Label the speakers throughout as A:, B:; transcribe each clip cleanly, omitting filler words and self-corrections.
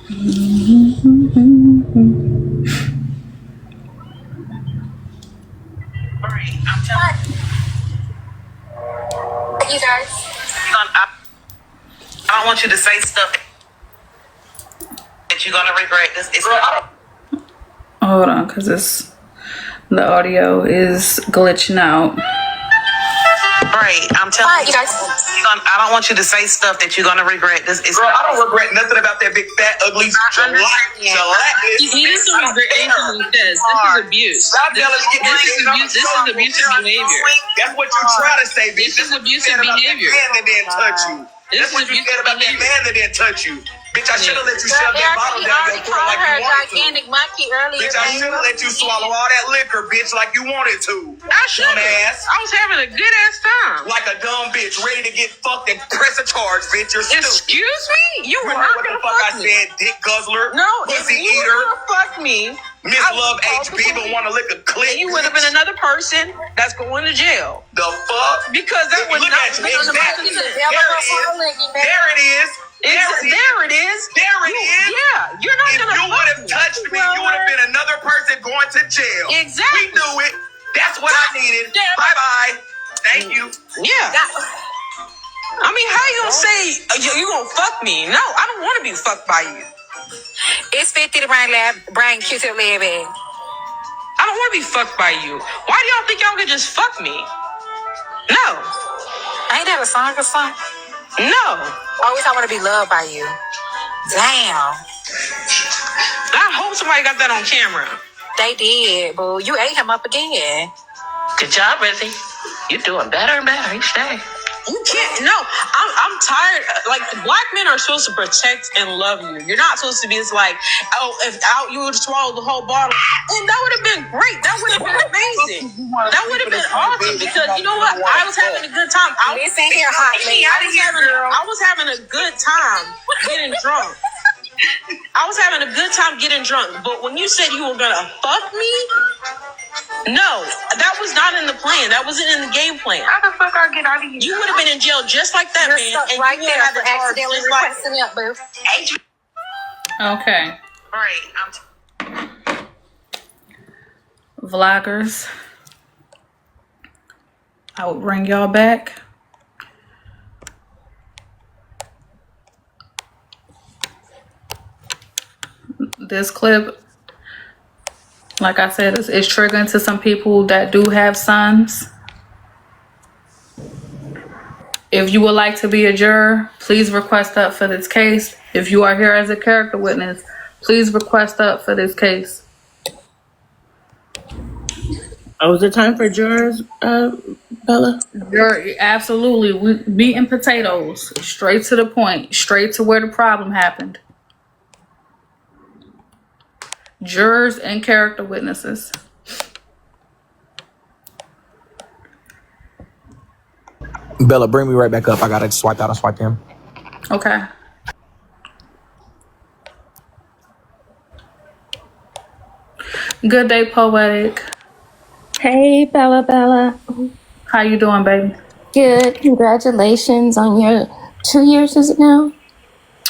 A: Alright, I'm telling
B: You guys.
A: I don't want you to say stuff that you're gonna regret. It's not.
C: Hold on, because the audio is glitching out.
A: Right, I'm telling
B: You guys.
A: I don't want you to say stuff that you're gonna regret. This is.
D: Girl, I don't regret nothing about that big fat ugly
A: He
E: doesn't regret anything he says. This is abuse.
D: Stop telling me
E: This is abusive behavior.
D: That's what you try to say, bitch.
E: This is abusive behavior.
D: Man that didn't touch you.
E: This
D: That's what
E: is
D: you said about that
E: abusive
D: man that didn't touch you. Bitch, I should have let you shove that bottle down your throat like you wanted to.
B: Gigantic monkey earlier.
D: Bitch, I should have let you swallow all that liquor, bitch, like you wanted to.
E: I should have.
D: Dumbass.
E: I was having a good ass time.
D: Like a dumb bitch, ready to get fucked and press a charge, bitch. You're stupid.
E: Excuse me? You were
D: Remember
E: not
D: what the
E: gonna
D: fuck I
E: fuck me.
D: said, dick guzzler,
E: No, if
D: pussy
E: you
D: eater,
E: were gonna fuck me,
D: Miss
E: I
D: Love
E: would call
D: HB,
E: the
D: but
E: police.
D: want to lick a clit.
E: you would have been another person that's going to jail.
D: The fuck?
E: Because that would
D: Look
E: not
D: at you.
E: be on the
D: Exactly.
E: market.
D: There it is. There it is.
E: There it is.
D: There it is.
E: Yeah, you're not
D: If
E: gonna
D: you
E: fuck
D: would have
E: me.
D: touched me, you would have been another person going to jail.
E: Exactly.
D: We knew it. That's what I needed.
E: Damn.
D: Bye-bye. Thank you.
E: Yeah. I mean, how you gonna say you gonna fuck me? No, I don't want to be fucked by you.
B: It's 50 to bring Q-tip lab in.
E: I don't want to be fucked by you. Why do y'all think y'all can just fuck me? No.
B: Ain't that a song or something?
E: No.
B: Always I want to be loved by you. Damn.
E: I hope somebody got that on camera.
B: They did, boo. You ate him up again.
A: Good job, Rizzy. You're doing better and better each day.
E: You can't. No, I'm tired. Like, black men are supposed to protect and love you. You're not supposed to be just like, oh, if you would have swallowed the whole bottle, and that would have been great. That would have been amazing. That would have been awesome because you know what? I was having a good time.
B: Listen here, hot lady.
E: I was having a good time getting drunk. I was having a good time getting drunk. But when you said you were gonna fuck me, no, that was not in the plan. That wasn't in the game plan.
A: How the fuck I get out of here?
E: You would have been in jail just like that,
B: You're
E: man.
B: stuck
E: And
B: right
E: you would
B: there
E: have
B: for
E: had the charge
B: accidentally
E: just like
B: requesting up, boo.
C: Okay.
A: Right,
C: Vloggers, I will bring y'all back. This clip, like I said, is triggering to some people that do have sons. If you would like to be a juror, please request up for this case. If you are here as a character witness, please request up for this case.
F: Oh, is it time for jurors, Bella?
C: Absolutely. Meat and potatoes. Straight to the point. Straight to where the problem happened. Jurors and character witnesses.
G: Bella, bring me right back up. I gotta swipe out and swipe in.
C: Okay. Good day, Poetic.
H: Hey, Bella.
C: How you doing, baby?
H: Good. Congratulations on your 2 years, is it now?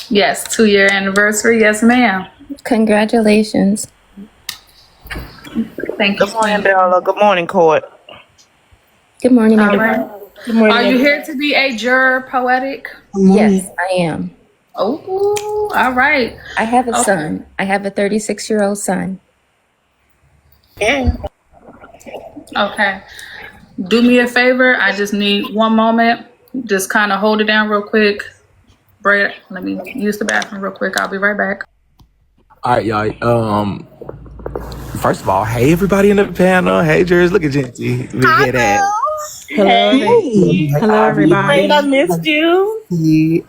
C: Yes, 2-year anniversary. Yes, ma'am.
H: Congratulations.
C: Thank you.
F: Good morning, Bella. Good morning, court.
H: Good morning,
C: All
H: everybody.
C: right.
F: Good morning.
C: Are you here to be a juror, Poetic?
H: Yes, I am.
C: Oh, all right.
H: I have a
C: Okay.
H: son. I have a 36-year-old son.
F: Yeah.
C: Okay. Do me a favor. I just need one moment. Just kind of hold it down real quick. Brett, let me use the bathroom real quick. I'll be right back.
G: All right, y'all. First of all, hey everybody in the panel. Hey, jurors, look at Genty. We get that.
F: Hello, everybody. I missed you.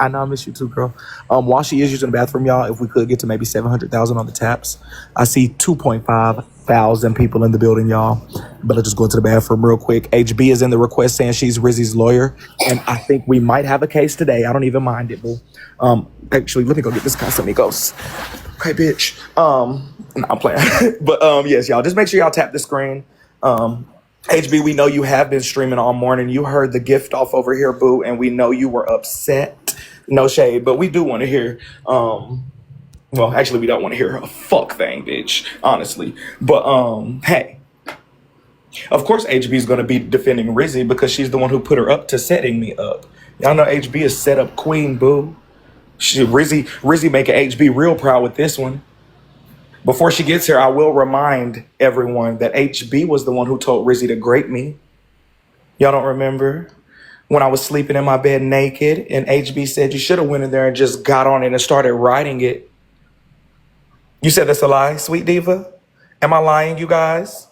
G: I know I miss you too, girl. While she is using the bathroom, y'all, if we could get to maybe 700,000 on the taps. I see 2.5 thousand people in the building, y'all. But let's just go to the bathroom real quick. HB is in the request saying she's Rizzy's lawyer, and I think we might have a case today. I don't even mind it, boo. Actually, let me go get this Casamigos. Okay, bitch. No, I'm playing. But yes, y'all, just make sure y'all tap the screen. HB, we know you have been streaming all morning. You heard the gift off over here, boo, and we know you were upset. No shade, but we do want to hear Well, actually, we don't want to hear a fuck thing, bitch. Honestly, but hey, of course, HB is gonna be defending Rizzy because she's the one who put her up to setting me up. Y'all know HB is set up queen, boo. Rizzy making HB real proud with this one. Before she gets here, I will remind everyone that HB was the one who told Rizzy to grape me. Y'all don't remember? When I was sleeping in my bed naked and HB said you should have went in there and just got on it and started writing it. You said that's a lie, sweet diva? Am I lying, you guys?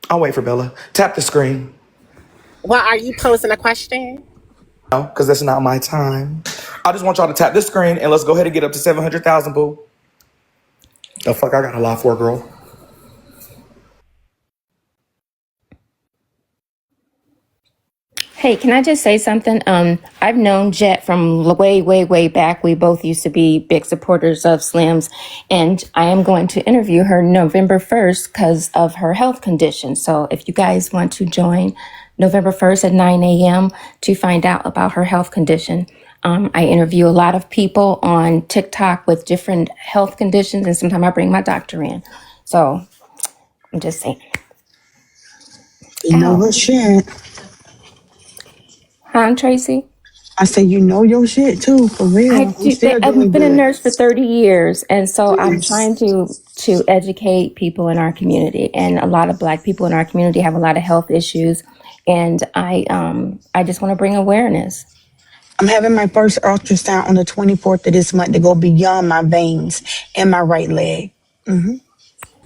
G: I'll wait for Bella. Tap the screen.
I: Well, are you posing a question?
G: No, because that's not my time. I just want y'all to tap this screen and let's go ahead and get up to 700,000, boo. The fuck I got a lie for, girl.
H: Hey, can I just say something? I've known Jet from way, way, way back. We both used to be big supporters of Slim's, and I am going to interview her November 1st because of her health condition. So if you guys want to join November 1st at 9 a.m. to find out about her health condition, I interview a lot of people on TikTok with different health conditions, and sometimes I bring my doctor in. So I'm just saying.
J: You know her shit.
H: Huh, Tracy?
J: I say you know your shit too, for real. I'm still
H: I've
J: doing
H: been a
J: good.
H: nurse for 30 years, and so I'm
J: Yes.
H: trying to educate people in our community. And a lot of Black people in our community have a lot of health issues, and I just want to bring awareness.
J: I'm having my first ultrasound on the 24th of this month to go beyond my veins in my right leg.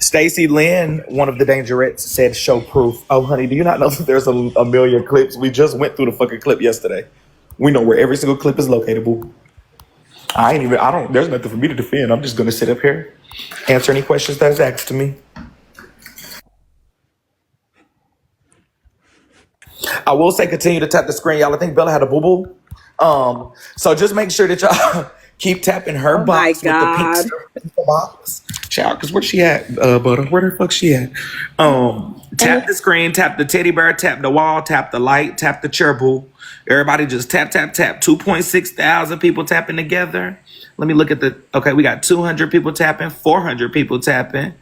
G: Stacy Lynn, one of the Dangerettes, said show proof. Oh, honey, do you not know that there's a million clips? We just went through the fucking clip yesterday. We know where every single clip is located, boo. There's nothing for me to defend. I'm just going to sit up here, answer any questions that's asked to me. I will say continue to tap the screen, y'all. I think Bella had a boo-boo. So just make sure that y'all keep tapping her box with the pink stuff box. Child, because where's she at, Butter? Where the fuck she at? Tap the screen, tap the teddy bear, tap the wall, tap the light, tap the chair, boo. Everybody just tap, tap, tap. 2.6 thousand people tapping together. Let me look at okay, we got 200 people tapping, 400 people tapping.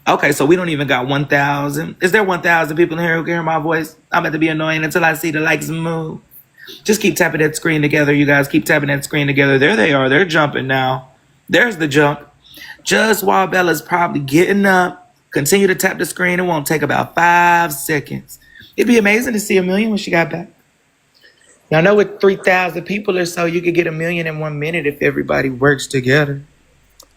G: Okay, so we don't even got 1,000. Is there 1,000 people in here who can hear my voice? I'm about to be annoying until I see the likes move. Just keep tapping that screen together, you guys. Keep tapping that screen together. There they are. They're jumping now. There's the jump. Just while Bella's probably getting up, continue to tap the screen. It won't take about 5 seconds. It'd be amazing to see 1 million when she got back. Y'all know with 3,000 people or so, you could get 1 million in 1 minute if everybody works together.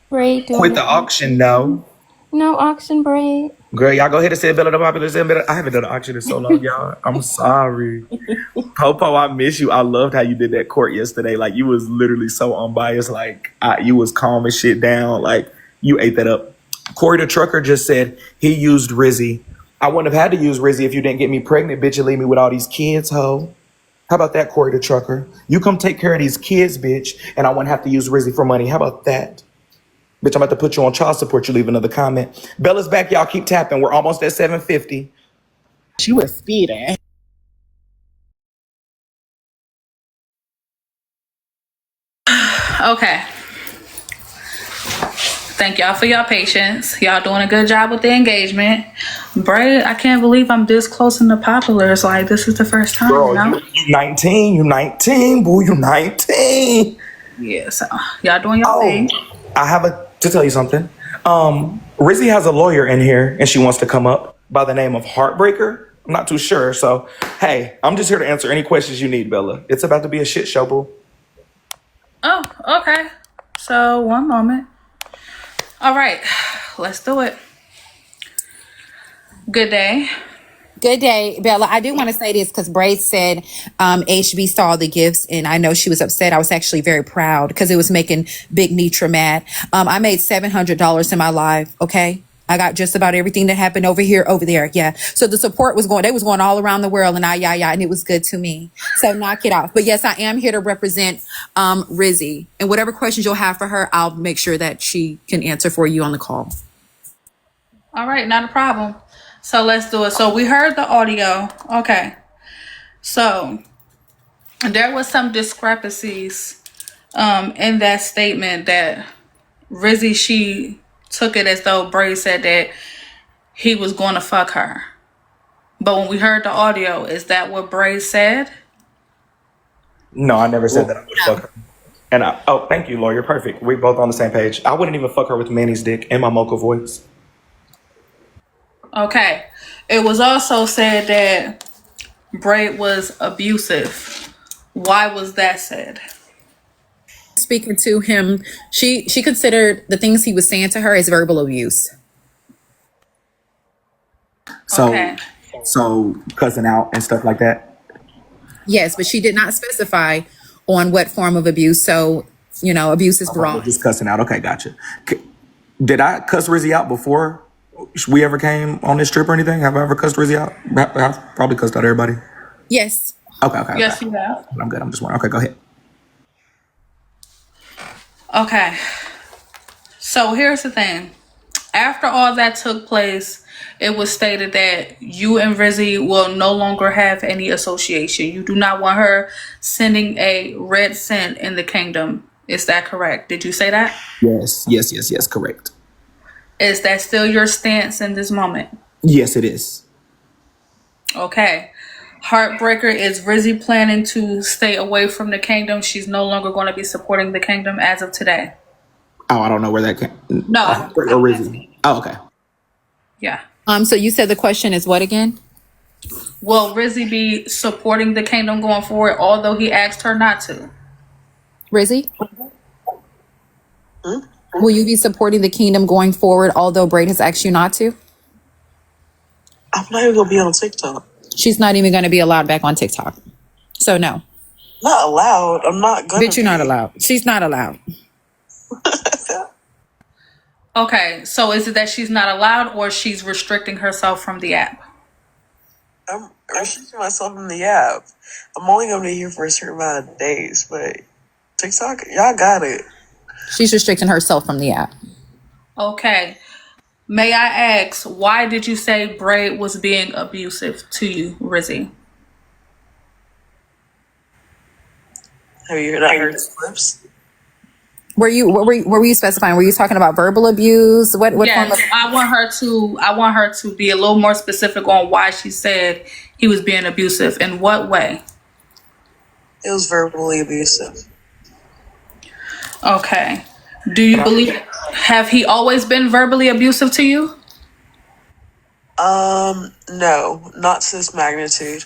H: Braid doing
G: With the auction, no.
H: No auction, Braid.
G: Girl, y'all go ahead and say Bella the Popular. I haven't done an auction in so long, y'all. I'm sorry. Popo, I miss you. I loved how you did that court yesterday. Like, you was literally so unbiased. Like, you was calming shit down. Like, you ate that up. Corey the Trucker just said he used Rizzy. I wouldn't have had to use Rizzy if you didn't get me pregnant, bitch, and leave me with all these kids, ho. How about that, Corey the Trucker? You come take care of these kids, bitch, and I wouldn't have to use Rizzy for money. How about that? Bitch, I'm about to put you on child support. You leave another comment. Bella's back. Y'all keep tapping. We're almost at 750.
I: She was speeding.
C: Okay. Thank y'all for your patience. Y'all doing a good job with the engagement. Braid, I can't believe I'm this close in the populars. Like, this is the first time,
G: Girl,
C: you know?
G: you 19. You 19, boo. You 19.
C: Yeah, so y'all doing your thing.
G: I have to tell you something. Rizzy has a lawyer in here, and she wants to come up by the name of Heartbreaker. I'm not too sure. So, hey, I'm just here to answer any questions you need, Bella. It's about to be a shit show, boo.
C: Oh, okay. So, one moment. All right, let's do it. Good day.
B: Good day, Bella. I do want to say this because Braid said HB saw the gifts and I know she was upset. I was actually very proud because it was making Big Nitra mad. I made $700 in my live, okay? I got just about everything that happened over here, over there. Yeah. So the support was going all around the world and and it was good to me. So knock it off. But yes, I am here to represent Rizzy. And whatever questions you'll have for her, I'll make sure that she can answer for you on the call.
C: All right, not a problem. So let's do it. So we heard the audio. Okay. So there was some discrepancies in that statement that Rizzy, she took it as though Bray said that he was going to fuck her. But when we heard the audio, is that what Bray said?
G: No, I never said that I would fuck her. And thank you, Laura. You're perfect. We both on the same page. I wouldn't even fuck her with Manny's dick in my mocha voice.
C: Okay. It was also said that Bray was abusive. Why was that said?
B: Speaking to him, she considered the things he was saying to her as verbal abuse.
C: Okay.
G: So cussing out and stuff like that.
B: Yes, but she did not specify on what form of abuse. So, abuse is broad.
G: Just cussing out. Okay, gotcha. Did I cuss Rizzy out before we ever came on this trip or anything? Have I ever cussed Rizzy out? I've probably cussed out everybody.
B: Yes.
G: Okay.
C: Yes, you have.
G: I'm good. I'm just wondering. Okay, go ahead.
C: Okay. So here's the thing. After all that took place, it was stated that you and Rizzy will no longer have any association. You do not want her sending a red cent in the kingdom. Is that correct? Did you say that?
G: Yes, correct.
C: Is that still your stance in this moment?
G: Yes, it is.
C: Okay. Heartbreaker, is Rizzy planning to stay away from the kingdom? She's no longer going to be supporting the kingdom as of today.
G: Oh, I don't know where that came.
C: No.
G: Or Rizzy. Oh, okay.
C: Yeah.
B: So you said the question is what again?
C: Will Rizzy be supporting the kingdom going forward, although he asked her not to?
B: Rizzy? Will you be supporting the kingdom going forward, although Braid has asked you not to?
E: I'm not even gonna be on TikTok.
B: She's not even going to be allowed back on TikTok. So no.
E: Not allowed. I'm not gonna.
B: Bitch, you're not allowed. She's not allowed.
C: Okay, so is it that she's not allowed or she's restricting herself from the app?
E: I'm restricting myself from the app. I'm only gonna be here for a certain amount of days, but TikTok, y'all got it.
B: She's restricting herself from the app.
C: Okay. May I ask, why did you say Braid was being abusive to you, Rizzy?
E: Have you not heard the clips?
B: What were you specifying? Were you talking about verbal abuse? What
C: Yes,
B: form of-
C: I want her to be a little more specific on why she said he was being abusive. In what way?
E: It was verbally abusive.
C: Okay. Do you believe, have he always been verbally abusive to you?
E: No, not to this magnitude.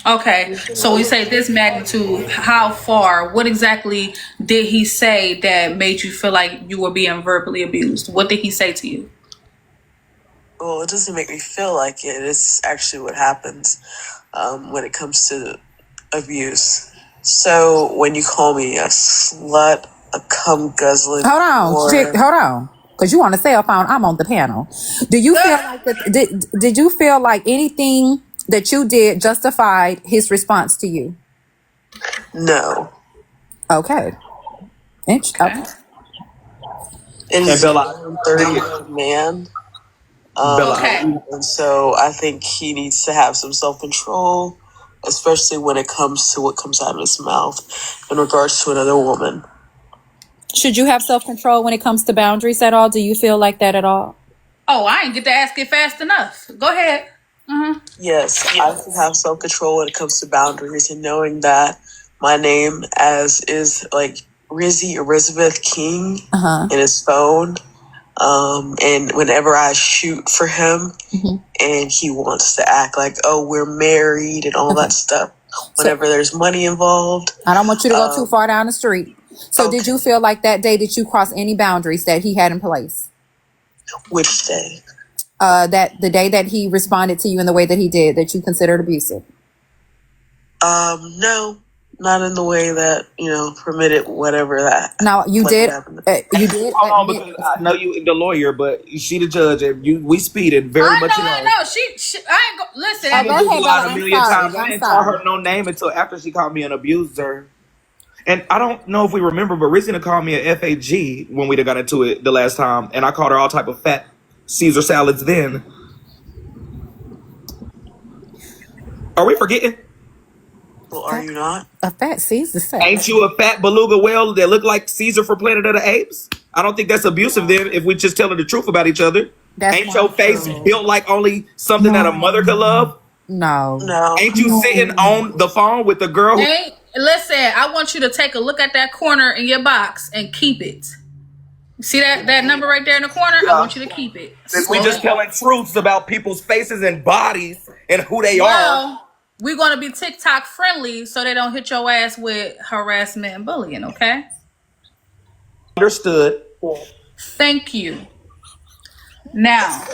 C: Okay, so we say this magnitude, how far, what exactly did he say that made you feel like you were being verbally abused? What did he say to you?
E: Well, it doesn't make me feel like it. It's actually what happens when it comes to abuse. So when you call me a slut, a cum guzzling,
B: hold on, because you on the cell phone. I'm on the panel. Do you feel like did you feel like anything that you did justified his response to you?
E: No.
B: Okay. Okay.
E: It is
G: Bella,
E: 30 man.
C: Okay.
E: And so I think he needs to have some self-control, especially when it comes to what comes out of his mouth in regards to another woman.
B: Should you have self-control when it comes to boundaries at all? Do you feel like that at all?
C: Oh, I didn't get to ask it fast enough. Go ahead.
E: Yes, I can have self-control when it comes to boundaries and knowing that my name as is like Rizzy Elizabeth King in his phone. And whenever I shoot for him and he wants to act like, oh, we're married and all that stuff, whenever there's money involved.
B: I don't want you to go too far down the street. So did you feel like that day that you crossed any boundaries that he had in place?
E: Which day?
B: That the day that he responded to you in the way that he did, that you considered abusive?
E: No, not in the way that, permitted whatever that.
B: Now you did. You did.
G: Hold on, because I know you the lawyer, but she the judge. And we speeded very much.
C: I know. She I ain't go, listen.
B: Oh, go ahead, Bella.
G: A million times. I
B: I'm
G: didn't call
B: sorry.
G: her no name until after she called me an abuser. And I don't know if we remember, but Rizzy called me a FAG when we got into it the last time, and I called her all type of fat Caesar salads then. Are we forgetting?
E: Well, are you not?
B: A fat Caesar
G: Ain't
B: sex.
G: you a fat beluga whale that look like Caesar from Planet of the Apes? I don't think that's abusive then if we just telling the truth about each other.
B: That's
G: Ain't your
B: not
G: face
B: true.
G: built like only something that a
J: No.
G: mother could love?
B: No.
E: No.
G: Ain't you sitting on the phone with the girl who
C: Hey, listen, I want you to take a look at that corner in your box and keep it. See that number right there in the corner? I want you to keep it.
G: since we
C: Slow
G: just
C: down.
G: telling truths about people's faces and bodies and who they are?
C: Well, we're going to be TikTok friendly so they don't hit your ass with harassment and bullying, okay?
G: Understood.
C: Thank you. Now,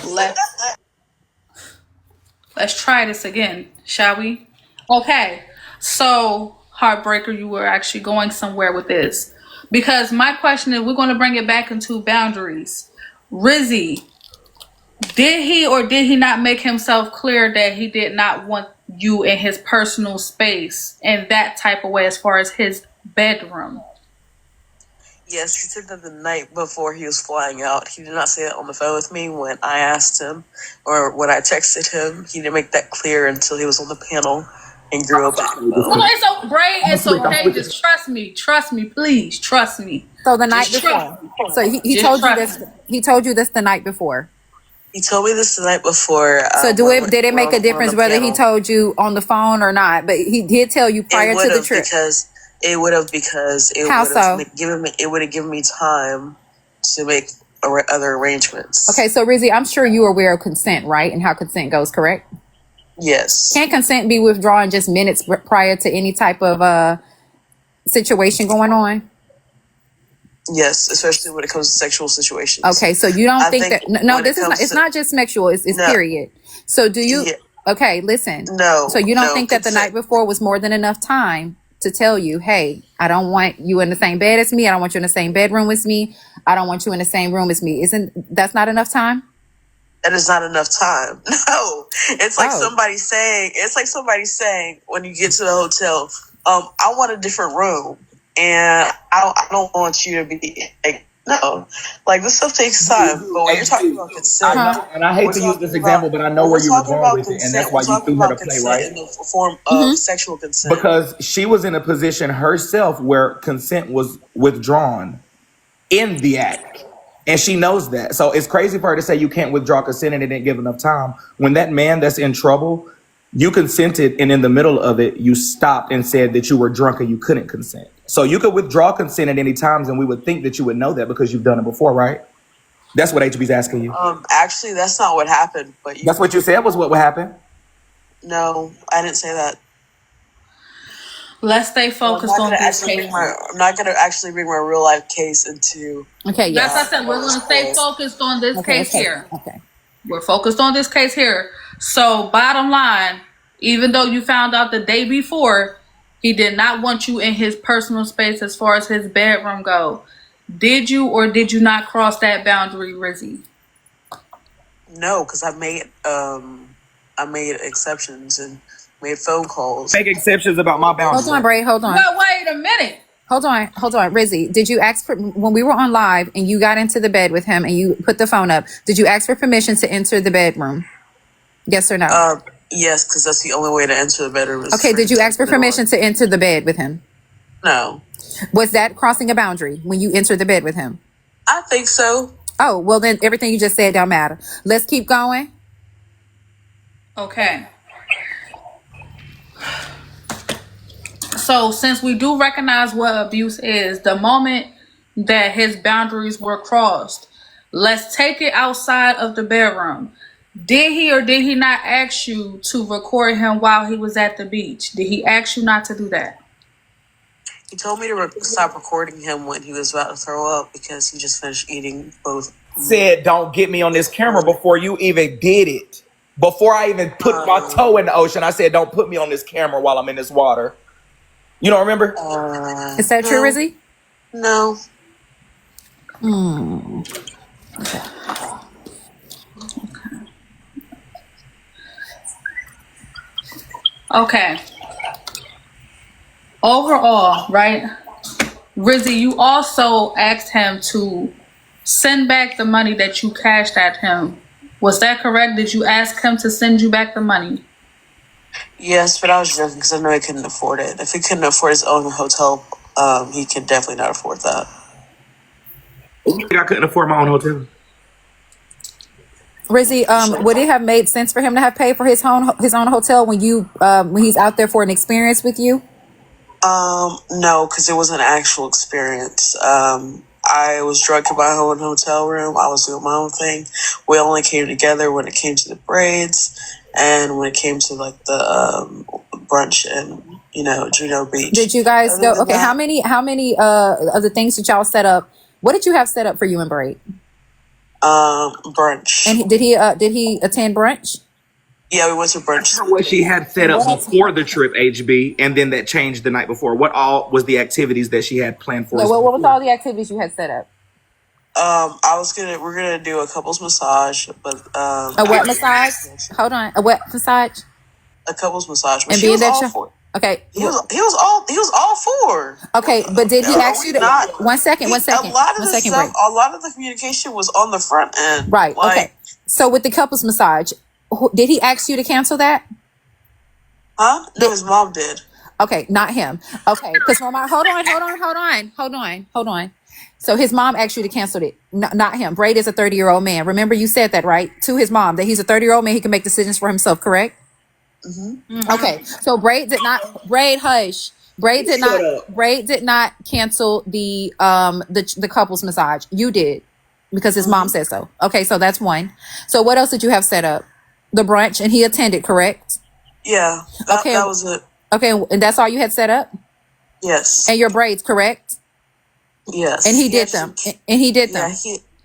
C: let's try this again, shall we? Okay. So, Heartbreaker, you were actually going somewhere with this. Because my question is, we're going to bring it back into boundaries. Rizzy, did he or did he not make himself clear that he did not want you in his personal space in that type of way as far as his bedroom?
E: Yes, he said that the night before he was flying out. He did not say it on the phone with me when I asked him or when I texted him. He didn't make that clear until he was on the panel and grew up.
C: Well, it's Bray, it's okay. Just trust me, please, trust me.
B: So the night
C: Just trust
B: before.
C: me.
B: So he
C: Just
B: told you
C: trust
B: this.
C: me.
B: He told you this the night before.
E: He told me this the night before.
B: So did it make a difference
E: the
B: whether he
E: panel.
B: told you on the phone or not? But he did tell you prior
E: It
B: to
E: would
B: the
E: have
B: trip.
E: because it
B: How
E: would have
B: so?
E: given me time to make other arrangements.
B: Okay, so Rizzy, I'm sure you are aware of consent, right? And how consent goes, correct?
E: Yes.
B: Can't consent be withdrawn just minutes prior to any type of situation going on?
E: Yes, especially when it comes to sexual situations.
B: Okay, so you don't
E: I
B: think
E: think
B: that no,
E: when
B: this
E: it
B: is not,
E: comes
B: it's
E: to
B: not just sexual, it's
E: no,
B: period. So do you
E: yeah,
B: okay, listen.
E: no,
B: So you don't
E: no
B: think that the
E: consent.
B: night before was more than enough time to tell you, hey, I don't want you in the same bed as me, I don't want you in the same bedroom with me, I don't want you in the same room as me. Isn't that's not enough time?
E: That is not enough time. No, it's like
B: Oh.
E: somebody saying. It's like somebody saying when you get to the hotel, I want a different room, and I don't want you to be like, no, like this stuff takes time. But when you're talking about consent,
G: I know, and I hate
E: we're
G: to use
E: talking
G: this
E: about
G: example, but I know
E: when
G: where
E: we're
G: you were
E: talking
G: going
E: about
G: with it, and
E: consent,
G: that's
E: we're
G: why you
E: talking
G: threw her to
E: about
G: play,
E: consent
G: right?
E: in the form of sexual consent.
G: Because she was in a position herself where consent was withdrawn in the act. And she knows that. So it's crazy for her to say you can't withdraw consent and it didn't give enough time. When that man that's in trouble, you consented, and in the middle of it, you stopped and said that you were drunk and you couldn't consent. So you could withdraw consent at any times, and we would think that you would know that because you've done it before, right? That's what HB's asking you.
E: Actually, that's not what happened. But
G: That's what you said was what would happen.
E: no, I didn't say that.
C: Let's stay focused on this case.
E: I'm not gonna actually bring my real life case into.
B: Okay,
C: Yes, I
B: yes.
C: said we're going to stay focused on this case here.
B: Okay.
C: We're focused on this case here. So, bottom line, even though you found out the day before, he did not want you in his personal space as far as his bedroom go. Did you or did you not cross that boundary, Rizzy?
E: No, because I made exceptions and made phone calls.
G: Make exceptions about my boundaries.
B: Hold on, Bray, hold on.
C: But wait a minute.
B: Hold on, Rizzy. Did you ask for when we were on live and you got into the bed with him and you put the phone up? Did you ask for permission to enter the bedroom? Yes or no?
E: Yes, because that's the only way to enter the bedroom.
B: Okay. Did you ask for permission to enter the bed with him?
E: No.
B: Was that crossing a boundary when you entered the bed with him?
E: I think so.
B: Oh, well then everything you just said don't matter. Let's keep going.
C: Okay. So since we do recognize what abuse is, the moment that his boundaries were crossed, let's take it outside of the bedroom. Did he or did he not ask you to record him while he was at the beach? Did he ask you not to do that?
E: He told me to stop recording him when he was about to throw up because he just finished eating both.
G: Said, don't get me on this camera before you even did it. Before I even put my toe in the ocean, I said, don't put me on this camera while I'm in this water. You don't remember?
B: Is that true, Rizzy?
E: No.
C: Okay. Overall, right? Rizzy, you also asked him to send back the money that you cashed at him. Was that correct? Did you ask him to send you back the money?
E: Yes, but I was joking because I know he couldn't afford it. If he couldn't afford his own hotel, he can definitely not afford that.
G: I couldn't afford my own hotel.
B: Rizzy, would it have made sense for him to have paid for his own hotel when he's out there for an experience with you?
E: No, because it was an actual experience. I was drunk in my own hotel room. I was doing my own thing. We only came together when it came to the braids and when it came to like the brunch and Juno Beach.
B: Did you guys
E: Other
B: go?
E: than
B: Okay,
E: that,
B: how many of the things that y'all set up? What did you have set up for you and Braid?
E: brunch.
B: And did he attend brunch?
E: Yeah, we went to brunch.
G: What she had set up before the trip, HB, and then that changed the night before. What all was the activities that she had planned for
B: No,
G: us?
B: what was all the activities you had set up?
E: We're gonna do a couples massage, but
B: A what massage? Hold on, a what massage?
E: a couples massage. But
B: And
E: she
B: being
E: was
B: that
E: all
B: you
E: for it.
B: okay,
E: He was all for.
B: okay, but did he
E: Are
B: ask
E: we
B: you to?
E: not?
B: One second,
E: A lot of the
B: Break.
E: stuff, a lot of the communication was on the front end.
B: Right.
E: Like,
B: Okay. So with the couples massage, did he ask you to cancel that?
E: huh? No, his mom did.
B: Okay, not him. Okay, because hold on. So his mom asked you to cancel it, not him. Braid is a 30-year-old man. Remember, you said that, right, to his mom, that he's a 30-year-old man. He can make decisions for himself. Correct?
E: Mm-hmm.
B: Okay. So Braid did not. Braid, hush. Braid did not. Braid did not cancel the couples massage. You did, because his mom said so. Okay, so that's one. So what else did you have set up? The brunch, and he attended. Correct?
E: Yeah. That was it.
B: Okay, and that's all you had set up?
E: Yes.
B: And your braids, correct?
E: Yes.
B: And he did them. And he did them.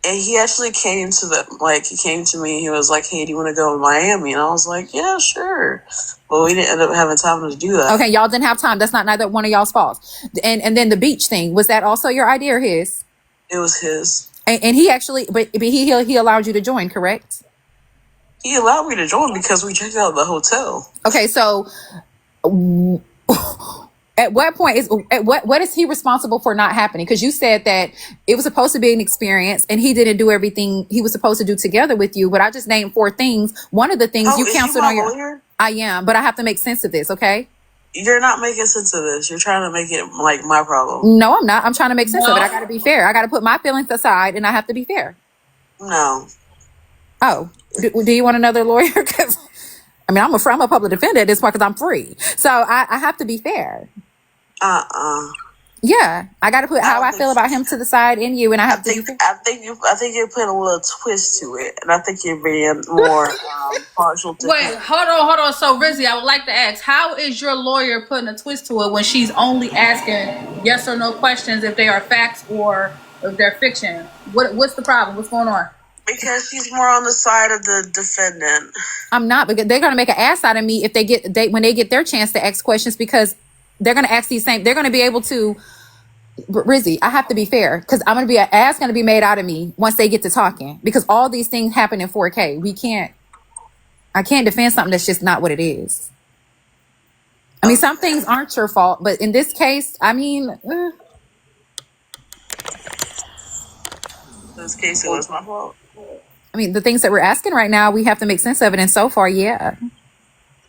E: He actually came to he came to me. He was like, "Hey, do you want to go to Miami?" And I was like, "Yeah, sure." But we didn't end up having time to do that.
B: Okay, y'all didn't have time. That's not neither one of y'all's faults. And then the beach thing, was that also your idea or his?
E: It was his.
B: And he actually, but he allowed you to join, correct?
E: He allowed me to join because we checked out the hotel.
B: Okay, so at what point what is he responsible for not happening? Because you said that it was supposed to be an experience and he didn't do everything he was supposed to do together with you. But I just named 4 things. One of the things you canceled on your
E: lawyer?
B: I am, but I have to make sense of this, okay?
E: You're not making sense of this. You're trying to make it like my problem.
B: No, I'm not. I'm trying to make sense of it. I gotta be fair. I gotta put my feelings aside and I have to be fair.
E: No.
B: Oh, do you want another lawyer? Because I mean, I'm a public defender at this point because I'm free. So I have to be fair. Yeah, I got to put how I feel about him to the side in you, and I have to be fair.
E: I think you're putting a little twist to it, and I think you're being more partial to.
C: Wait, hold on. So Rizzy, I would like to ask, how is your lawyer putting a twist to it when she's only asking yes or no questions if they are facts or if they're fiction? What's the problem? What's going on?
E: Because she's more on the side of the defendant.
B: I'm not, because they're gonna make an ass out of me if when they get their chance to ask questions, because they're gonna ask these same. They're gonna be able to. Rizzy, I have to be fair because I'm gonna be an ass gonna be made out of me once they get to talking, because all these things happen in 4K. I can't defend something that's just not what it is. I mean, some things aren't your fault, but in this case, I mean.
E: In this case, it was my fault.
B: I mean, the things that we're asking right now, we have to make sense of it. And so far, yeah.
G: I'm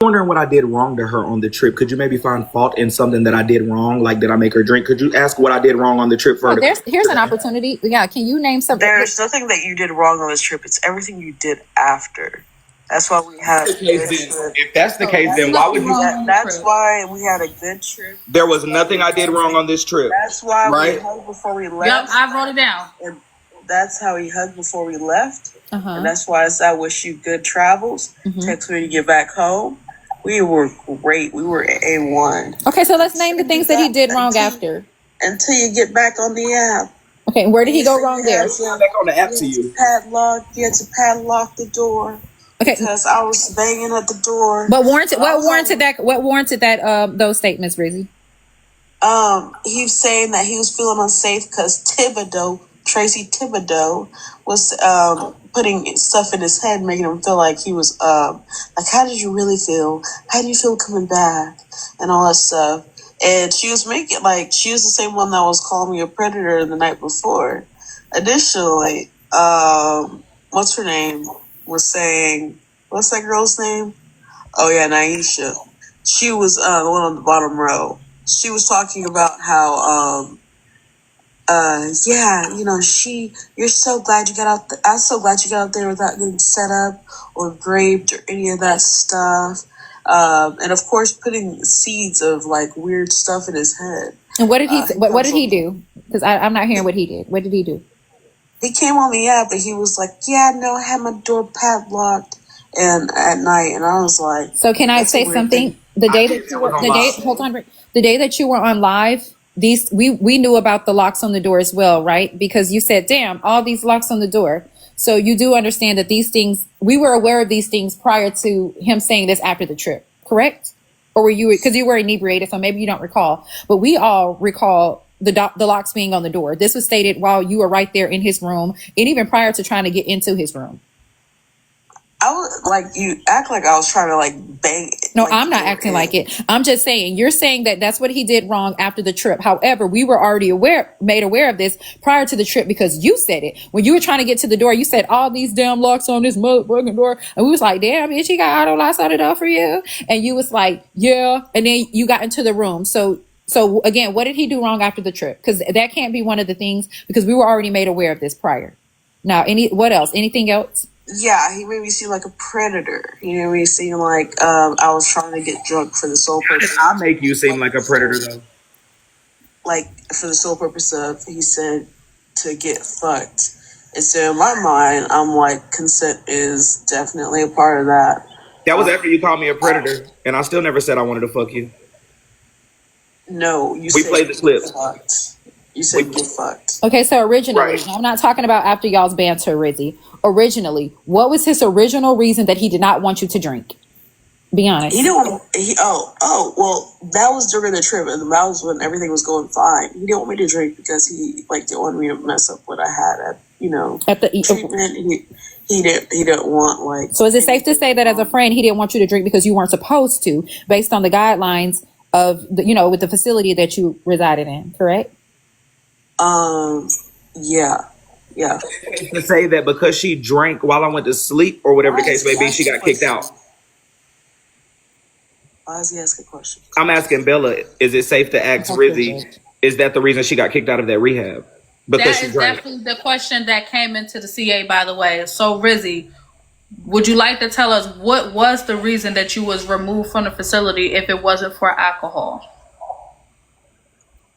G: wondering what I did wrong to her on the trip. Could you maybe find fault in something that I did wrong? Like, did I make her drink? Could you ask what I did wrong on the trip for her?
B: Here's an opportunity. Yeah, can you name something?
E: There's nothing that you did wrong on this trip. It's everything you did after. That's why we had a good trip.
G: If that's the case, then why would you?
E: That's why we had a good trip.
G: There was nothing I did wrong on this trip.
E: That's why
G: right?
E: we hugged before we left.
C: Yep, I wrote it down.
E: And that's how we hugged before we left.
B: Uh-huh.
E: And that's why I said, I wish you good travels. Text me to get back home. We were great. We were A1.
B: Okay, so let's name the things that he did wrong after.
E: Until you get back on the app.
B: Okay, where did he go wrong there?
G: Back on the app to you.
E: You had to padlock the door.
B: Okay.
E: Because I was banging at the door.
B: But what warranted that those statements, Rizzy?
E: He was saying that he was feeling unsafe because Tracy Thibodeau was putting stuff in his head, making him feel like he was like, how did you really feel? How do you feel coming back? And all that stuff. And she was she was the same one that was calling me a predator the night before. Additionally, what's her name? Was saying, what's that girl's name? Oh yeah, Naisha. She was the one on the bottom row. She was talking about how yeah, you know, you're so glad you got out. I'm so glad you got out there without getting set up or raped or any of that stuff. And of course, putting seeds of like weird stuff in his head.
B: And what did what did he do? Because I'm not hearing what he did. What did he do?
E: He came on the app and he was like, "Yeah, no, I had my door padlocked and at night," and I was like,
B: "So can I say something? The day that you were on live, we knew about the locks on the door as well, right? Because you said, "Damn, all these locks on the door." So you do understand that these things, we were aware of these things prior to him saying this after the trip, correct? Or were you, because you were inebriated, so maybe you don't recall, but we all recall the locks being on the door. This was stated while you were right there in his room, and even prior to trying to get into his room.
E: I was like, you act like I was trying to like bang it.
B: No,
E: like,
B: I'm not acting like it. I'm just saying, you're saying that that's what he did wrong after the trip. However, we were already made aware of this prior to the trip because you said it. When you were trying to get to the door, you said all these damn locks on this motherfucking door. And we was like, damn, bitch, he got auto locks on the door for you. And you was like, yeah. And then you got into the room. So again, what did he do wrong after the trip? Because that can't be one of the things, because we were already made aware of this prior. Now, what else? Anything else?
E: Yeah, he made me seem like a predator. He made me seem like I was trying to get drunk for the sole purpose.
G: I make you seem like a predator, though.
E: Like, for the sole purpose of, he said, to get fucked. And so in my mind, I'm like, consent is definitely a part of that.
G: That was after you called me a predator, and I still never said I wanted to fuck you.
E: No, you
G: We
E: said
G: played the clip.
E: Fucked. You said get fucked.
B: Okay, so originally,
G: Right.
B: I'm not talking about after y'all's banter, Rizzy. Originally, what was his original reason that he did not want you to drink? Be honest.
E: He didn't want well, that was during the trip, and that was when everything was going fine. He didn't want me to drink because he like didn't want me to mess up what I had at the treatment. He didn't want like.
B: So is it safe to say that as a friend, he didn't want you to drink because you weren't supposed to, based on the guidelines of with the facility that you resided in, correct?
E: Yeah.
G: To say that because she drank while I went to sleep or whatever the case may be, she got kicked out.
E: Why is he asking questions?
G: I'm asking Bella, is it safe to ask Rizzy, is that the reason she got kicked out of that rehab? Because
C: That
G: she
C: is
G: drank.
C: definitely the question that came into the CA, by the way. So, Rizzy, would you like to tell us what was the reason that you was removed from the facility if it wasn't for alcohol?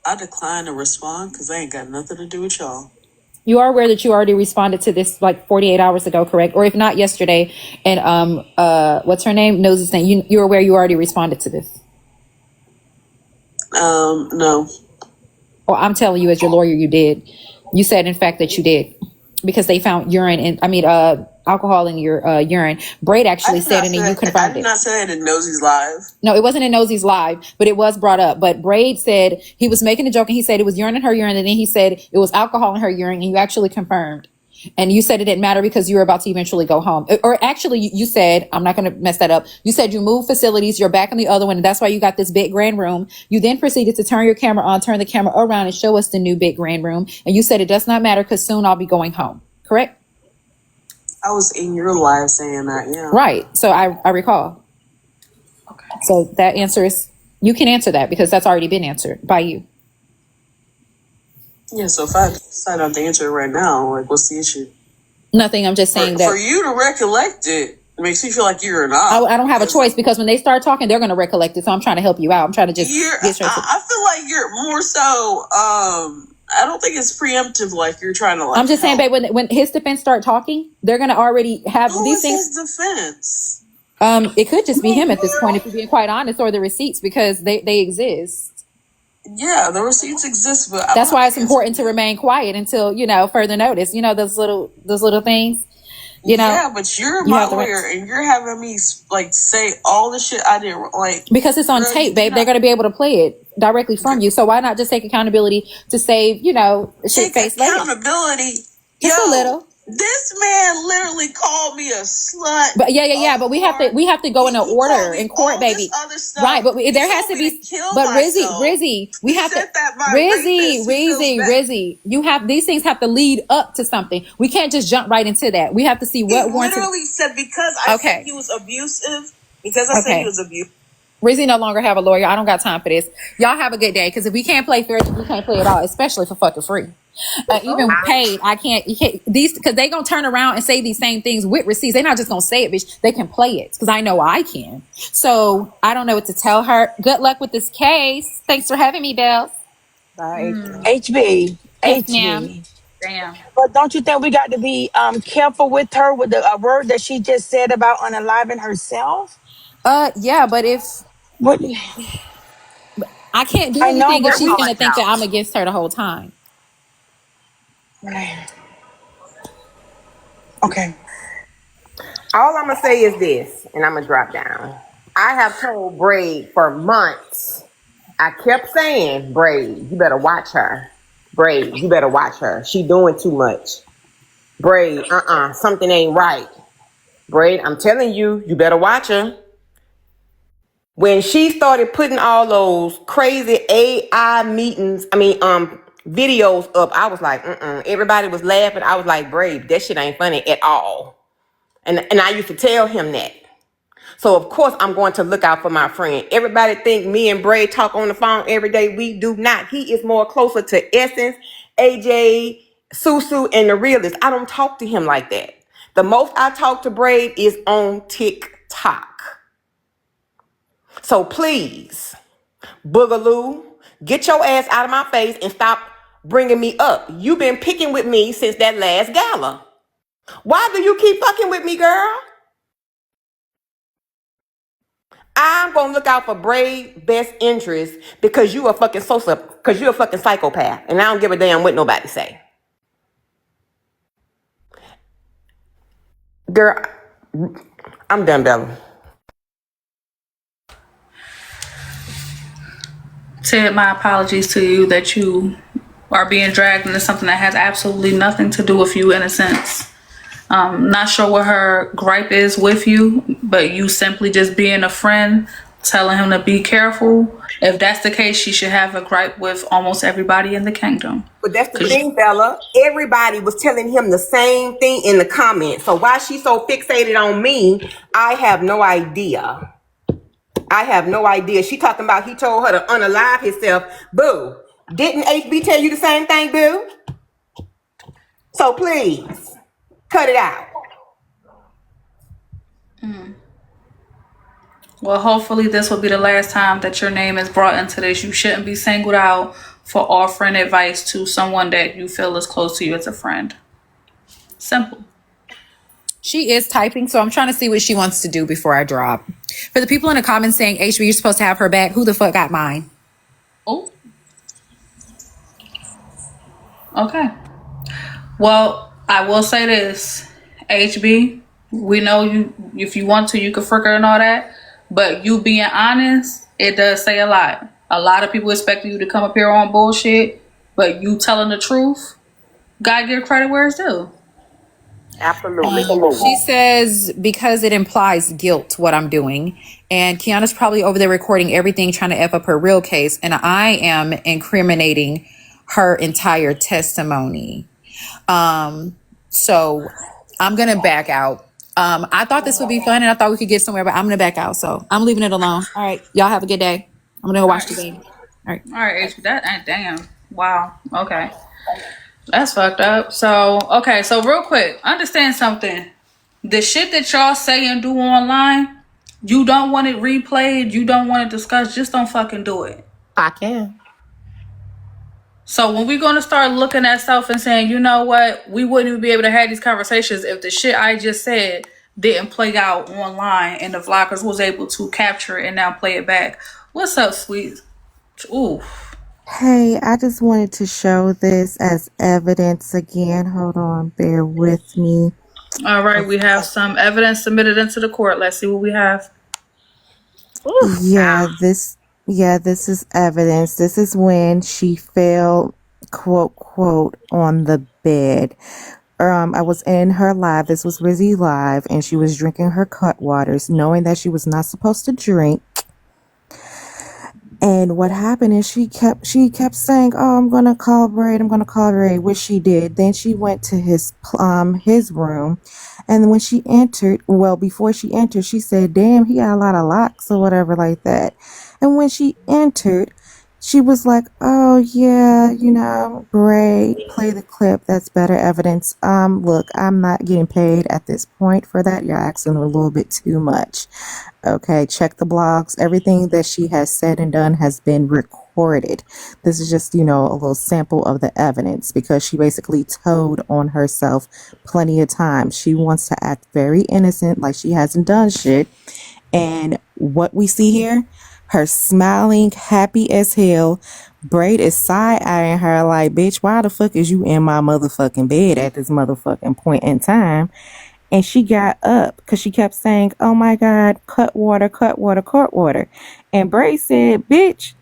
E: I declined to respond because I ain't got nothing to do with y'all.
B: You are aware that you already responded to this like 48 hours ago, correct? Or if not, yesterday. And what's her name? Knows his name. You're aware you already responded to this.
E: No.
B: Well, I'm telling you, as your lawyer, you did. You said, in fact, that you did, because they found alcohol in your urine. Braid actually said it, and you confirmed it.
E: I did not say it in Nosey's Live.
B: No, it wasn't in Nosey's Live, but it was brought up. But Braid said he was making a joke, and he said it was urine in her urine, and then he said it was alcohol in her urine, and you actually confirmed. And you said it didn't matter because you were about to eventually go home. Or actually, you said, I'm not going to mess that up. You said you moved facilities, you're back in the other one, and that's why you got this big grand room. You then proceeded to turn your camera on, turn the camera around, and show us the new big grand room. And you said it does not matter because soon I'll be going home. Correct?
E: I was in your live saying that, yeah.
B: Right. So I recall. Okay. So that answer is, you can answer that because that's already been answered by you.
E: Yeah, so if I decide not to answer it right now, like, what's the issue?
B: Nothing. I'm just saying that.
E: For you to recollect it makes me feel like you're not.
B: I don't have a choice because when they start talking, they're going to recollect it. So I'm trying to help you out. I'm trying to just get straight to.
E: I feel like you're more so, I don't think it's preemptive like you're trying to like.
B: I'm just saying, babe, when his defense start talking, they're going to already have these things.
E: Who is his defense?
B: It could just be him at this point, if you're being quite honest, or the receipts, because they exist.
E: Yeah, the receipts exist, but
B: that's why it's important to remain quiet until further notice. Those little things.
E: Yeah, but you're my lawyer, and you're having me like say all the shit I didn't like.
B: Because it's on tape, babe. They're going to be able to play it directly from you. So why not just take accountability to save shit face later?
E: Accountability,
B: just a little.
E: This man literally called me a slut.
B: But yeah. But we have to go in an order in court, baby. Right, but there has to be. But Rizzy, we have to. Rizzy, you have these things have to lead up to something. We can't just jump right into that. We have to see what warrants.
E: Literally said because I said he was abusive. Because I said he was abusive.
B: Rizzy no longer have a lawyer. I don't got time for this. Y'all have a good day. Because if we can't play fair, we can't play at all, especially for fucking free. Even paid, I can't. You can't these because they gonna turn around and say these same things with receipts. They're not just gonna say it, bitch. They can play it because I know I can. So I don't know what to tell her. Good luck with this case. Thanks for having me, Bells.
I: Bye.
J: HB,
B: Yes, ma'am.
J: HB.
C: Damn.
J: But don't you think we got to be careful with her with the word that she just said about unaliving herself?
B: Yeah, but if
J: What?
B: I can't do
J: I know,
B: anything if
J: but
B: she's
J: we.
B: gonna think that I'm against her the whole time.
J: Okay.
I: All I'm gonna say is this, and I'm gonna drop down. I have told Braid for months. I kept saying, Braid, you better watch her. Braid, you better watch her. She doing too much. Braid, something ain't right. Braid, I'm telling you, you better watch her. When she started putting all those crazy AI videos up, I was like, Everybody was laughing. I was like, Braid, that shit ain't funny at all. And I used to tell him that. So of course I'm going to look out for my friend. Everybody think me and Braid talk on the phone every day. We do not. He is more closer to Essence, AJ, Susu, and the realist. I don't talk to him like that. The most I talk to Braid is on TikTok. So please, Boogaloo, get your ass out of my face and stop bringing me up. You've been picking with me since that last gala. Why do you keep fucking with me, girl? I'm gonna look out for Braid's best interest because you a fucking psychopath, and I don't give a damn what nobody say. Girl, I'm done, Bella.
C: Ted, my apologies to you that you are being dragged into something that has absolutely nothing to do with you in a sense. Not sure what her gripe is with you, but you simply just being a friend, telling him to be careful. If that's the case, she should have a gripe with almost everybody in the kingdom.
I: But that's the thing, Bella. Everybody was telling him the same thing in the comments. So why she's so fixated on me, I have no idea. She talking about he told her to unalive himself. Boo. Didn't HB tell you the same thing, boo? So please, cut it out.
C: Well, hopefully this will be the last time that your name is brought into this. You shouldn't be singled out for offering advice to someone that you feel is close to you as a friend. Simple.
B: She is typing, so I'm trying to see what she wants to do before I drop. For the people in the comments saying, HB, you're supposed to have her back, who the fuck got mine?
C: Oh. Okay. Well, I will say this, HB, we know you, if you want to, you can frick her and all that, but you being honest, it does say a lot. A lot of people expect you to come up here on bullshit, but you telling the truth, gotta give credit where it's due.
I: Absolutely.
B: She says, because it implies guilt, what I'm doing. And Kiana's probably over there recording everything, trying to F up her real case. And I am incriminating her entire testimony. So I'm going to back out. I thought this would be fun and I thought we could get somewhere, but I'm going to back out. So I'm leaving it alone. All right. Y'all have a good day. I'm going to go watch the game. All
C: right, HB, that ain't damn. Wow. Okay. That's fucked up. So real quick, understand something. The shit that y'all say and do online, you don't want it replayed, you don't want it discussed, just don't fucking do it.
I: I can.
C: So when we're going to start looking at stuff and saying, you know what, we wouldn't even be able to have these conversations if the shit I just said didn't play out online and the vloggers was able to capture it and now play it back. What's up, sweet? Ooh.
K: Hey, I just wanted to show this as evidence again. Hold on, bear with me.
C: All right, we have some evidence submitted into the court. Let's see what we have.
K: This is evidence. This is when she fell, quote, quote, on the bed. I was in her live. This was Rizzy live, and she was drinking her cut waters, knowing that she was not supposed to drink. And what happened is she kept saying, "Oh, I'm gonna call Braid. I'm gonna call Braid," which she did. Then she went to his room, and when she entered, well, before she entered, she said, "Damn, he got a lot of locks or whatever like that." And when she entered, she was like, "Oh yeah, Braid, play the clip. That's better evidence." Look, I'm not getting paid at this point for that. You're asking a little bit too much. Okay, check the blogs. Everything that she has said and done has been recorded. This is just, a little sample of the evidence because she basically told on herself plenty of times. She wants to act very innocent, like she hasn't done shit. And what we see here, her smiling, happy as hell. Braid is side-eyeing her like, "Bitch, why the fuck is you in my motherfucking bed at this motherfucking point in time?" And she got up because she kept saying, "Oh my God, cut water, cut water, cut water." And Bray said, "Bitch,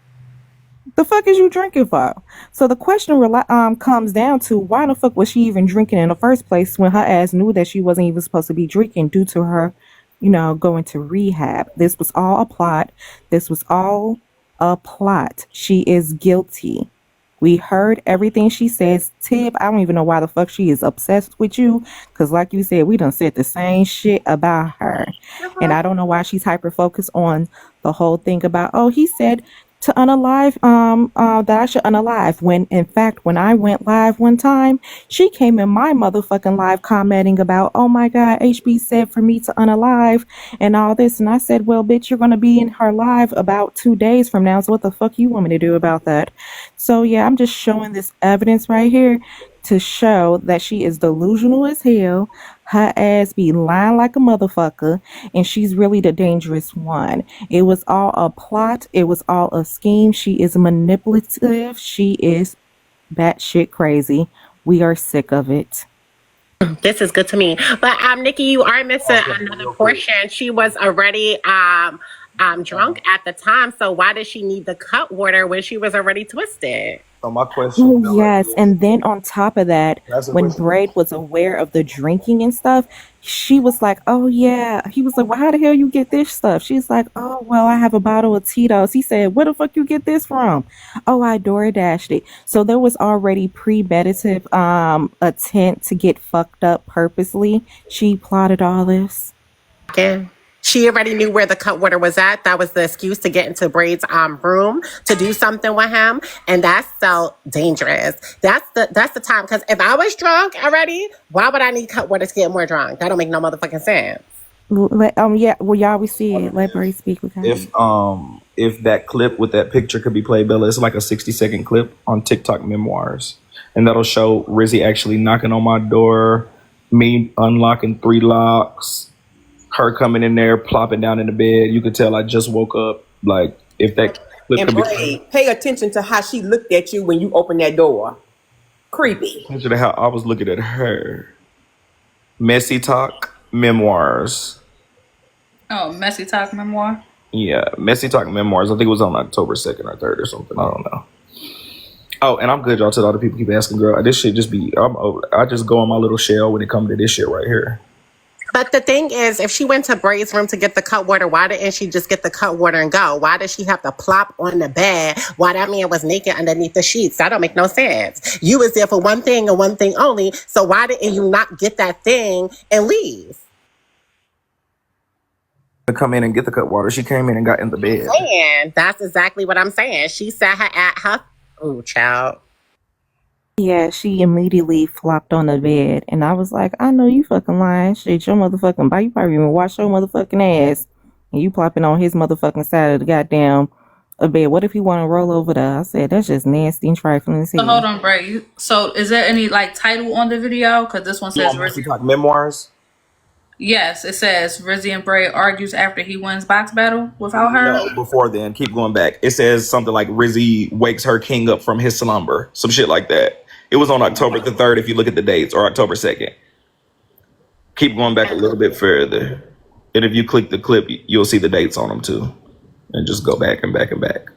K: the fuck is you drinking for?" So the question comes down to, why the fuck was she even drinking in the first place when her ass knew that she wasn't even supposed to be drinking due to her, going to rehab. This was all a plot. This was all a plot. She is guilty. We heard everything she says. Tib, I don't even know why the fuck she is obsessed with you. Because like you said, we done said the same shit about her. And I don't know why she's hyper focused on the whole thing about, oh, he said to unalive, that I should unalive. When in fact, when I went live one time, she came in my motherfucking live commenting about, "Oh my God, HB said for me to unalive and all this." And I said, "Well, bitch, you're going to be in her live about 2 days from now. So what the fuck you want me to do about that?" So yeah, I'm just showing this evidence right here to show that she is delusional as hell. Her ass be lying like a motherfucker, and she's really the dangerous one. It was all a plot. It was all a scheme. She is manipulative. She is batshit crazy. We are sick of it.
L: This is good to me. But Nikki, you are missing
G: Pause that
L: another
G: real quick.
L: portion. She was already drunk at the time. So why did she need the cut water when she was already twisted?
G: So my question,
K: Oh,
G: Bella,
K: yes.
G: is
K: And then on top of that,
G: that's a
K: when
G: question.
K: Braid was aware of the drinking and stuff, she was like, "Oh, yeah." He was like, "Well, how the hell you get this stuff?" She's like, "Oh, well, I have a bottle of Tito's." He said, "Where the fuck you get this from?" "Oh, I DoorDashed it." So there was already premeditative attempt to get fucked up purposely. She plotted all this.
L: Again, she already knew where the cut water was at. That was the excuse to get into Braid's room to do something with him, and that's so dangerous. That's the time. Because if I was drunk already, why would I need cut water to get more drunk? That don't make no motherfucking sense.
K: Yeah, well, y'all, we see it. Let Braid speak. Okay.
G: If that clip with that picture could be played, Bella, it's like a 60-second clip on TikTok Memoirs, and that'll show Rizzy actually knocking on my door, me unlocking 3 locks, her coming in there, plopping down in the bed. You could tell I just woke up. Like, if that clip
I: And
G: could be played,
I: Braid, pay attention to how she looked at you when you opened that door. Creepy.
G: attention to how I was looking at her. MessyTok Memoirs.
C: Oh, MessyTok memoir.
G: Yeah, MessyTok Memoirs. I think it was on October 2nd or 3rd or something. I don't know. Oh, and I'm good, y'all. To all the people keep asking, girl, this shit just be, I just go on my little shell when it comes to this shit right here.
L: But the thing is, if she went to Braid's room to get the cut water, why didn't she just get the cut water and go? Why did she have to plop on the bed while that man was naked underneath the sheets? That don't make no sense. You was there for one thing and one thing only, so why didn't you not get that thing and leave?
G: To come in and get the cut water, she came in and got in the bed.
L: And that's exactly what I'm saying. She sat her at her... Ooh, child.
K: Yeah, she immediately flopped on the bed, and I was like, "I know you fucking lying. Shit, your motherfucking body, you probably even wash your motherfucking ass, and you plopping on his motherfucking side of the goddamn bed. What if you want to roll over there?" I said, "That's just nasty and trifling as
C: So hold
K: hell."
C: on, Bray. So is there any like title on the video? Because this one says Rizzy.
G: MessyTok Memoirs.
C: Yes, it says Rizzy and Bray argues after he wins box battle without her.
G: No, before then, keep going back. It says something like Rizzy wakes her king up from his slumber, some shit like that. It was on October the 3rd, if you look at the dates, or October 2nd. Keep going back a little bit further, and if you click the clip, you'll see the dates on them too, and just go back and back and back.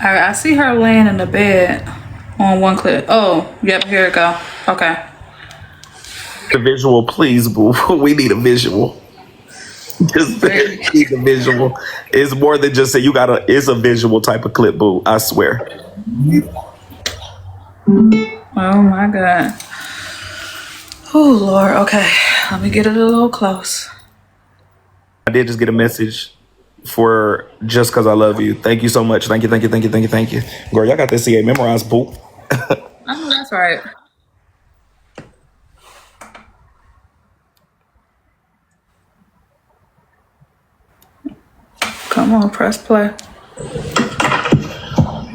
C: Alright, I see her laying in the bed on one clip. Oh, yep, here it go. Okay.
G: The visual, please, boo. We need a visual. Just need a visual. It's more than just say you gotta. It's a visual type of clip, boo. I swear.
C: Oh my God. Oh Lord. Okay, let me get it a little close.
G: I did just get a message for just because I love you. Thank you so much. Thank you. Girl, y'all got this CA memorized, boo.
C: I know that's right. Come on, press play.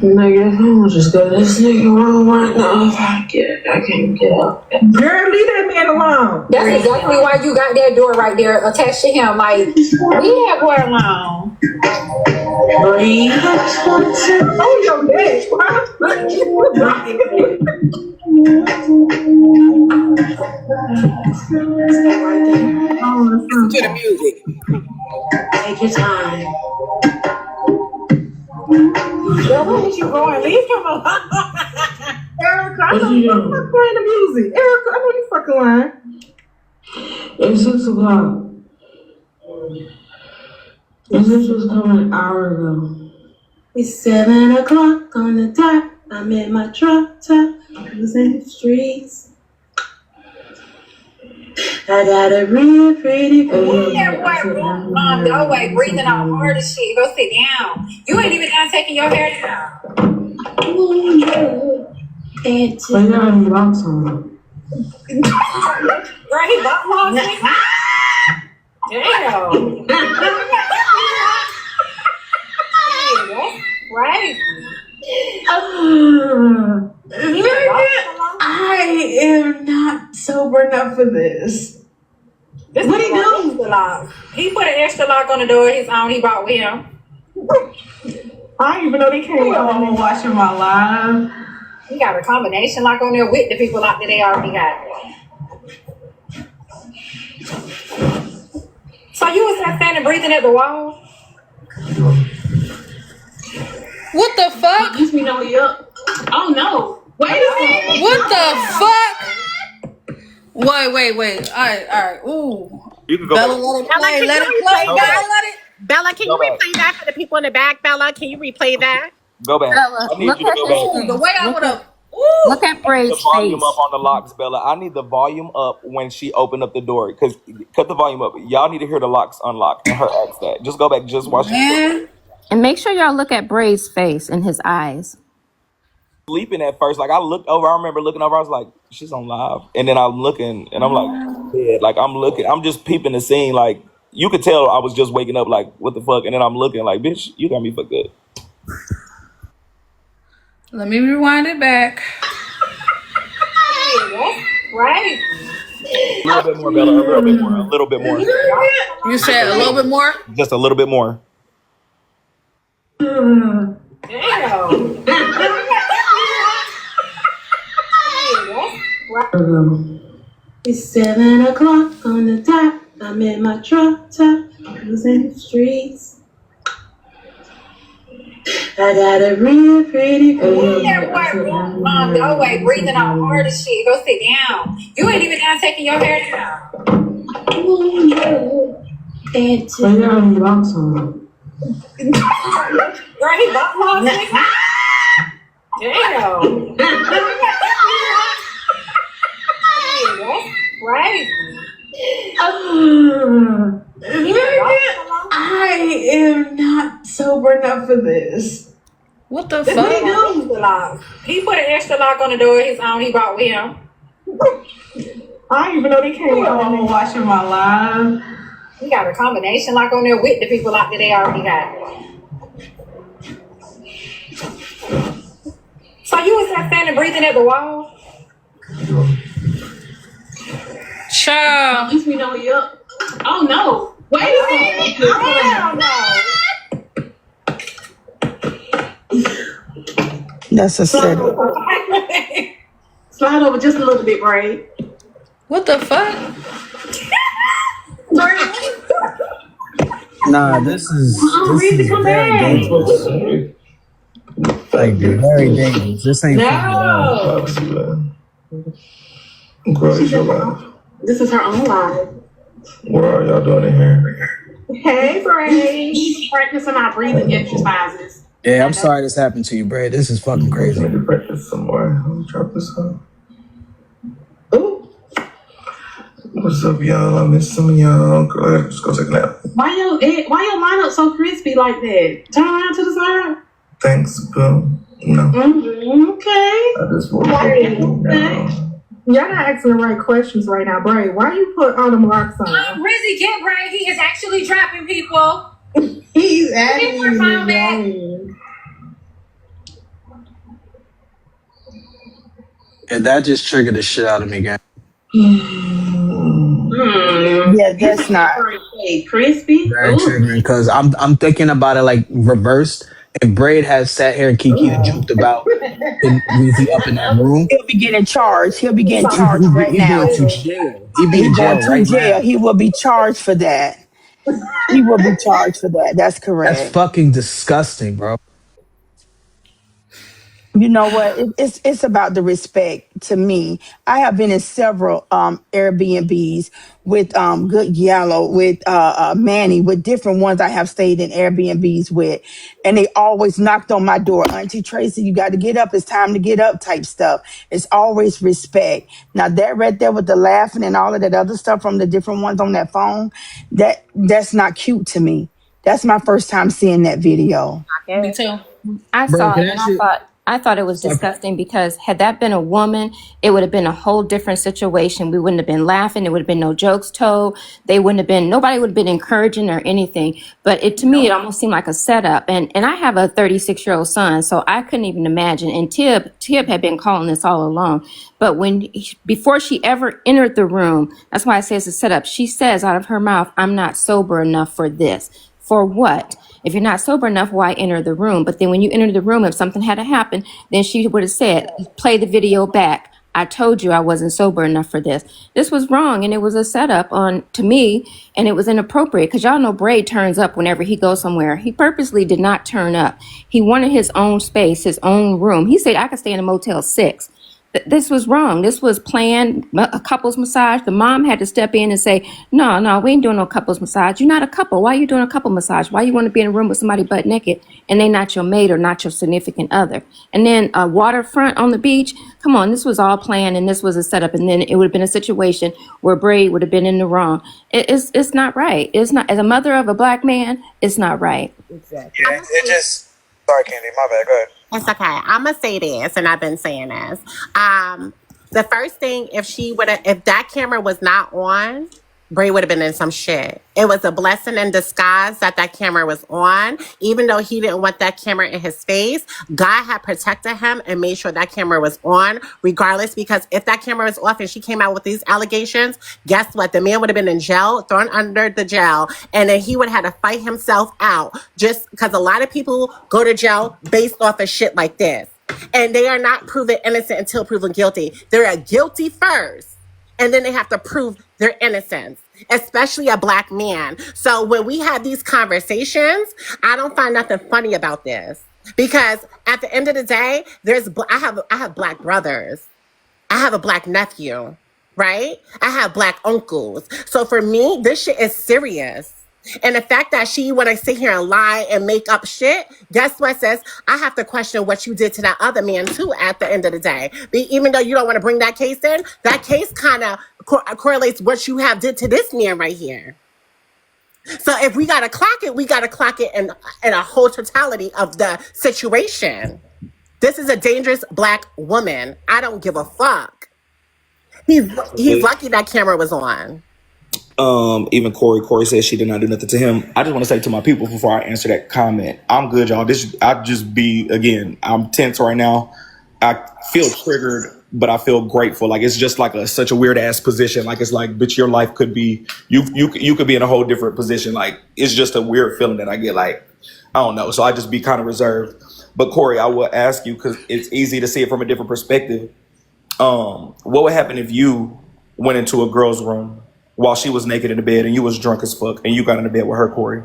E: Nigga, I'm gonna just go to this nigga room right now if I can't get up.
I: Girl, leave that man alone. That's exactly why you got that door right there attached to him. Like, leave that boy alone. Breathe. Oh, your bitch. Listen to the music. Take your time. Girl, where is you going? Leave him alone. Erica, I know you fucking playing the music. Erica, I know you fucking lying.
E: It's 6 o'clock. This was coming an hour ago. It's 7 o'clock on the dot. I'm in my truck top. Who's in the streets? I got a real pretty girl.
I: Yeah, boy, go away, breathing out hard as shit. Go sit down. You ain't even done taking your hair down.
E: Why you got any locks on?
I: Right, he got lost. Damn. Right.
E: I am not sober enough for this.
I: What he do? He put an extra lock on the door of his own he brought with him.
E: I didn't even know they came home and watching my live.
I: He got a combination lock on there with the people lock that they already got. So you was standing breathing at the wall?
C: What the fuck?
E: Let me know you up. Oh no. Wait a minute.
C: What the fuck? Wait. Alright. Ooh.
G: You can go
C: Bella,
G: back.
C: let it play.
L: Bella, can you replay that for the people in the back? Bella, can you replay that?
G: Go back.
H: Bella,
G: I need
H: look
G: you to
H: at
G: go
H: this.
G: back.
C: The way I would have.
H: Look at
G: The
H: Braid's
G: volume
H: face.
G: up on the locks, Bella. I need the volume up when she opened up the door. Cause cut the volume up. Y'all need to hear the locks unlock and her ask that. Just go back. Just watch it.
C: Man.
H: And make sure y'all look at Braid's face and his eyes.
G: Sleeping at first. Like I looked over. I remember looking over. I was like, she's on live. And then I'm looking and I'm like, yeah, like I'm looking. I'm just peeping the scene. Like you could tell I was just waking up. Like what the fuck? And then I'm looking like, bitch, you got me for good.
C: Let me rewind it back.
I: Right.
G: A little bit more, Bella. A little bit more.
C: You said a little bit more?
G: Just a little bit more.
I: Damn.
E: It's 7 o'clock on the dot. I'm in my truck top. Who's in the streets? I got a real pretty girl.
I: Yeah, boy, go away, breathing out hard as shit. Go sit down. You ain't even done taking your hair down.
E: Why you got any locks on?
I: Right, he got lost. Damn. Right.
E: I am not sober enough for this.
C: What the
I: What
C: fuck?
I: he do? He put an extra lock on the door of his own he brought with him.
E: I didn't even know they came home and watching my live.
I: He got a combination lock on there with the people lock that they already got. So you was standing breathing at the wall?
C: Child.
E: At least we know you up. Oh no. Wait a minute.
I: Hell no.
J: That's a setup.
E: Slide over just a little bit, Braid.
C: What the fuck?
M: Nah, this is very dangerous. Like very dangerous. This ain't fun at all.
D: Obviously, man. Girl, it's your life.
E: This is her own life.
D: What are y'all doing in here?
E: Hey, Bray. Practicing our breathing exercises.
M: Yeah, I'm sorry this happened to you, Bray. This is fucking crazy.
D: Maybe practice some more. Let me drop this up.
E: Ooh.
D: What's up, y'all? I miss some of y'all. Girl, let's go take a nap.
E: Why your lineup so crispy like that? Turn around to the side.
D: Thanks, boo. No.
E: Okay.
D: I just want to
E: Y'all not asking the right questions right now, Bray. Why you put all them rocks on?
N: Rizzy, get right. He is actually trapping people.
E: He's actually
M: And that just triggered the shit out of me, gang.
J: Yeah, that's not.
E: Crispy.
M: Very triggering because I'm thinking about it like reversed. If Braid has sat here and Kiki and joked about Weezy up in that room,
J: He'll be getting charged. He'll be getting charged right
M: he
J: now.
M: going to jail. He be in
J: He's going
M: jail
J: to
M: right
J: jail.
M: now.
J: He will be charged for that. He will be charged for that. That's
M: That's
J: correct.
M: fucking disgusting, bro.
J: You know what? It's about the respect to me. I have been in several Airbnbs with Good Yellow, with Manny, with different ones I have stayed in Airbnbs with, and they always knocked on my door. Auntie Tracy, you got to get up. It's time to get up. Type stuff. It's always respect. Now that right there with the laughing and all of that other stuff from the different ones on that phone, that's not cute to me. That's my first time seeing that video.
C: Me too.
H: I
M: Bro,
H: saw
M: can
H: it
M: I
H: and
M: shit?
H: I thought it was
M: Fuck.
H: disgusting because had that been a woman, it would have been a whole different situation. We wouldn't have been laughing. There would have been no jokes told. Nobody would have been encouraging or anything. But to me, it almost seemed like a setup. And I have a 36-year-old son, so I couldn't even imagine. And Tib had been calling this all along. But before she ever entered the room, that's why I say it's a setup. She says out of her mouth, "I'm not sober enough for this." For what? If you're not sober enough, why enter the room? But then when you enter the room, if something had to happen, then she would have said, play the video back. I told you I wasn't sober enough for this. This was wrong, and it was a setup to me, and it was inappropriate because y'all know Braid turns up whenever he goes somewhere. He purposely did not turn up. He wanted his own space, his own room. He said, I could stay in a Motel 6. This was wrong. This was planned, a couples massage. The mom had to step in and say, no, we ain't doing no couples massage. You're not a couple. Why are you doing a couple massage? Why you want to be in a room with somebody butt naked and they not your mate or not your significant other? And then a waterfront on the beach. Come on, this was all planned and this was a setup. And then it would have been a situation where Braid would have been in the wrong. It's not right. It's not, as a mother of a black man, it's not right.
I: Exactly.
M: Yeah, it just. Sorry, Candy. My bad. Go ahead.
L: It's okay. I'm gonna say this, and I've been saying this. The first thing, if that camera was not on, Bray would have been in some shit. It was a blessing in disguise that camera was on. Even though he didn't want that camera in his face, God had protected him and made sure that camera was on, regardless, because if that camera was off and she came out with these allegations, guess what? The man would have been in jail, thrown under the jail, and then he would have had to fight himself out, just because a lot of people go to jail based off of shit like this. And they are not proven innocent until proven guilty. They're guilty first, and then they have to prove their innocence, especially a black man. So when we have these conversations, I don't find nothing funny about this, because at the end of the day, I have black brothers. I have a black nephew, right? I have black uncles. So for me, this shit is serious. And the fact that she want to sit here and lie and make up shit, guess what, sis? I have to question what you did to that other man too at the end of the day. Even though you don't want to bring that case in, that case kind of correlates what you have did to this man right here. So if we got to clock it, we got to clock it in a whole totality of the situation. This is a dangerous black woman. I don't give a fuck. He's lucky that camera was on.
G: Even Corey says she did not do nothing to him. I just want to say to my people before I answer that comment, I'm good, y'all. I'm tense right now. I feel triggered, but I feel grateful. Like, it's just like such a weird ass position. Like, it's like, bitch, your life could be, you could be in a whole different position. Like, it's just a weird feeling that I get. Like, I don't know. So I just be kind of reserved. But Corey, I will ask you, because it's easy to see it from a different perspective. What would happen if you went into a girl's room while she was naked in the bed and you was drunk as fuck and you got in the bed with her, Corey?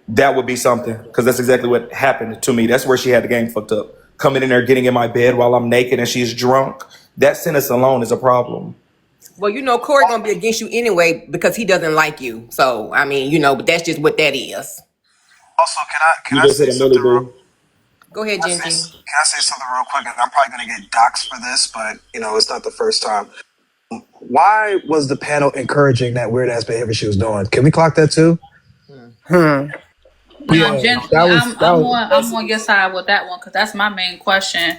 G: That would be something, because that's exactly what happened to me. That's where she had the game fucked up. Coming in there, getting in my bed while I'm naked and she's drunk. That sentence alone is a problem.
I: Well, you know, Corey gonna be against you anyway because he doesn't like you. So I mean, you know, but that's just what that is.
O: Also, can
G: You
O: I
G: just
O: say
G: hit a Millie
O: something real?
G: Boo.
I: Go ahead, Genty.
O: Can I say something real quick? And I'm probably gonna get doxxed for this, but you know, it's not the first time. Why was the panel encouraging that weird ass behavior she was doing? Can we clock that too?
C: Now, Gently,
M: That was
C: I'm on your side with that one because that's my main question.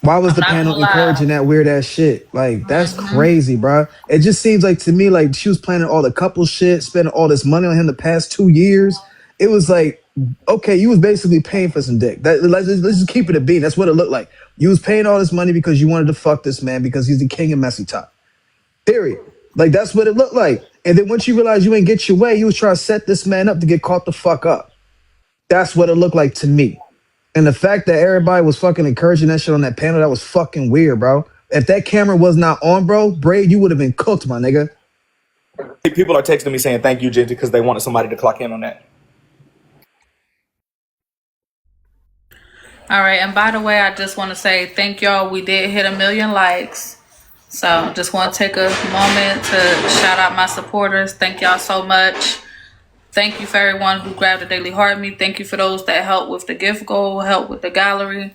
M: why was
C: I'm
M: the
C: not gonna
M: panel
C: lie.
M: encouraging that weird ass shit? Like, that's crazy, bro. It just seems like to me, like she was planning all the couple shit, spending all this money on him the past 2 years. It was like, okay, you was basically paying for some dick. Let's just keep it a beat. That's what it looked like. You was paying all this money because you wanted to fuck this man because he's the king of MessyTok. Period. Like, that's what it looked like. And then once you realize you ain't get your way, you was trying to set this man up to get caught the fuck up. That's what it looked like to me. And the fact that everybody was fucking encouraging that shit on that panel, that was fucking weird, bro. If that camera was not on, bro, Braid, you would have been cooked, my nigga.
G: People are texting me saying thank you, Genty, because they wanted somebody to clock in on that.
C: All right, and by the way, I just want to say thank y'all. We did hit 1 million likes. So just want to take a moment to shout out my supporters. Thank y'all so much. Thank you for everyone who grabbed a daily heart me. Thank you for those that helped with the gift goal, helped with the gallery.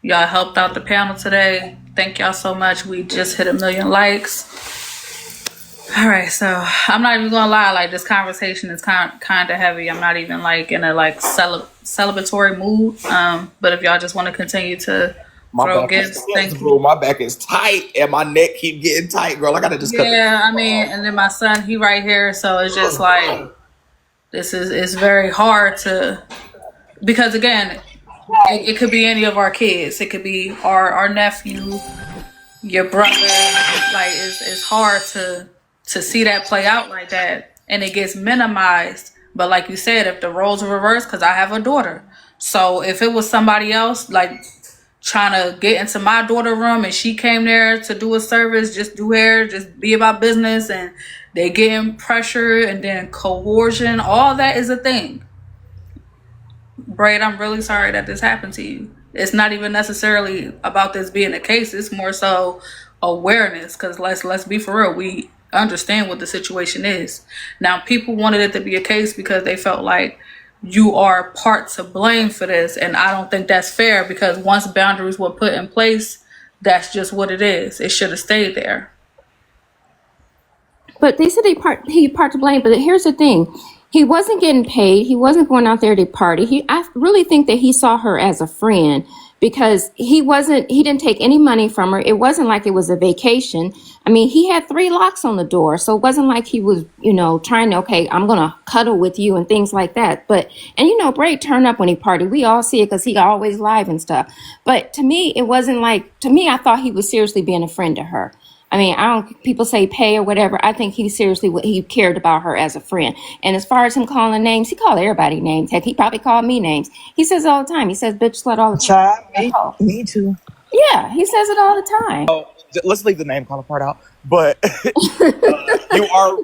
C: Y'all helped out the panel today. Thank y'all so much. We just hit 1 million likes. All right, so I'm not even gonna lie, like this conversation is kind of heavy. I'm not even like in a like celebratory mood. But if y'all just want to continue to throw gifts, thank you.
G: Bro, my back is tight and my neck keep getting tight, girl. I gotta just cut it.
C: Yeah, I mean, and then my son, he right here, so it's just like it's very hard to, because again, it could be any of our kids. It could be our nephew, your brother. Like it's hard to see that play out like that, and it gets minimized. But like you said, if the roles are reversed, because I have a daughter, so if it was somebody else like trying to get into my daughter room and she came there to do a service, just do hair, just be about business, and they getting pressure and then coercion, all that is a thing. Braid, I'm really sorry that this happened to you. It's not even necessarily about this being a case. It's more so awareness, because let's be for real. We understand what the situation is. Now, people wanted it to be a case because they felt like you are part to blame for this, and I don't think that's fair, because once boundaries were put in place, that's just what it is. It should have stayed there.
H: But they said he part to blame. But here's the thing: he wasn't getting paid. He wasn't going out there to party. I really think that he saw her as a friend, because he didn't take any money from her. It wasn't like it was a vacation. I mean, he had 3 locks on the door, so it wasn't like he was, trying to, okay, I'm gonna cuddle with you and things like that. But Braid turned up when he partied. We all see it because he always live and stuff. But to me, it wasn't like. To me, I thought he was seriously being a friend to her. I mean, people say pay or whatever. I think he cared about her as a friend. And as far as him calling names, he called everybody names. Heck, he probably called me names. He says it all the time. He says bitch, slut all the time.
J: Me too.
H: Yeah, he says it all the time.
G: Let's leave the name calling part out. But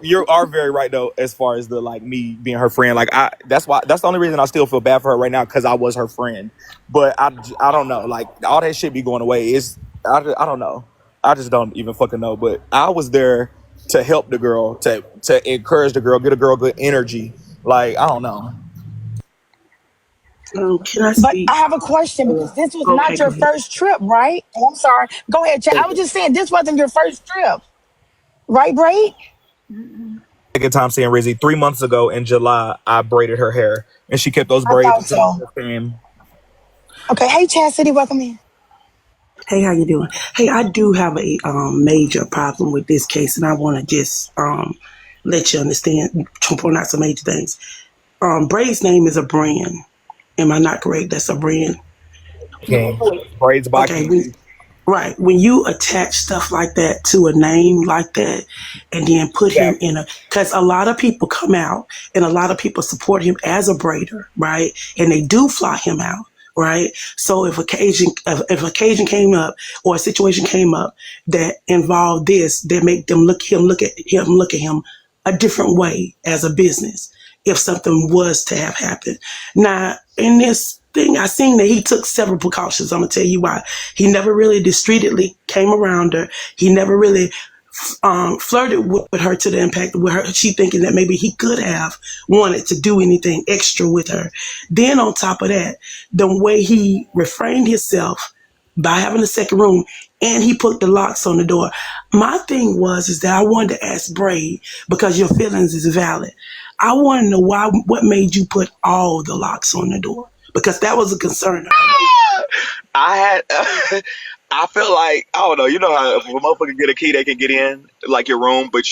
G: you are very right though, as far as the like me being her friend. Like that's the only reason I still feel bad for her right now, because I was her friend. But I don't know. Like all that shit be going away. I don't know. I just don't even fucking know. But I was there to help the girl, to encourage the girl, get a girl good energy. Like, I don't know.
F: Can I speak?
J: But I have a question, because this was not your first trip, right? Oh, I'm sorry. Go ahead, Chad. I was just saying this wasn't your first trip. Right, Braid?
G: Second time seeing Rizzy 3 months ago in July, I braided her hair and she kept those
J: I
G: braids
J: thought
G: until the
J: Okay, hey, Chastity, welcome in.
F: Hey, how you doing? Hey, I do have a major problem with this case, and I want to just let you understand, point out some major things. Braid's name is a brand. Am I not correct? That's a brand.
G: Okay. Braids by
F: Okay. Right. When you attach stuff like that to a name like that, and then put him in because a lot of people come out and a lot of people support him as a braider, right? And they do fly him out, right? So if occasion came up or a situation came up that involved this, that make them look at him a different way as a business if something was to have happened. Now, in this thing, I seen that he took several precautions. I'm gonna tell you why. He never really discreetly came around her. He never really flirted with her to the impact with her. She thinking that maybe he could have wanted to do anything extra with her. Then on top of that, the way he refrained himself by having a second room, and he put the locks on the door. My thing is that I wanted to ask Braid, because your feelings is valid. I want to know what made you put all the locks on the door, because that was a concern.
G: I had, I feel like, I don't know, you know how if a motherfucker get a key, they can get in, like your room, but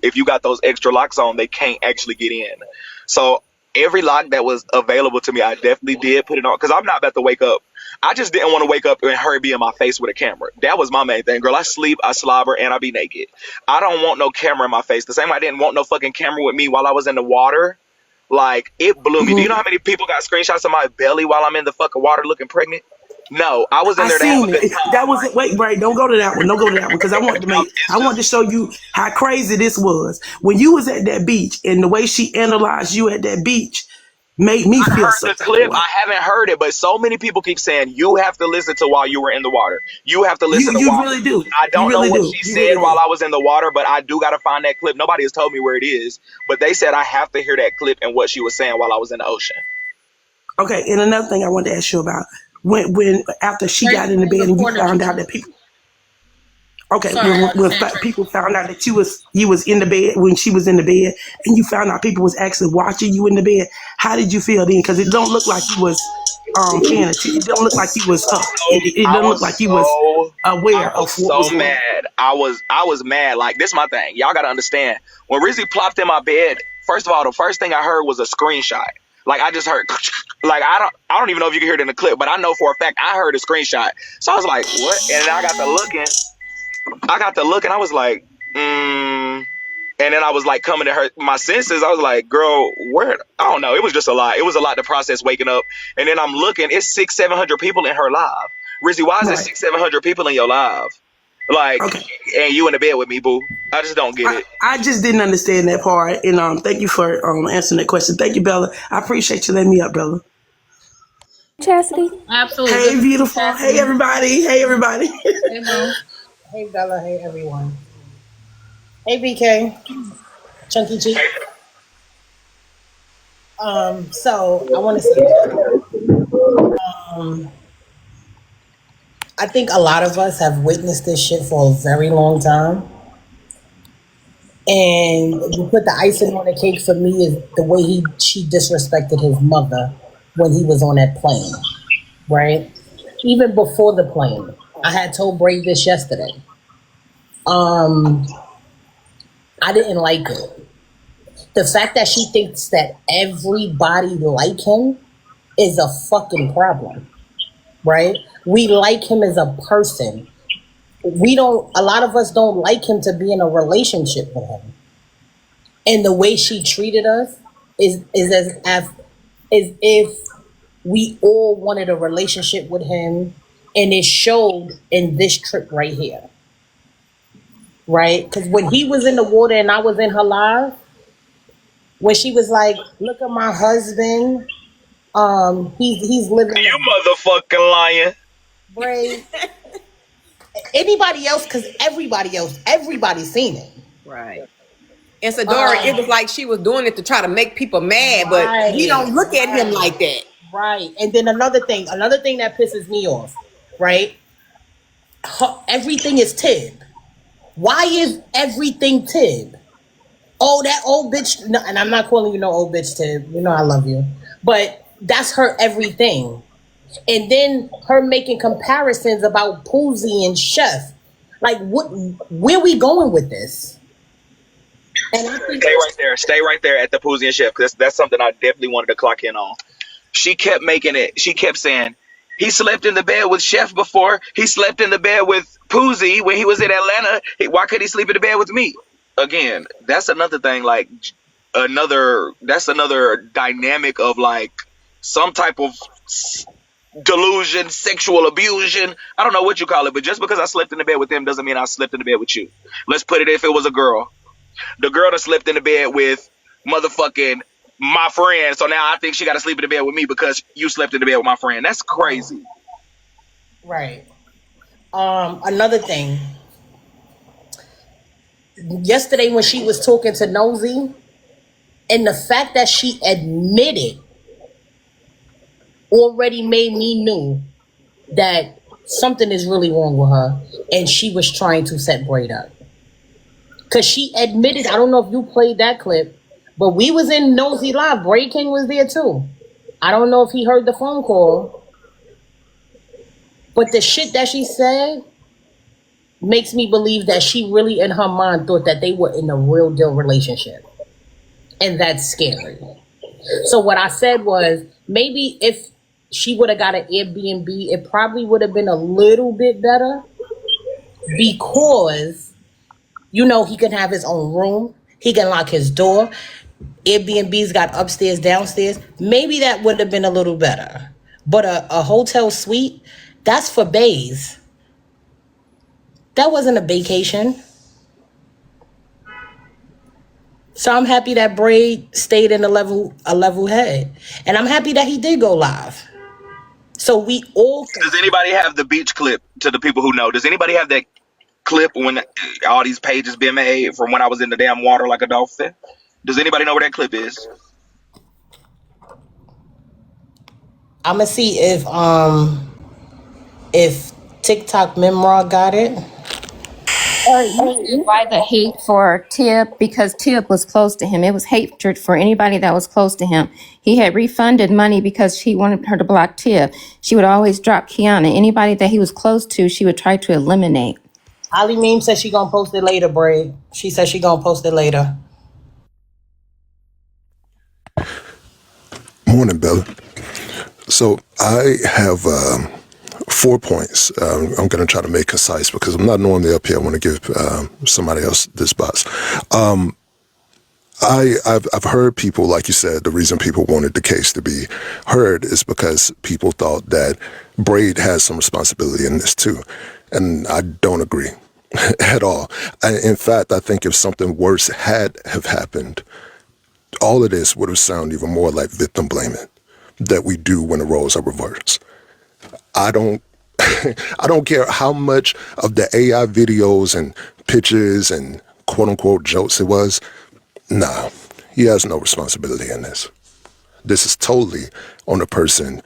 G: if you got those extra locks on, they can't actually get in. So every lock that was available to me, I definitely did put it on, because I'm not about to wake up. I just didn't want to wake up and her be in my face with a camera. That was my main thing. Girl, I sleep, I slobber, and I be naked. I don't want no camera in my face. The same way I didn't want no fucking camera with me while I was in the water. Like, it blew me. Do you know how many people got screenshots of my belly while I'm in the fucking water looking pregnant? No, I was in there to have a good time.
F: That was it. Wait, Bray, don't go to that one. Don't go to that one, because I want to show you how crazy this was. When you was at that beach, and the way she analyzed you at that beach made me feel
G: the clip. I haven't heard it, but so many people keep saying you have to listen to while you were in the water. You have to listen to
F: you
G: while.
F: Really do.
G: I don't
F: really
G: know what
F: do.
G: she said while I was in the water, but I do got to find that clip. Nobody has told me where it is, but they said I have to hear that clip and what she was saying while I was in the ocean.
F: Okay, and another thing I wanted to ask you about, when after she got in the bed and you found out that people. Okay, when people found out that you was in the bed, when she was in the bed, and you found out people was actually watching you in the bed, how did you feel then? Because it don't look like you was paying attention. It don't look like you was up. It don't look like you was aware of what was going on.
G: Mad. I was mad. Like, this is my thing. Y'all gotta understand. When Rizzy plopped in my bed, first of all, the first thing I heard was a screenshot. Like, I just heard, like, I don't even know if you can hear it in the clip, but I know for a fact I heard a screenshot. So I was like, what? And then I got to looking. I was like, and then I was like coming to my senses. I was like, girl, where? I don't know. It was just a lot. It was a lot to process waking up. And then I'm looking. It's 600-700 people in her live. Rizzy, why is it 600-700 people in your live? Like, and you in the bed with me, boo? I just don't get it.
F: I just didn't understand that part. And thank you for answering that question. Thank you, Bella. I appreciate you letting me up, Bella.
H: Chastity.
C: Absolutely.
F: Hey, beautiful. Hey, everybody. Hey, everybody.
C: Hey, Mo.
I: Hey, Bella. Hey, everyone. Hey, BK. Chunky G. So I want to say, I think a lot of us have witnessed this shit for a very long time. And you put the icing on the cake for me is the way she disrespected his mother when he was on that plane, right? Even before the plane. I had told Brave this yesterday. I didn't like it. The fact that she thinks that everybody like him is a fucking problem, right? We like him as a person. A lot of us don't like him to be in a relationship with him. And the way she treated us is as if we all wanted a relationship with him, and it showed in this trip right here. Right? Because when he was in the water and I was in her live, when she was like, look at my husband, he's living.
G: You motherfucking lying.
I: Brave. Anybody else, because everybody's seen it.
P: Right. And Sadora, it was like she was doing it to try to make people mad, but you don't look at him like that.
I: Right. And then another thing that pisses me off, right? Everything is Tib. Why is everything Tib? Oh, that old bitch. No, and I'm not calling you no old bitch, Tib. You know I love you. But that's her everything. And then her making comparisons about Poozy and Chef. Like, where we going with this? And I think
G: Stay right there at the Poozy and Chef, because that's something I definitely wanted to clock in on. She kept making it. She kept saying, he slept in the bed with Chef before. He slept in the bed with Poozy when he was in Atlanta. Why couldn't he sleep in the bed with me? Again, that's another thing. Like, that's another dynamic of like some type of delusion, sexual abusion. I don't know what you call it, but just because I slept in the bed with him doesn't mean I slept in the bed with you. Let's put it if it was a girl. The girl that slept in the bed with motherfucking my friend. So now I think she got to sleep in the bed with me because you slept in the bed with my friend. That's crazy.
Q: Right. Another thing. Yesterday when she was talking to Nosy, and the fact that she admitted already made me know that something is really wrong with her, and she was trying to set Braid up. Cause she admitted, I don't know if you played that clip, but we was in Nosy Live. Braid King was there too. I don't know if he heard the phone call, but the shit that she said makes me believe that she really in her mind thought that they were in a real deal relationship. And that's scary. So what I said was, maybe if she would have got an Airbnb, it probably would have been a little bit better, because, you know, he can have his own room. He can lock his door. Airbnb's got upstairs, downstairs. Maybe that would have been a little better. But a hotel suite, that's for bays. That wasn't a vacation. So I'm happy that Braid stayed in a level head. And I'm happy that he did go live. So we all...
G: Does anybody have the beach clip, to the people who know? Does anybody have that clip when all these pages been made from when I was in the damn water like a dolphin? Does anybody know where that clip is?
Q: I'm gonna see if TikTok Memra got it.
H: Why the hate for Tip? Because Tip was close to him. It was hatred for anybody that was close to him. He had refunded money because she wanted her to block Tip. She would always drop Kiana. Anybody that he was close to, she would try to eliminate.
Q: Ali Meme said she gonna post it later, Braid. She said she gonna post it later.
R: Morning, Bella. So I have 4 points. I'm going to try to make concise because I'm not normally up here. I want to give somebody else this box. I've heard people, like you said, the reason people wanted the case to be heard is because people thought that Braid has some responsibility in this too. And I don't agree at all. In fact, I think if something worse had have happened, all of this would have sounded even more like victim blaming that we do when the roles are reversed. I don't care how much of the AI videos and pictures and quote unquote jokes it was. Nah, he has no responsibility in this. This is totally on the person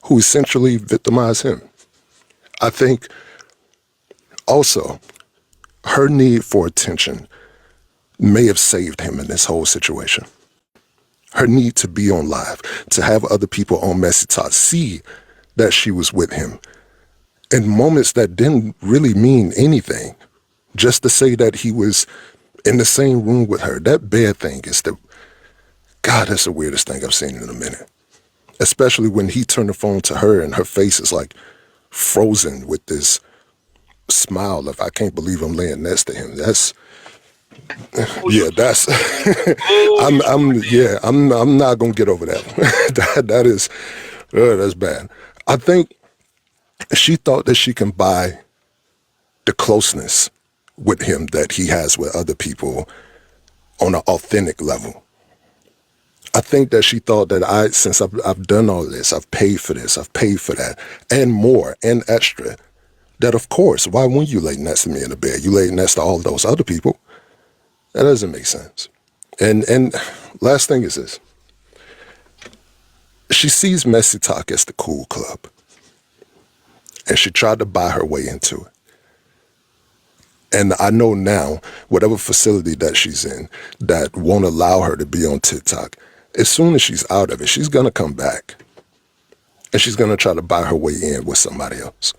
R: who essentially victimized him. I think also her need for attention may have saved him in this whole situation. Her need to be on live, to have other people on MessyTok see that she was with him in moments that didn't really mean anything, just to say that he was in the same room with her. That bed thing is that's the weirdest thing I've seen in a minute. Especially when he turned the phone to her and her face is like frozen with this smile of, I can't believe I'm laying next to him. That's I'm not gonna get over that. That's bad. I think she thought that she can buy the closeness with him that he has with other people on an authentic level. I think that she thought that since I've done all this, I've paid for this, I've paid for that, and more, and extra, that of course, why wouldn't you lay next to me in the bed? You lay next to all those other people. That doesn't make sense. And last thing is this. She sees MessyTok as the cool club. And she tried to buy her way into it. And I know now, whatever facility that she's in that won't allow her to be on TikTok, as soon as she's out of it, she's going to come back. And she's going to try to buy her way in with somebody else.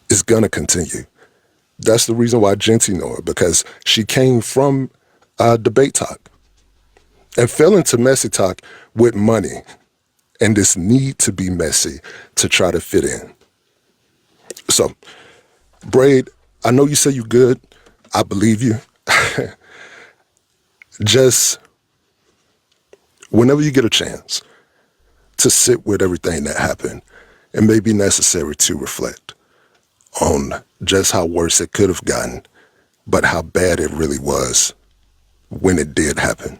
R: It's going to continue. That's the reason why Genty know her, because she came from Debate Talk and fell into MessyTok with money and this need to be messy to try to fit in. So, Braid, I know you say you good. I believe you. Just whenever you get a chance to sit with everything that happened, it may be necessary to reflect on just how worse it could have gotten, but how bad it really was when it did happen.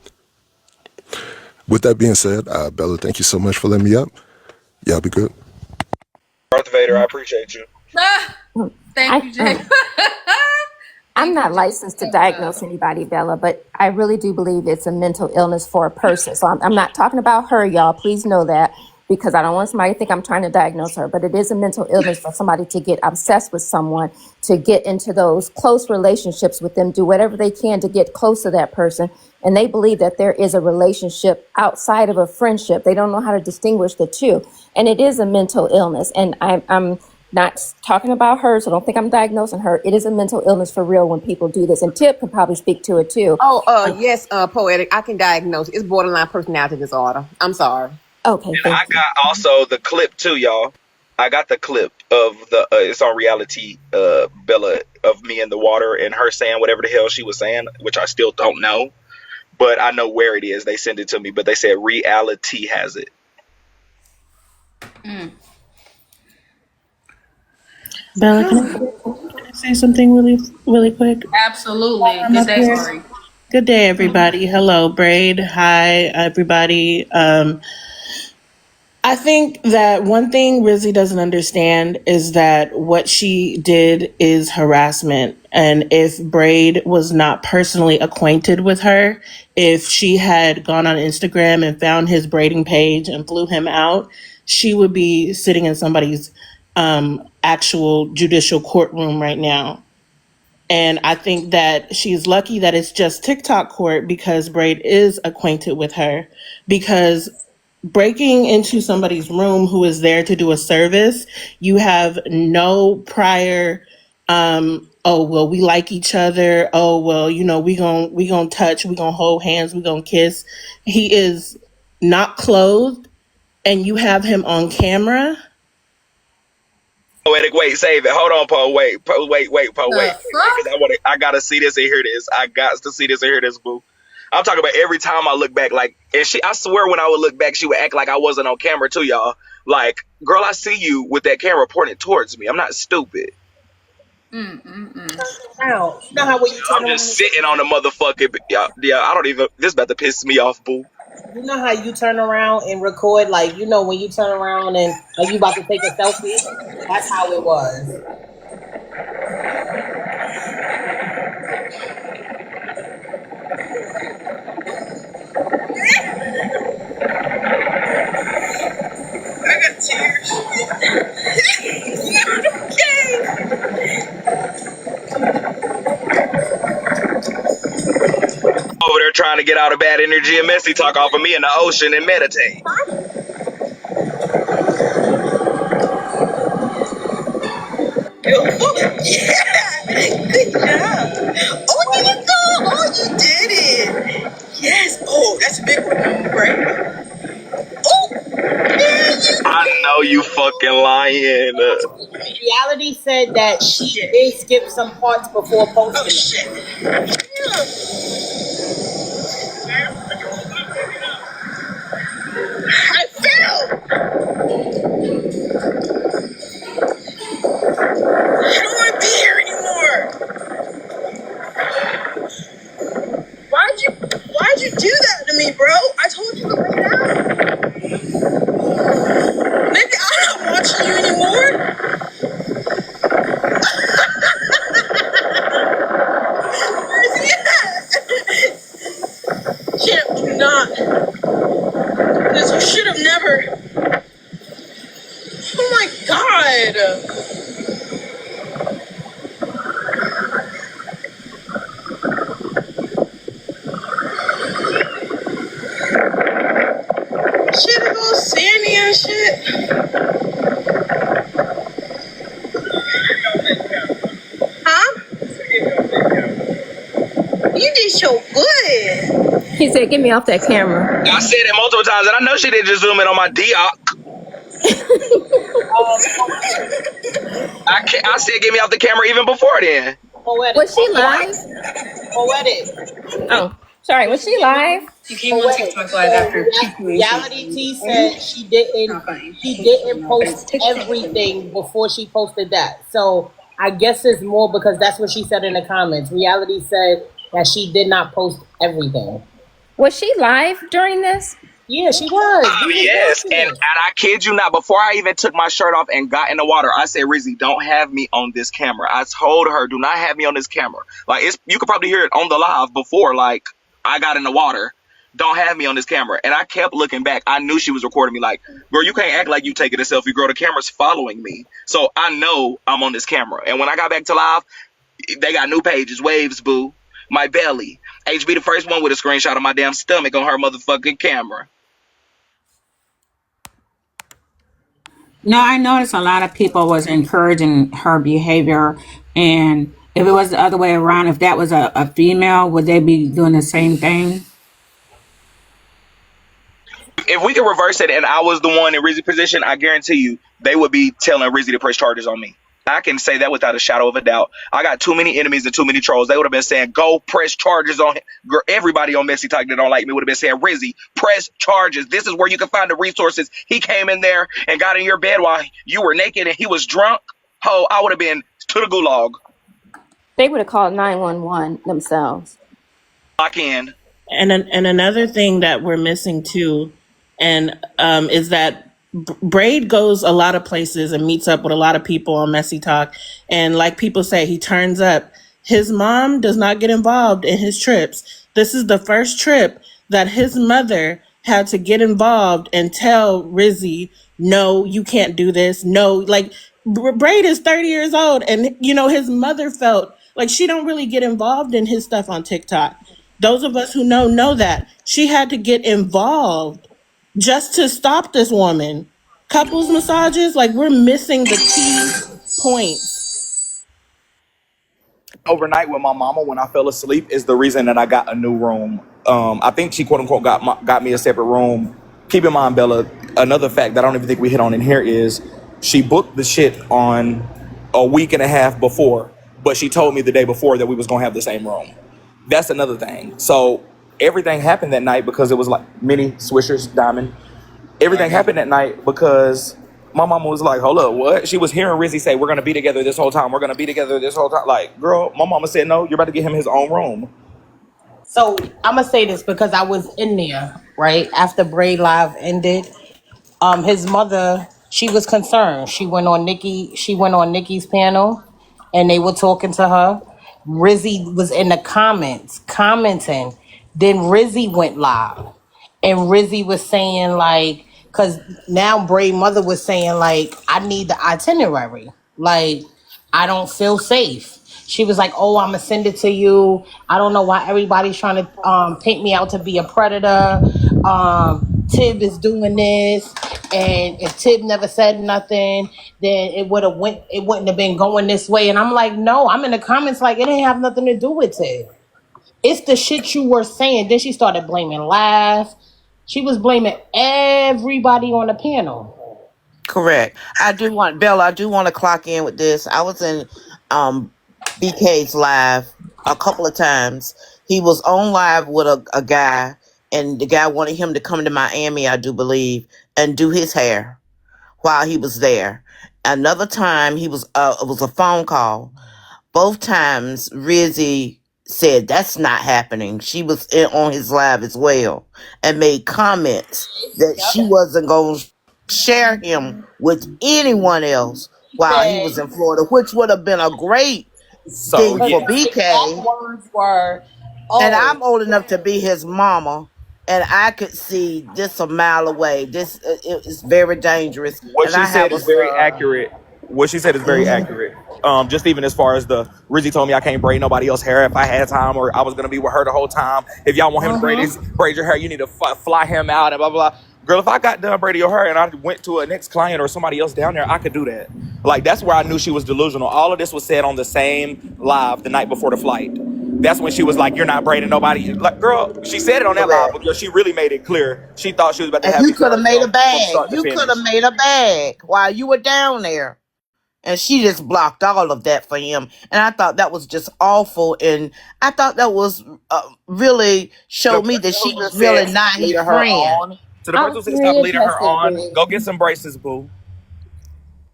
R: With that being said, Bella, thank you so much for letting me up. Y'all be good.
G: Darth Vader, I appreciate you.
C: Thank you, Jay.
H: I'm not licensed to diagnose anybody, Bella, but I really do believe it's a mental illness for a person. So I'm not talking about her, y'all. Please know that, because I don't want somebody to think I'm trying to diagnose her. But it is a mental illness for somebody to get obsessed with someone, to get into those close relationships with them, do whatever they can to get close to that person. And they believe that there is a relationship outside of a friendship. They don't know how to distinguish the two. And it is a mental illness. And I'm not talking about her, so don't think I'm diagnosing her. It is a mental illness for real when people do this. And Tip could probably speak to it too.
P: Oh, yes, Poetic. I can diagnose. It's borderline personality disorder. I'm sorry.
H: Okay,
G: And I got also the clip too, y'all. I got the clip of the it's on reality, Bella, of me in the water and her saying whatever the hell she was saying, which I still don't know, but I know where it is. They sent it to me, but they said reality has it.
F: Bella, can I say something really quick?
C: Absolutely. Good day, Corey.
F: Good day, everybody. Hello, Braid. Hi, everybody. I think that one thing Rizzy doesn't understand is that what she did is harassment. And if Braid was not personally acquainted with her, if she had gone on Instagram and found his braiding page and flew him out, she would be sitting in somebody's actual judicial courtroom right now. And I think that she's lucky that it's just TikTok court because Braid is acquainted with her. Because breaking into somebody's room who is there to do a service, you have no prior, oh, well, we like each other. Oh, well, we gonna touch, we gonna hold hands, we gonna kiss. He is not clothed and you have him on camera.
G: Poetic, wait, save it. Hold on, Poe. Wait. Because I gotta see this and hear this. I got to see this and hear this, boo. I'm talking about every time I look back, like, and I swear when I would look back, she would act like I wasn't on camera too, y'all. Like, girl, I see you with that camera pointed towards me. I'm not stupid.
Q: Now, you know how when you turn
G: I'm just sitting on the motherfucking, yeah, I don't even, this about to piss me off, boo.
Q: You know how you turn around and record, like, when you turn around and like you about to take a selfie? That's how it was.
E: I got tears.
G: Over there trying to get all the bad energy and messy talk off of me in the ocean and meditate.
E: Yeah, good job. Oh, there you go. Oh, you did it. Yes. Oh, that's a big one, right? Oh, there you
G: I know you fucking lying.
Q: Reality said that she did skip some parts before posting.
E: Oh, shit. I fell. I don't want to be here anymore. Why'd you do that to me, bro? I told you to lay down. Maybe I'm not watching you anymore. Where's he at? Champ, do not. Because you should have never. Oh my god. Shit is all sandy and shit. Huh? You did so good.
H: He said, get me off that camera.
G: I said it multiple times, and I know she didn't just zoom in on my D-Ock. I said get me off the camera even before then.
Q: Poetic.
H: Was she live?
Q: Poetic.
H: Oh, sorry. Was she live?
C: You came on TikTok live after
Q: Reality T said she didn't post everything before she posted that. So I guess it's more because that's what she said in the comments. Reality said that she did not post everything.
H: Was she live during this?
Q: Yeah, she was. We was
O: Yes,
Q: watching
O: and
Q: it.
O: I kid you not, before I even took my shirt off and got in the water, I said, Rizzy, don't have me on this camera. I told her, do not have me on this camera. Like, you could probably hear it on the live before, like, I got in the water. Don't have me on this camera. And I kept looking back. I knew she was recording me. Like, girl, you can't act like you taking a selfie, girl. The camera's following me. So I know I'm on this camera. And when I got back to live, they got new pages. Waves, boo. My belly. HB the first one with a screenshot of my damn stomach on her motherfucking camera.
S: No, I noticed a lot of people was encouraging her behavior, and if it was the other way around, if that was a female, would they be doing the same thing?
O: If we could reverse it and I was the one in Rizzy's position, I guarantee you they would be telling Rizzy to press charges on me. I can say that without a shadow of a doubt. I got too many enemies and too many trolls. They would have been saying, go press charges on him. Girl, everybody on MessyTok that don't like me would have been saying, Rizzy, press charges. This is where you can find the resources. He came in there and got in your bed while you were naked and he was drunk. Ho, I would have been to the gulag.
H: They would have called 911 themselves.
O: Lock in.
E: And another thing that we're missing too, and is that Braid goes a lot of places and meets up with a lot of people on MessyTok, and like people say, he turns up. His mom does not get involved in his trips. This is the first trip that his mother had to get involved and tell Rizzy, no, you can't do this. No, like Braid is 30 years old, and you know his mother felt like she don't really get involved in his stuff on TikTok. Those of us who know that she had to get involved just to stop this woman. Couples massages, like we're missing the key points.
G: Overnight with my mama when I fell asleep is the reason that I got a new room. I think she quote unquote got me a separate room. Keep in mind, Bella, another fact that I don't even think we hit on in here is she booked the shit on a week and a half before, but she told me the day before that we was gonna have the same room. That's another thing. So everything happened that night because it was like mini Swishers Diamond. Everything happened that night because my mama was like, hold up, what? She was hearing Rizzy say, we're going to be together this whole time. We're going to be together this whole time. Like, girl, my mama said, no, you're about to get him his own room.
Q: So I'm gonna say this because I was in there right after Braid Live ended. His mother, she was concerned. She went on Nikki's panel, and they were talking to her. Rizzy was in the comments commenting. Then Rizzy went live, and Rizzy was saying like, because now Braid mother was saying like, I need the itinerary. Like, I don't feel safe. She was like, oh, I'm gonna send it to you. I don't know why everybody's trying to paint me out to be a predator. Tib is doing this, and if Tib never said nothing, then it wouldn't have been going this way. And I'm like, no, I'm in the comments like it didn't have nothing to do with Tib. It's the shit you were saying. Then she started blaming Laugh. She was blaming everybody on the panel.
T: Correct. I do want Bella. I do want to clock in with this. I was in um, BK's live a couple of times. He was on live with a guy, and the guy wanted him to come to Miami, I do believe, and do his hair while he was there. Another time, it was a phone call. Both times, Rizzy said that's not happening. She was on his live as well and made comments that she wasn't going to share him with anyone else while he was in Florida, which would have been a great thing
Q: Because
T: for
Q: his exact
T: BK.
Q: words were,
T: And
Q: "Oh,
T: I'm old enough to be his mama, and I could see this a mile away. This is very dangerous,
G: What
T: and
G: she
T: I
G: said
T: have a
G: is very
T: son.
G: accurate. What she said is very
T: Mhm.
G: accurate. Just even as far as the Rizzy told me I can't braid nobody else's hair if I had time, or I was gonna be with her the whole time. If y'all want him to braid your hair, you need to fly him out and blah blah blah. Girl, if I got done braiding your hair and I went to a next client or somebody else down there, I could do that. Like that's where I knew she was delusional. All of this was said on the same live the night before the flight. That's when she was like, "You're not braiding nobody." Like, girl, she said it on that live,
T: Correct.
G: but she really made it clear. She thought she was about to
T: And
G: have
T: you
G: me
T: could have
G: turned
T: made a
G: up from
T: bag.
G: start to
T: You could
G: finish.
T: have made a bag while you were down there. And she just blocked all of that for him. And I thought that was just awful. And I thought that was really
G: The
T: showed me that
G: person
T: she
G: who
T: was
G: just said
T: really
G: stop
T: not his
G: leading her
T: friend.
G: on, to the person
H: I'm
G: who said stop
H: real
G: leading her
H: tested,
G: on,
H: Greg.
G: go get some braces, boo.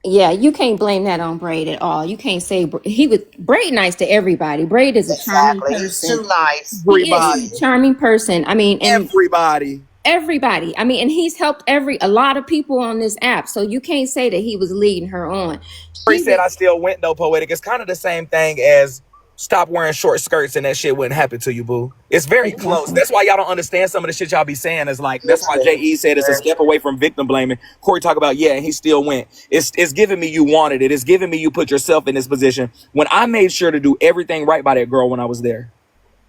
H: Yeah, you can't blame that on Braid at all. You can't say he was Braid nice to everybody. Braid is a charming
T: Exactly. He's
H: person.
T: too nice.
H: He is. He's a charming person. I mean, and
G: Everybody.
H: everybody. I mean, and he's helped a lot of people on this app. So you can't say that he was leading her on.
G: He said I still went though, Poetic. It's kind of the same thing as stop wearing short skirts and that shit wouldn't happen to you, boo. It's very close. That's why y'all don't understand some of the shit y'all be saying. Is like, that's why J.E. said it's a step away from victim blaming. Corey talk about, yeah, and he still went. It's giving me you wanted it. It's giving me you put yourself in this position. When I made sure to do everything right by that girl when I was there.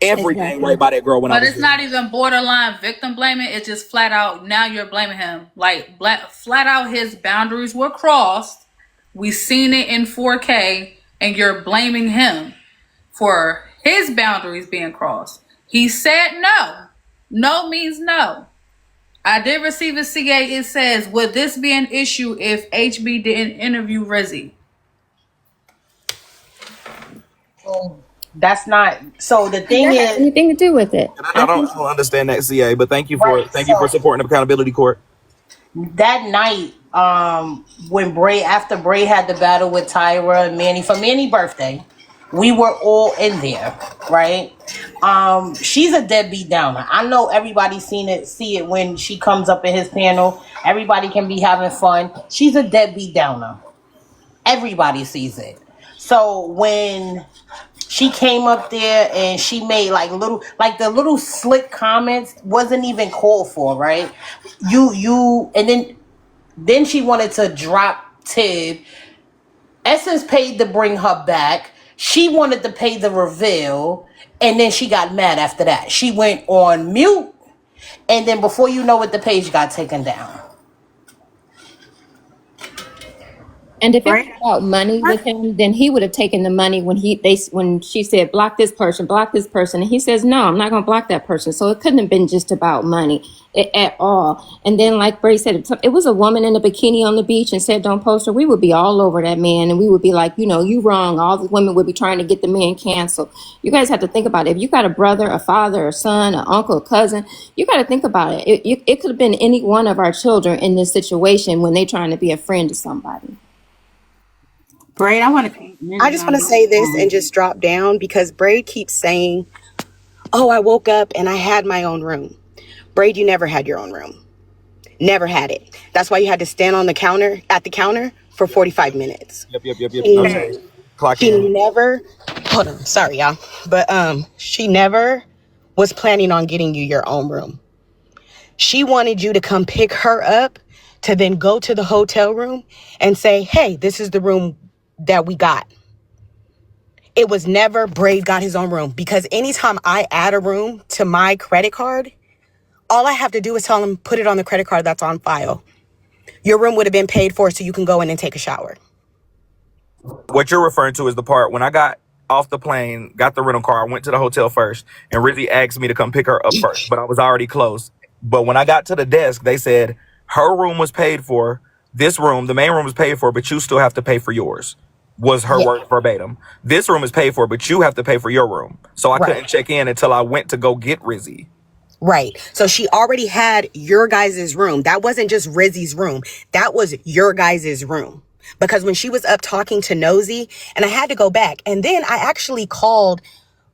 G: Everything right by that girl when I
C: But
G: was
C: it's
G: there.
C: not even borderline victim blaming. It's just flat out, now you're blaming him. Like, flat out his boundaries were crossed. We seen it in 4K, and you're blaming him for his boundaries being crossed. He said no. No means no. I did receive a CA. It says, would this be an issue if HB didn't interview Rizzy?
Q: That's not. So the thing
H: That has
Q: is,
H: anything to do with it.
G: I don't understand that, CA, but thank you for supporting the accountability court.
Q: that night, when after Bray had the battle with Tyra and Manny for Manny's birthday, we were all in there, right? She's a deadbeat downer. I know everybody's see it when she comes up in his panel. Everybody can be having fun. She's a deadbeat downer. Everybody sees it. So when she came up there and she made the little slick comments wasn't even called for, right? And then she wanted to drop Tid. Essence paid to bring her back. She wanted to pay the reveal, and then she got mad after that. She went on mute, and then before you know it, the page got taken down.
H: And if it was about money with him, then he would have taken the money when she said block this person, and he says no, I'm not going to block that person. So it couldn't have been just about money at all. And then, like Bray said, if it was a woman in a bikini on the beach and said don't post her, we would be all over that man, and we would be like, you wrong. All the women would be trying to get the man canceled. You guys have to think about it. If you got a brother, a father, a son, an uncle, a cousin, you got to think about it. It could have been any one of our children in this situation when they're trying to be a friend to somebody.
S: Braid,
P: I just want to say this and just drop down because Braid keeps saying, oh, I woke up and I had my own room. Braid, you never had your own room. Never had it. That's why you had to stand at the counter for 45 minutes.
G: Yep. Clock in.
P: She never, hold on, sorry y'all. But she never was planning on getting you your own room. She wanted you to come pick her up to then go to the hotel room and say, hey, this is the room that we got. It was never Braid got his own room, because anytime I add a room to my credit card, all I have to do is tell him, put it on the credit card that's on file. Your room would have been paid for so you can go in and take a shower.
G: What you're referring to is the part when I got off the plane, got the rental car, went to the hotel first, and Rizzy asked me to come pick her up first, but I was already close. But when I got to the desk, they said her room was paid for. This room, the main room was paid for, but you still have to pay for yours. Was her word verbatim. This room is paid for, but you have to pay for your room. So I couldn't check in until I went to go get Rizzy.
P: Right. So she already had your guys' room. That wasn't just Rizzy's room. That was your guys' room. Because when she was up talking to Nosy, and I had to go back, and then I actually called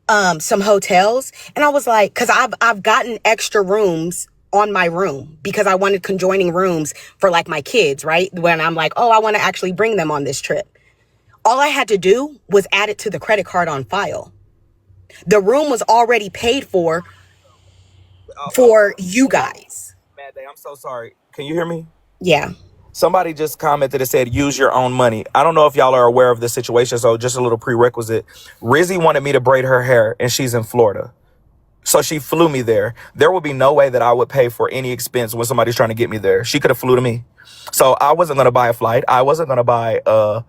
P: some hotels, and I was like, because I've gotten extra rooms on my room because I wanted conjoining rooms for like my kids, right? When I'm like, oh, I want to actually bring them on this trip. All I had to do was add it to the credit card on file. The room was already paid for you guys.
G: Mad Day, I'm so sorry. Can you hear me?
P: Yeah.
G: Somebody just commented and said, use your own money. I don't know if y'all are aware of this situation, so just a little prerequisite. Rizzy wanted me to braid her hair, and she's in Florida. So she flew me there. There would be no way that I would pay for any expense when somebody's trying to get me there. She could have flew to me. So I wasn't going to buy a flight. I wasn't going to buy a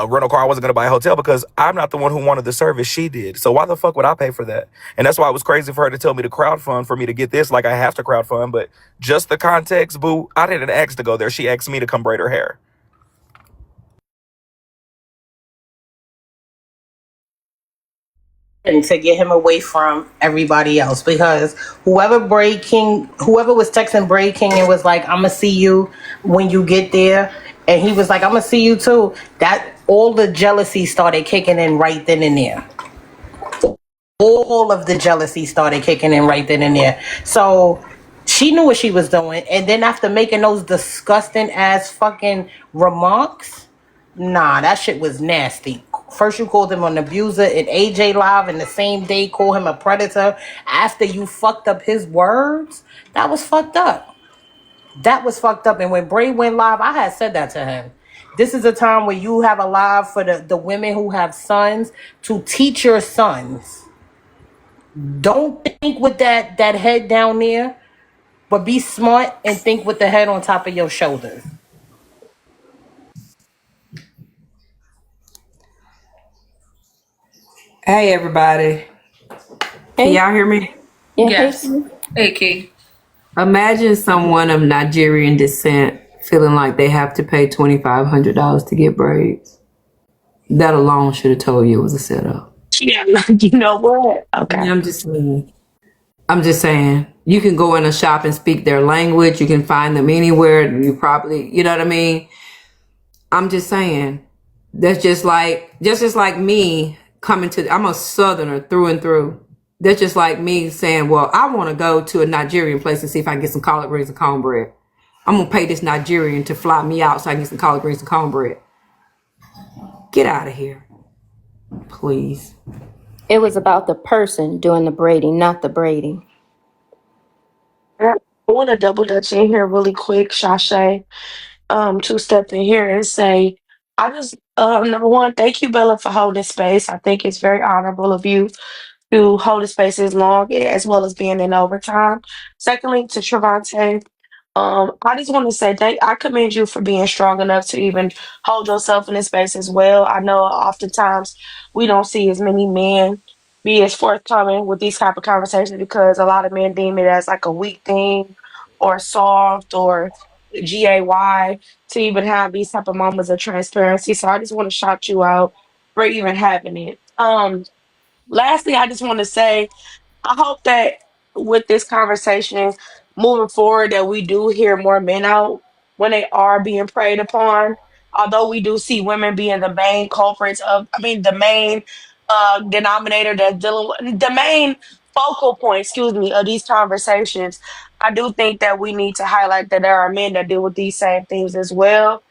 G: rental car. I wasn't going to buy a hotel because I'm not the one who wanted the service. She did. So why the fuck would I pay for that? And that's why it was crazy for her to tell me to crowdfund for me to get this. Like I have to crowdfund, but just the context, boo, I didn't ask to go there. She asked me to come braid her hair.
Q: And to get him away from everybody else, because whoever was texting Braid King and was like, I'm gonna see you when you get there, and he was like, I'm gonna see you too. That all the jealousy started kicking in right then and there. All of the jealousy started kicking in right then and there. So she knew what she was doing. And then after making those disgusting ass fucking remarks, nah, that shit was nasty. First you called him an abuser in AJ Live, and the same day call him a predator after you fucked up his words. That was fucked up. That was fucked up. And when Bray went live, I had said that to him. This is a time where you have a live for the women who have sons to teach your sons. Don't think with that head down there, but be smart and think with the head on top of your shoulders.
U: Hey everybody. Can
H: Hey,
U: y'all hear me?
H: yeah, hey,
C: Yes. Hey, Key.
U: Imagine someone of Nigerian descent feeling like they have to pay $2,500 to get braids. That alone should have told you it was a setup.
V: Yeah, you know what? Okay.
U: Yeah, I'm just saying. I'm just saying. You can go in a shop and speak their language. You can find them anywhere. You probably, you know what I mean? I'm just saying. That's just like me coming to, I'm a southerner through and through. That's just like me saying, well, I want to go to a Nigerian place and see if I can get some collard greens and cornbread. I'm going to pay this Nigerian to fly me out so I can get some collard greens and cornbread. Get out of here, please.
H: it was about the person doing the braiding, not the braiding.
V: I want to double dutch in here really quick, Shashay. Two-step in here and say, I just, number one, thank you, Bella, for holding space. I think it's very honorable of you to hold the space as long as well as being in overtime. Secondly, to Trevante, I just want to say I commend you for being strong enough to even hold yourself in this space as well. I know oftentimes we don't see as many men be as forthcoming with these type of conversations because a lot of men deem it as like a weak thing or soft or GAY to even have these type of moments of transparency. So I just want to shout you out for even having it. Lastly, I just want to say I hope that with this conversation moving forward, that we do hear more men out when they are being preyed upon. Although we do see women being the main culprits of, I mean, the main denominator that's dealing with the main focal point, excuse me, of these conversations. I do think that we need to highlight that there are men that deal with these same things as well.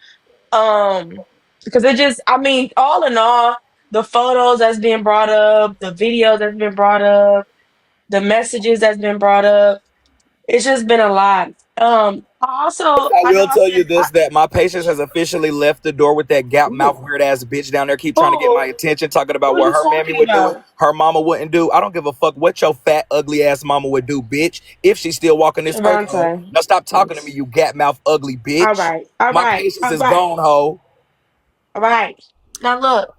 V: Um, because it just, I mean, all in all, the photos that's being brought up, the videos that's been brought up, the messages that's been brought up. It's just been a lot.
O: I
V: I know
O: will
V: I
O: tell
V: said
O: you this, that my patience has officially left the door with that gap mouth
V: who
O: weird ass bitch down there. Keep trying to get my
V: who
O: attention, talking about
V: who
O: what
V: you
O: her mammy
V: talking
O: would do,
V: about?
O: her mama wouldn't do. I don't give a fuck what your fat, ugly ass mama would do, bitch, if she's still walking this earth, ho.
V: Javante.
O: Now stop talking to me, you gap mouth, ugly
V: All
O: bitch.
V: right, all
O: My
V: right,
O: patience
V: all
O: is
V: right,
O: gone, ho.
V: all right. Now look,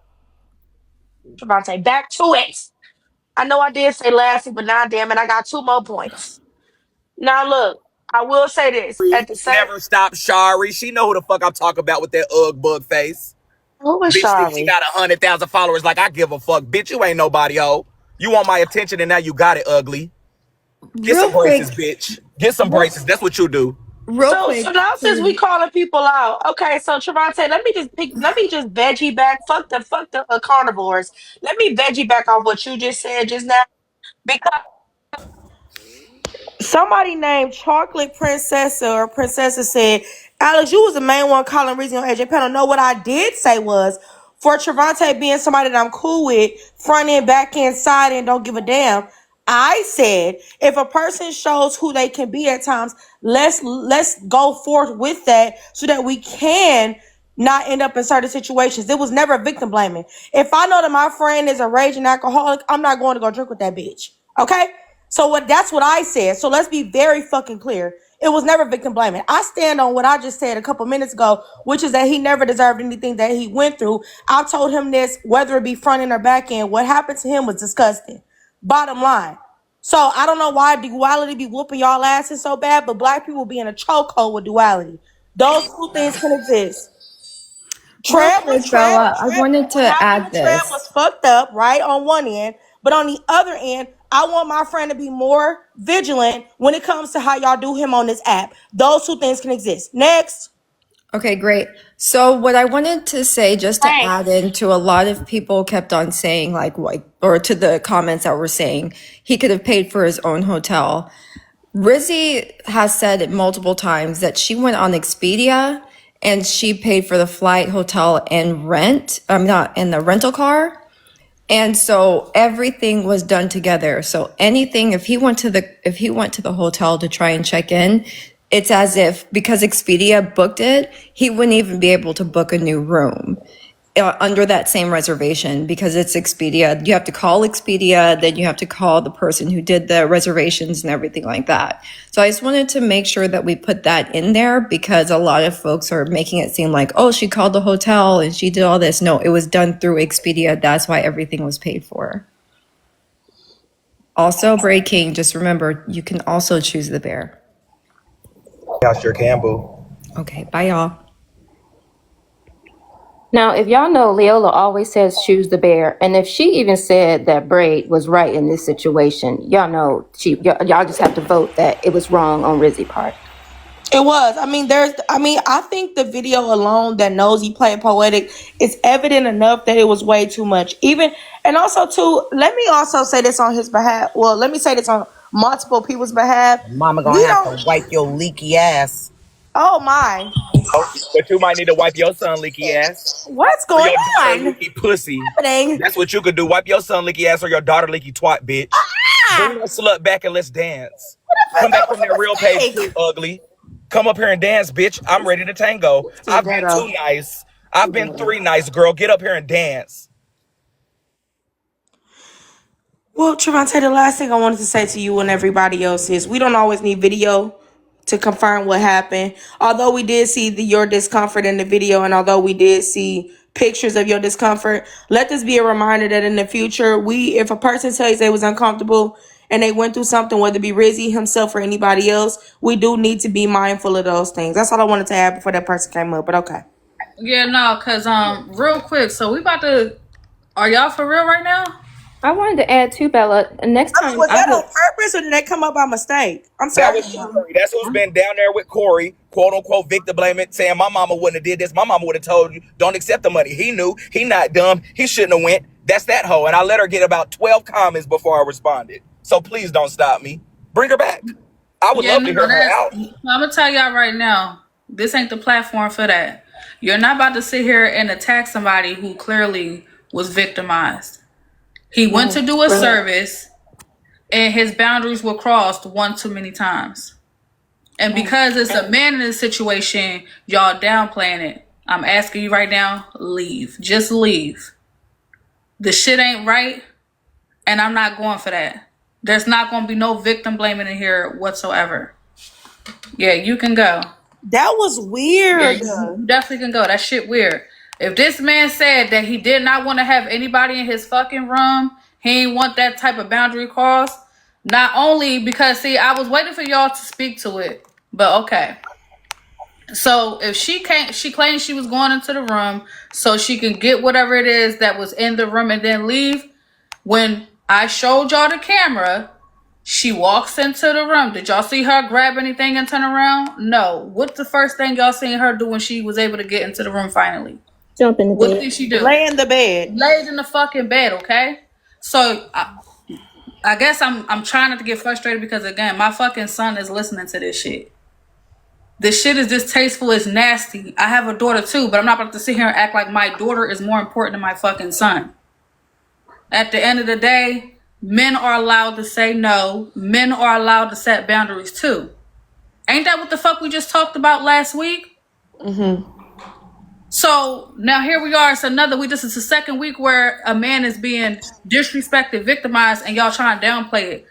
V: Javante, back to it. I know I did say last week, but now damn it, I got two more points. Now look, I will say this at the same.
O: Never stop Shari. She know who the fuck I'm talking about with that ugg bug face.
V: Who was
O: Bitch thinks she
V: Shari?
O: got 100,000 followers like I give a fuck. Bitch, you ain't nobody, ho. You want my attention and now you got it, ugly. Get some
W: Real
O: braces,
W: quick,
O: bitch. Get some
V: What?
O: braces. That's what you do.
W: real
V: So
W: quick,
V: now since we
W: to
V: calling people out, okay. So Trevante, let me just veggie back. Fuck the carnivores. Let me veggie back on what you just said just now because somebody named Chocolate Princessa or Princessa said, Alex, you was the main one calling reason on AJ panel. No, what I did say was for Trevante being somebody that I'm cool with, front end, back end, side end, don't give a damn. I said if a person shows who they can be at times, let's go forth with that so that we can not end up in certain situations. It was never victim blaming. If I know that my friend is a raging alcoholic, I'm not going to go drink with that bitch. Okay? So that's what I said. So let's be very fucking clear. It was never victim blaming. I stand on what I just said a couple minutes ago, which is that he never deserved anything that he went through. I told him this, whether it be front end or back end, what happened to him was disgusting. Bottom line. So I don't know why duality be whooping y'all asses so bad, but black people be in a chokehold with duality. Those two things can exist.
W: real quick, Bella, I wanted
V: What
W: to
V: happened
W: add
V: to Trev
W: this.
V: was fucked up, right? On one end. But on the other end, I want my friend to be more vigilant when it comes to how y'all do him on this app. Those two things can exist. Next.
W: Okay, great. So what I wanted to say, just to add into a lot of people kept on saying like, or to the comments that were saying he could have paid for his own hotel. Rizzy has said it multiple times that she went on Expedia and she paid for the flight, hotel, and rent. I'm not in the rental car. And so everything was done together. So anything, if he went to the hotel to try and check in, it's as if because Expedia booked it, he wouldn't even be able to book a new room under that same reservation because it's Expedia. You have to call Expedia, then you have to call the person who did the reservations and everything like that. So I just wanted to make sure that we put that in there because a lot of folks are making it seem like, oh, she called the hotel and she did all this. No, it was done through Expedia. That's why everything was paid for. Also, Braid King, just remember, you can also choose the bear.
G: I sure can, boo.
W: Okay, bye y'all.
H: Now, if y'all know, Leola always says choose the bear. And if she even said that Braid was right in this situation, y'all know y'all just have to vote that it was wrong on Rizzy's part.
A: It was. I think the video alone that Nosy played poetic is evident enough that it was way too much. And also too, let me also say this on his behalf. Well, let me say this on multiple people's behalf.
T: Mama
A: We
T: gonna have
A: don't.
T: to wipe your leaky ass.
A: Oh my.
G: Oh, but you might need to wipe your son leaky ass
A: What's
G: or
A: going
G: your daughter
A: on?
G: leaky pussy.
A: Happening?
G: That's what you could do. Wipe your son leaky ass or your daughter leaky twat, bitch. Bring that slut back and let's dance. Come back from that real page too, ugly. Come up here and dance, bitch. I'm ready to tango. I've been too nice. I've been 3 nice, girl. Get up here and dance.
A: Well, Trevante, the last thing I wanted to say to you and everybody else is we don't always need video to confirm what happened. Although we did see your discomfort in the video and although we did see pictures of your discomfort, let this be a reminder that in the future, if a person tells they was uncomfortable and they went through something, whether it be Rizzy himself or anybody else, we do need to be mindful of those things. That's all I wanted to add before that person came up, but okay.
C: Yeah, no, cause real quick, so we about to. Are y'all for real right now?
H: I wanted to add too, Bella. Next time,
A: Was that on purpose or did that come up by mistake? I'm
G: That
A: sorry.
G: was Corey. That's who's been down there with Corey, quote unquote, victim blaming, saying my mama wouldn't have did this. My mama would have told you, don't accept the money. He knew. He not dumb. He shouldn't have went. That's that hoe. And I let her get about 12 comments before I responded. So please don't stop me. Bring her back. I would love to hear her out.
C: I'm gonna tell y'all right now, this ain't the platform for that. You're not about to sit here and attack somebody who clearly was victimized. He went to do a service and his boundaries were crossed one too many times. And because it's a man in this situation, y'all downplaying it. I'm asking you right now, leave. Just leave. The shit ain't right, and I'm not going for that. There's not going to be no victim blaming in here whatsoever. Yeah, you can go.
A: That was weird.
C: Yeah, you definitely can go. That shit weird. If this man said that he did not want to have anybody in his fucking room, he ain't want that type of boundary crossed. Not only because, see, I was waiting for y'all to speak to it, but okay. So if she claimed she was going into the room so she can get whatever it is that was in the room and then leave. When I showed y'all the camera, she walks into the room. Did y'all see her grab anything and turn around? No. What's the first thing y'all seen her do when she was able to get into the room finally?
H: Jump in the
C: What
H: bed.
C: did she do?
A: Lay in the bed.
C: Laid in the fucking bed, okay? So I guess I'm trying not to get frustrated because, again, my fucking son is listening to this shit. This shit is distasteful. It's nasty. I have a daughter too, but I'm not about to sit here and act like my daughter is more important than my fucking son. At the end of the day, men are allowed to say no. Men are allowed to set boundaries too. Ain't that what the fuck we just talked about last week?
A: Mm-hmm.
C: So now here we are. It's another week. This is the second week where a man is being disrespected, victimized, and y'all trying to downplay it.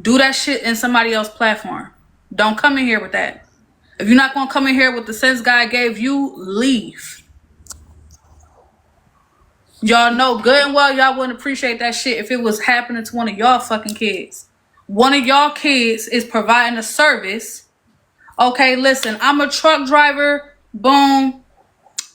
C: Do that shit in somebody else's platform. Don't come in here with that. If you're not going to come in here with the sense God gave you, leave. Y'all know good and well y'all wouldn't appreciate that shit if it was happening to one of y'all fucking kids. One of y'all kids is providing a service. Okay, listen, I'm a truck driver. Boom.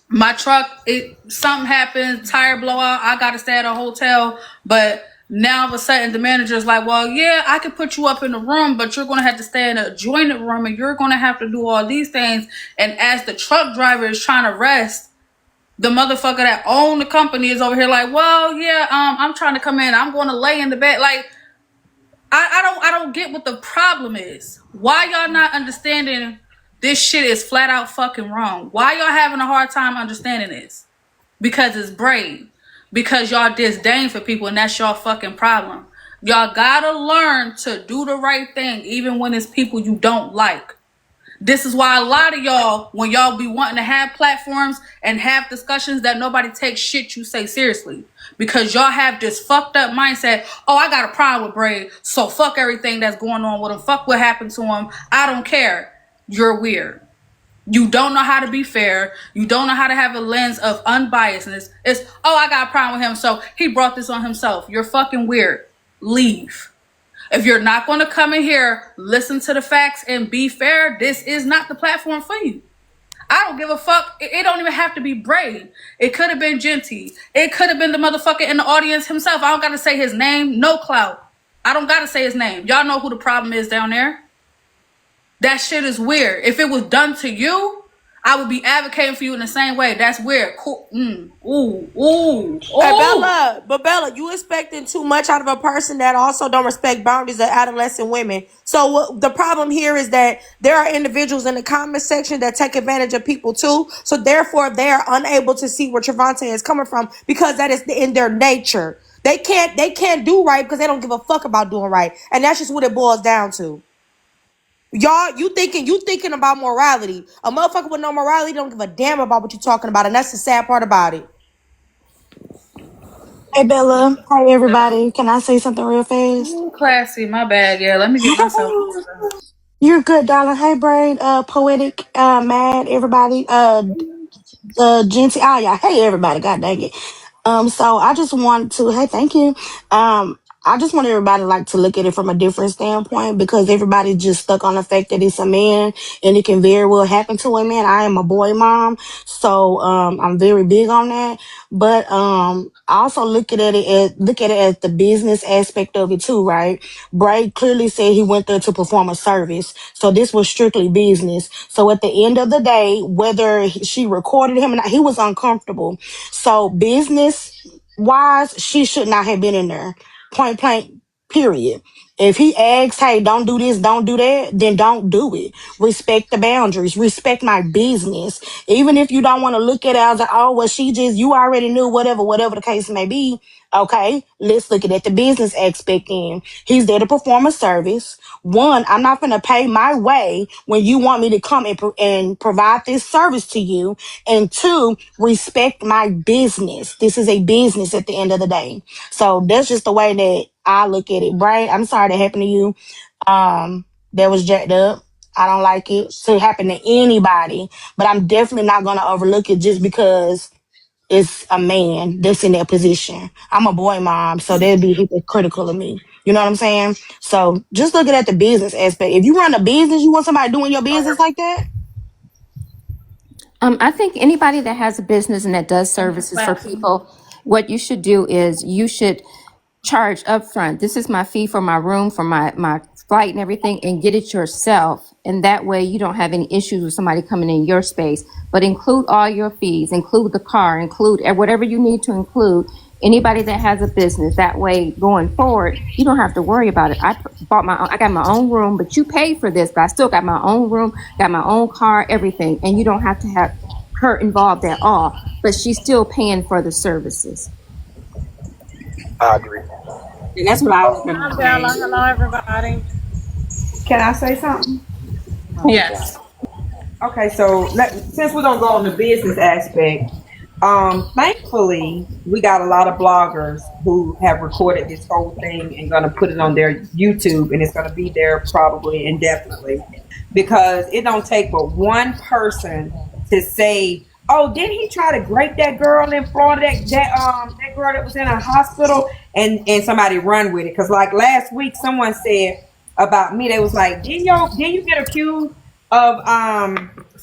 C: My truck, something happened, tire blowout. I got to stay at a hotel. But Now all of a sudden the manager's like, well, yeah, I could put you up in the room, but you're going to have to stay in a adjoining room and you're going to have to do all these things. And as the truck driver is trying to rest, the motherfucker that owned the company is over here like, well, yeah, I'm trying to come in. I'm going to lay in the bed. Like, I don't get what the problem is. Why y'all not understanding this shit is flat out fucking wrong? Why y'all having a hard time understanding this? Because it's brave. Because y'all disdain for people and that's y'all fucking problem. Y'all gotta learn to do the right thing even when it's people you don't like. This is why a lot of y'all, when y'all be wanting to have platforms and have discussions, that nobody takes shit you say seriously. Because y'all have this fucked up mindset, oh, I got a problem with Braid, so fuck everything that's going on with him. Fuck what happened to him. I don't care. You're weird. You don't know how to be fair. You don't know how to have a lens of unbiasedness. It's, oh, I got a problem with him, so he brought this on himself. You're fucking weird. Leave. If you're not going to come in here, listen to the facts and be fair, this is not the platform for you. I don't give a fuck. It don't even have to be Braid. It could have been Genty. It could have been the motherfucker in the audience himself. I don't got to say his name. No clout. I don't got to say his name. Y'all know who the problem is down there. That shit is weird. If it was done to you, I would be advocating for you in the same way. That's weird. Cool. Ooh.
A: Hey, Bella, you expecting too much out of a person that also don't respect boundaries of adolescent women. So the problem here is that there are individuals in the comment section that take advantage of people too. So therefore, they are unable to see where Trevante is coming from because that is in their nature. They can't do right because they don't give a fuck about doing right, and that's just what it boils down to. Y'all, you thinking about morality. A motherfucker with no morality don't give a damn about what you're talking about, and that's the sad part about it.
B: Hey Bella, hey everybody. Can I say something real fast?
C: Ooh, classy, my bad. Yeah, let me get myself together.
B: You're good, darling. Hey Braid, Poetic, Mad, everybody, Genty, all y'all. Hey everybody, god dang it. So I just want to, hey, thank you. I just want everybody like to look at it from a different standpoint because everybody just stuck on the fact that it's a man and it can very well happen to a man. I am a boy mom, so I'm very big on that. But I also look at it as the business aspect of it too, right? Bray clearly said he went there to perform a service, so this was strictly business. So at the end of the day, whether she recorded him or not, he was uncomfortable. So business wise, she should not have been in there. Point blank, period. If he asks, hey, don't do this, don't do that, then don't do it. Respect the boundaries. Respect my business. Even if you don't want to look at it as like, oh, well, you already knew, whatever the case may be. Okay, let's look at the business aspect in. He's there to perform a service. One, I'm not going to pay my way when you want me to come and provide this service to you. And two, respect my business. This is a business at the end of the day. So that's just the way that I look at it, right? I'm sorry that happened to you. That was jacked up. I don't like it to happen to anybody, but I'm definitely not going to overlook it just because it's a man that's in that position. I'm a boy mom, so that'd be hypocritical of me. You know what I'm saying? So just looking at the business aspect. If you run a business, you want somebody doing your business like that?
H: I think anybody that has a business and that does services for people, what you should do is you should charge upfront. This is my fee for my room, for my flight and everything, and get it yourself. And that way you don't have any issues with somebody coming in your space. But include all your fees, include the car, include whatever you need to include. Anybody that has a business, that way going forward, you don't have to worry about it. I got my own room, but you paid for this, but I still got my own room, got my own car, everything. And you don't have to have her involved at all, but she's still paying for the services.
G: I agree.
S: And that's what I was going to
L: Hi,
S: say.
L: Bella. Hello, everybody.
D: Can I say something?
C: Yes.
D: Okay, so since we're gonna go on the business aspect, thankfully we got a lot of bloggers who have recorded this whole thing and gonna put it on their YouTube, and it's gonna be there probably indefinitely, because it don't take but one person to say, "Oh, didn't he try to grape that girl in Florida? That girl that was in a hospital," and somebody run with it. Because like last week, someone said about me, they was like, "Didn't you get accused of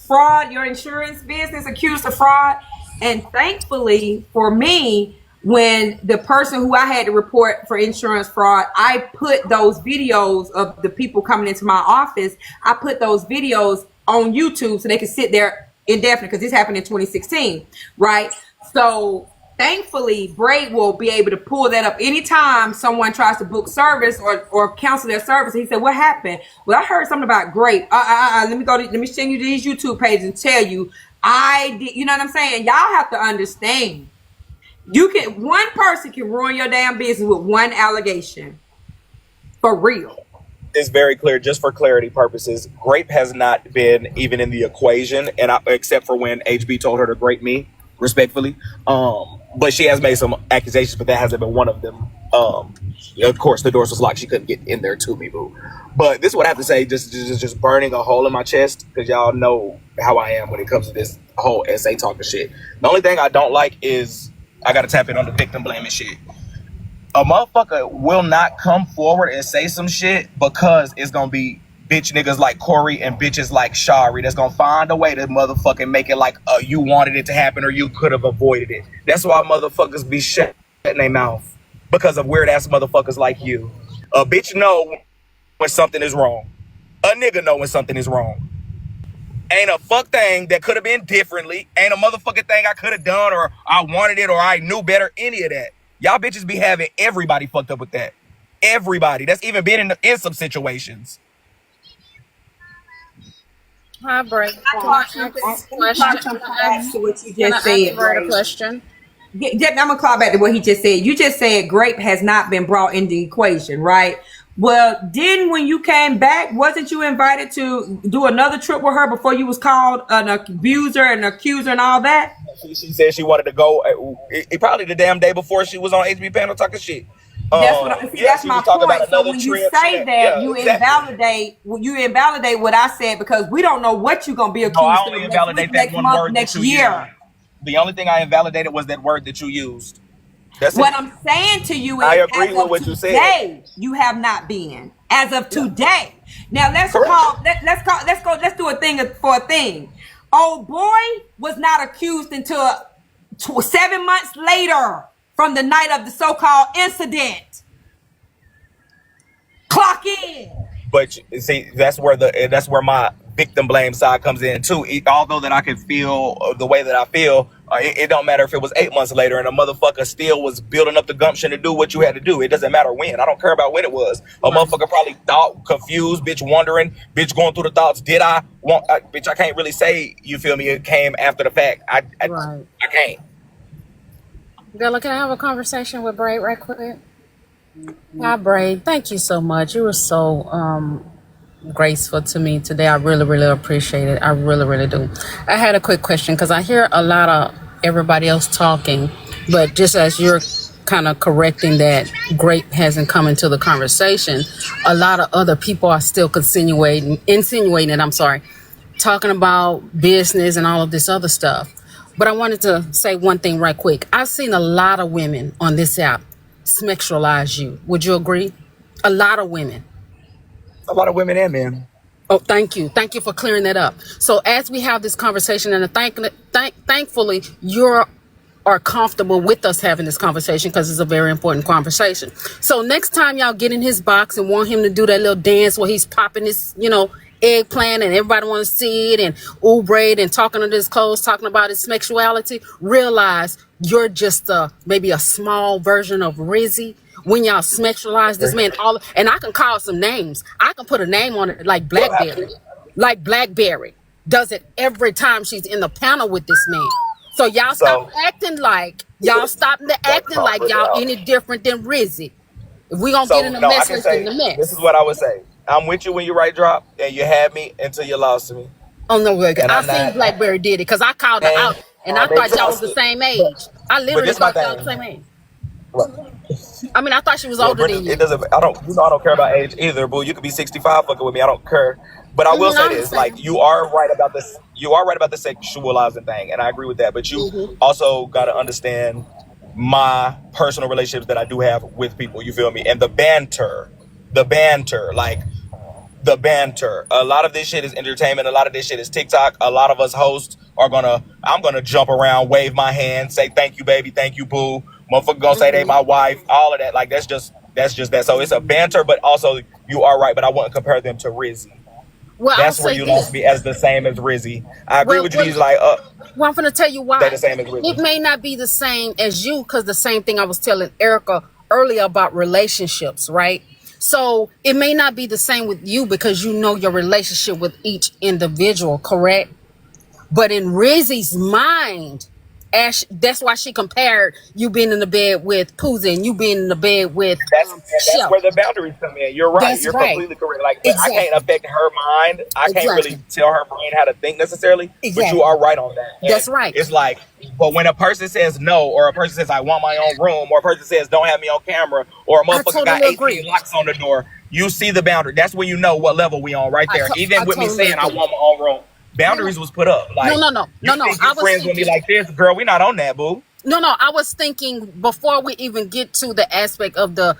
D: fraud? Your insurance business accused of fraud?" And thankfully for me, when the person who I had to report for insurance fraud, I put those videos of the people coming into my office, I put those videos on YouTube so they could sit there indefinitely, because this happened in 2016, right? So thankfully, Braid will be able to pull that up anytime someone tries to book service or cancel their service. He said, "What happened?" Well, I heard something about Grape. Let me send you these YouTube pages and tell you I did. You know what I'm saying? Y'all have to understand. One person can ruin your damn business with one allegation. For real.
G: It's very clear, just for clarity purposes, Grape has not been even in the equation, except for when HB told her to grape me, respectfully. But she has made some accusations, but that hasn't been one of them. Of course, the doors was locked; she couldn't get in there to me, boo. But this is what I have to say, just burning a hole in my chest, because y'all know how I am when it comes to this whole SA talking shit. The only thing I don't like is I got to tap in on the victim blaming shit. A motherfucker will not come forward and say some shit because it's gonna be bitch niggas like Corey and bitches like Shari that's gonna find a way to motherfucking make it like you wanted it to happen or you could have avoided it. That's why motherfuckers be shutting their mouth, because of weird ass motherfuckers like you. A bitch know when something is wrong. A nigga know when something is wrong. Ain't a fuck thing that could have been differently. Ain't a motherfucking thing I could have done or I wanted it or I knew better. Any of that. Y'all bitches be having everybody fucked up with that. Everybody. That's even been in some situations.
S: Hi, Bray.
D: Can I jump back to what you just said,
S: A
D: Ray?
S: question.
D: I'm gonna call back to what he just said. You just said Grape has not been brought in the equation, right? Well, then when you came back, wasn't you invited to do another trip with her before you was called an abuser and accuser and all that?
G: She said she wanted to go. Probably the damn day before she was on HB panel talking shit.
D: That's what I see.
G: Yeah,
D: That's
G: she
D: my
G: was talking
D: point.
G: about
D: So
G: another
D: when you
G: trip.
D: say that, you
G: exactly.
D: invalidate what I said, because we don't know what you're gonna be accused
G: No, I
D: of
G: only invalidate that
D: next
G: one
D: month,
G: word
D: next
G: that you
D: year.
G: used. The only thing I invalidated was that word that you used. That's
D: What
G: it.
D: I'm saying to you
G: I
D: is,
G: agree
D: as
G: with
D: of
G: what you said.
D: today, you have not been. As of today. Now let's
G: Correct.
D: do a thing for a thing. Old boy was not accused until 7 months later from the night of the so-called incident. Clock in.
G: But see, that's where my victim blame side comes in too. Although that I can feel the way that I feel, it don't matter if it was 8 months later and a motherfucker still was building up the gumption to do what you had to do. It doesn't matter when. I don't care about when it was. A motherfucker probably thought, confused, bitch wondering, bitch going through the thoughts. Did I want? Bitch, I can't really say. You feel me? It came after the fact. I can't.
S: Bella, can I have a conversation with Braid right quick? Hi, Braid. Thank you so much. You were so graceful to me today. I really, really appreciate it. I really, really do. I had a quick question because I hear a lot of everybody else talking, but just as you're kind of correcting that Grape hasn't come into the conversation, a lot of other people are still insinuating, talking about business and all of this other stuff. But I wanted to say one thing right quick. I've seen a lot of women on this app sexualize you. Would you agree? A lot of women.
G: A lot of women and men.
S: Oh, thank you. Thank you for clearing that up. So as we have this conversation, and thankfully you are comfortable with us having this conversation because it's a very important conversation. So next time y'all get in his box and want him to do that little dance where he's popping his, eggplant and everybody want to see it and Braid and talking to his clothes, talking about his sexuality, realize you're just maybe a small version of Rizzy. When y'all sexualize this man, and I can call some names. I can put a name on it, like Blackberry. Like Blackberry does it every time she's in the panel with this man. So y'all stop acting like y'all any different than Rizzy. If we gonna get in the mess, let's get in the mess.
G: This is what I would say. I'm with you when you right drop, and you had me until you lost me.
S: Oh no, I seen Blackberry did it because I called her out, and I thought y'all was the same age. I literally thought y'all the same age. I mean, I thought she was older than you.
G: It doesn't. I don't care about age either, boo. You could be 65 fucking with me. I don't care. But I will say this: like, you are right about this. You are right about the sexualizing thing, and I agree with that. But you also got to understand my personal relationships that I do have with people. You feel me? And the banter, like. The banter. A lot of this shit is entertainment. A lot of this shit is TikTok. A lot of us hosts I'm gonna jump around, wave my hand, say thank you, baby, thank you, boo. Motherfucker gonna say they my wife, all of that. Like that's just that. So it's a banter, but also you are right, but I wouldn't compare them to Rizzy.
S: Well, I'll
G: That's where
S: say
G: you
S: this.
G: lost me as the same as Rizzy. I agree
S: Well,
G: with you.
S: well,
G: He's like,
S: well, I'm gonna tell you
G: they the
S: why.
G: same as
S: It
G: Rizzy.
S: may not be the same as you, because the same thing I was telling Erica earlier about relationships, right? So it may not be the same with you because you know your relationship with each individual, correct? But in Rizzy's mind, Ash, that's why she compared you being in the bed with Pooza and you being in the bed with
G: That's
S: Chef.
G: where the boundaries come in. You're right.
S: That's
G: You're
S: right.
G: completely correct. Like, but I can't
S: Exactly.
G: affect her mind. I can't really
S: Exactly.
G: tell her brain how to think necessarily. But you
S: Exactly.
G: are right on that. And
S: That's right.
G: it's like, but when a person says no, or a person says I want my own room, or a person says don't have me on camera, or a
S: I
G: motherfucker got
S: totally
G: 18
S: agree.
G: locks on the door, you see the boundary. That's when you know what level we on right there.
S: I
G: Even with me
S: totally
G: saying I
S: agree.
G: want my own room,
S: No, no,
G: boundaries was put up.
S: no,
G: Like,
S: no, no,
G: you
S: no, no.
G: think you friends with me like this, girl? We not on that, boo.
S: No. I was thinking before we even get to the aspect of the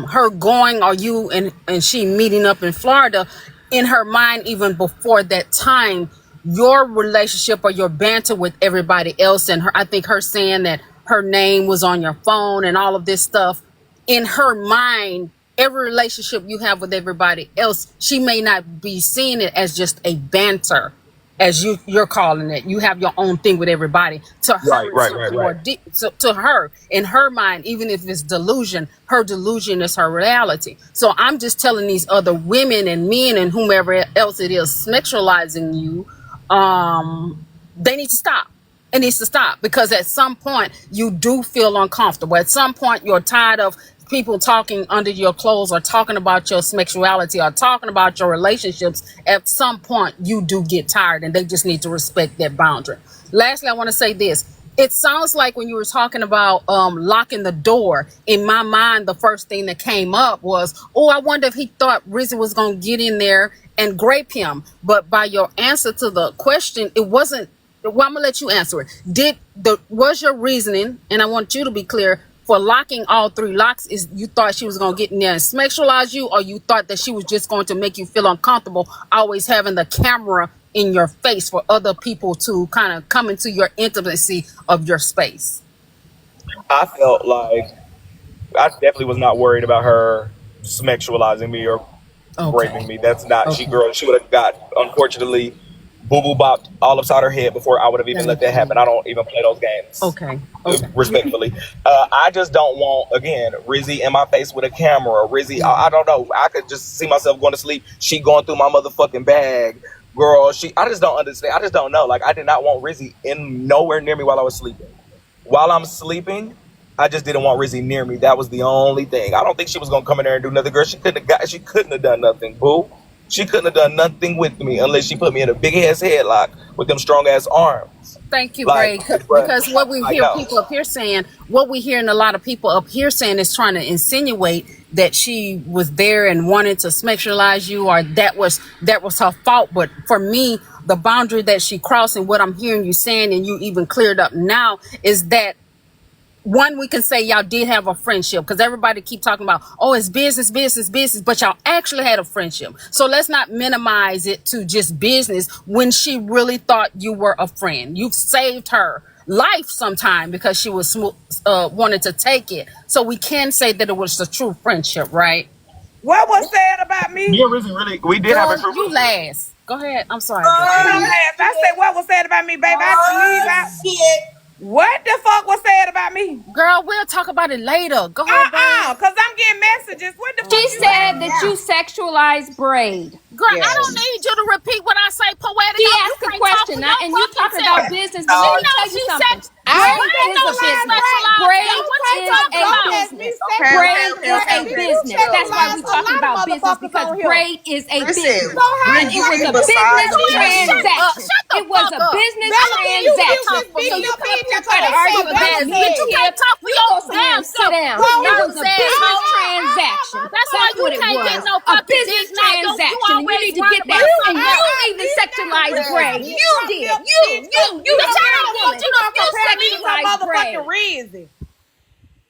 S: her going or you and she meeting up in Florida, in her mind, even before that time, your relationship or your banter with everybody else and her, I think her saying that her name was on your phone and all of this stuff, in her mind, every relationship you have with everybody else, she may not be seeing it as just a banter, as you're calling it. You have your own thing with everybody. To
G: Right,
S: her, it's
G: right, right,
S: something
G: right.
S: more deep. So to her, in her mind, even if it's delusion, her delusion is her reality. So I'm just telling these other women and men and whomever else it is sexualizing you, they need to stop. It needs to stop, because at some point you do feel uncomfortable. At some point you're tired of people talking under your clothes or talking about your sexuality or talking about your relationships. At some point you do get tired, and they just need to respect that boundary. Lastly, I want to say this. It sounds like when you were talking about locking the door, in my mind, the first thing that came up was, oh, I wonder if he thought Rizzy was going to get in there and grape him. But by your answer to the question, it wasn't. Well, I'm gonna let you answer it. Was your reasoning, and I want you to be clear, for locking all three locks, is you thought she was gonna get in there and sexualize you, or you thought that she was just going to make you feel uncomfortable, always having the camera in your face for other people to kind of come into your intimacy of your space?
G: I felt like I definitely was not worried about her sexualizing me or raping
S: Okay.
G: me. That's not she
S: Okay.
G: girl. She would have got, unfortunately, boo boo bopped all upside her head before I would have even let
S: Thank
G: that happen.
S: you.
G: I don't even play those games.
S: Okay. Okay.
G: Respectfully, I just don't want again Rizzy in my face with a camera. Rizzy, I don't know. I could just see myself going to sleep. She going through my motherfucking bag, girl. I just don't understand. I just don't know. Like I did not want Rizzy in nowhere near me while I was sleeping. While I'm sleeping, I just didn't want Rizzy near me. That was the only thing. I don't think she was gonna come in there and do nothing, girl. She couldn't have done nothing, boo. She couldn't have done nothing with me unless she put me in a big ass headlock with them strong ass arms.
S: Thank you,
G: Like,
S: Bray.
G: but
S: Because what we
G: like
S: hear
G: no.
S: people up here saying, what we hearing a lot of people up here saying is trying to insinuate that she was there and wanted to sexualize you, or that was her fault. But for me, the boundary that she crossed, and what I'm hearing you saying, and you even cleared up now, is that one, we can say y'all did have a friendship, because everybody keep talking about, oh, it's business, but y'all actually had a friendship. So let's not minimize it to just business when she really thought you were a friend. You've saved her life sometime because she was wanted to take it. So we can say that it was a true friendship, right?
D: What was said about me?
G: Me and Rizzy really, we did have a
S: Girl,
G: true
S: you
G: friendship.
S: last. Go ahead. I'm sorry,
D: I don't
S: baby.
D: laugh. I said what was said about me, baby. I leave out.
E: Shit.
D: What the fuck was said about me?
S: Girl, we'll talk about it later. Go ahead, babe.
D: Cause I'm getting messages. What the fuck
W: She
D: you
W: said
D: saying?
W: that you sexualized Braid.
S: Girl, I don't
D: Yes.
S: need you to repeat what I say, poetic.
W: She
S: You
W: asked a
S: can't talk
W: question,
S: for your
W: and you
S: fucking
W: talking about
S: self.
W: business, but
S: She
W: let me
S: knows
W: tell you
S: she
W: something.
S: sex.
D: I
W: Braid
D: ain't
S: Braid
W: is
S: know
W: a
S: she
W: business.
D: sexualized
S: sexualized you.
W: Braid
D: Don't
S: What you
D: take
W: is
D: her
S: talking
W: a
S: about?
D: grown ass me
W: business. Braid is
D: sexualized.
W: a
D: Bitch, you
W: business. That's why
D: sexualized
W: we
D: a
W: talking
D: lot of
W: about business,
D: motherfuckers
W: because
D: on here.
W: Braid is a
E: Listen,
W: business.
D: So how
W: And
D: the
W: it
E: Rizzy
D: fuck
W: was
E: is
W: a
D: can you
E: beside
W: business
E: the
S: Joanna,
E: point.
S: shut up.
W: transaction.
S: Shut the
W: It was
S: fuck
W: a
S: up.
W: business
S: Bella,
D: How can you
S: you can't
D: keep
W: transaction.
S: talk
D: just
S: for
W: So
S: me.
D: beating
W: you
D: your
W: come up
D: bitch
W: here and
D: up for
W: try to
D: they
W: argue
D: say
W: about
D: Bella
S: Bitch, you
D: said?
S: can't
W: business.
S: talk for
W: You
S: your
W: go somewhere
S: damn
W: and sit
S: self.
W: down.
D: So
S: You
W: It was
S: nervous
W: a business
S: asshole.
W: transaction.
S: That's why
W: That's
S: you
W: what it
S: can't get
W: was.
S: no
W: A
S: fucking
W: business
S: dick. Now you
W: transaction. And you
S: always
W: need to
S: worried
W: get that.
S: about
W: And
S: something
W: you
S: else.
W: even
D: These
W: sexualized
D: niggas
W: Braid.
D: get
W: You
D: drunk
W: did.
D: milk shit.
W: You
S: Bitch,
W: as
S: I
W: a
S: don't want
W: woman.
S: you to
W: You
S: excuse
D: Compare me to
S: me.
D: some
W: sexualized
D: motherfucking
W: Braid.
D: reason.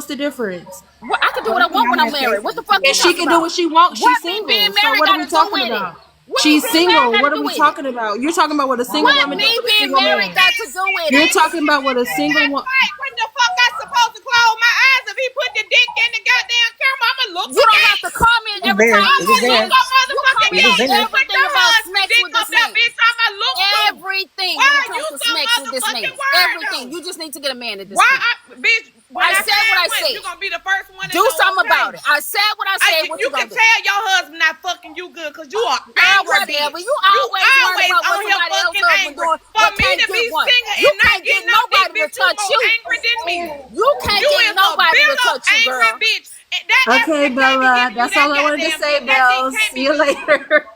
J: What's the difference?
S: Well, I can do what
D: One
S: I
D: thing
S: want when
D: I
S: I'm
D: have
S: married.
D: faith
S: What the
D: in
S: fuck you
J: And
D: you.
J: she
S: talking
J: can do
S: about?
J: what she wants.
S: What
J: She's
S: me
J: single.
S: being
J: So
S: married
J: what are
S: got
J: we
S: to do
J: talking
S: with it?
J: about?
S: What me
J: She's
S: being married
J: single.
S: got
J: What
S: to
J: are
S: do
J: we
S: with it?
J: talking about? You're talking about what a single
S: What
J: woman
S: me
J: does with a
S: being
J: single
S: married
J: man.
S: got to do with
J: You're
S: it?
J: talking about what a single
I: That's
J: woman.
I: right. When the fuck I supposed to close my eyes if he put the dick in the goddamn camera? I'ma look
S: You don't
I: again.
S: have to comment
D: It was
S: every
D: there.
S: time
D: It
S: you
I: I'ma
D: was
S: see
I: look
S: it.
D: there.
I: a
S: You
I: motherfucking
S: comment
D: It was
S: on
I: again. You
D: there.
I: put
S: everything
I: your
S: about
I: husband
S: Smacks
I: dick
S: with the
I: up there,
S: Snakes.
I: bitch. I'ma look too.
S: Everything
I: Why
S: when it
I: are you
S: comes to
I: so
S: Smacks with this
I: motherfucking
S: Snakes.
I: worried
S: Everything.
I: though?
S: You just need to get a man at this
I: Why
S: point.
I: bitch, when
S: I
I: I
S: said what
I: find
S: I
I: one,
S: said.
I: you're gonna be the first one to
S: Do
I: know,
S: something
I: okay?
S: about it. I said what I said. What
I: You
S: you
I: can
S: gonna do?
I: tell your husband not fucking you good because you are
S: Girl,
I: angry,
S: whatever.
I: bitch.
S: You
I: You
S: always worried
I: always
S: about
I: on
S: what
I: here
S: somebody else's
I: fucking
S: husband
I: angry.
S: doing,
I: For
S: but
I: me
S: can't
I: to
S: get
I: be
S: one.
I: single
S: You
I: and not
S: can't get
I: getting no dick,
S: nobody to
I: bitch, you
S: touch
I: more
S: you.
I: angry than me.
S: You can't
I: You
S: get
I: is a
S: nobody to
I: bitter,
S: touch you,
I: angry
S: girl.
I: bitch. And that
J: Okay,
I: African can't be
J: Bella.
I: giving you
J: That's
I: that
J: all I wanted to
I: goddamn dick.
J: say,
I: That dick
J: Bells.
I: can't
J: See
I: be
J: you
I: good.
J: later.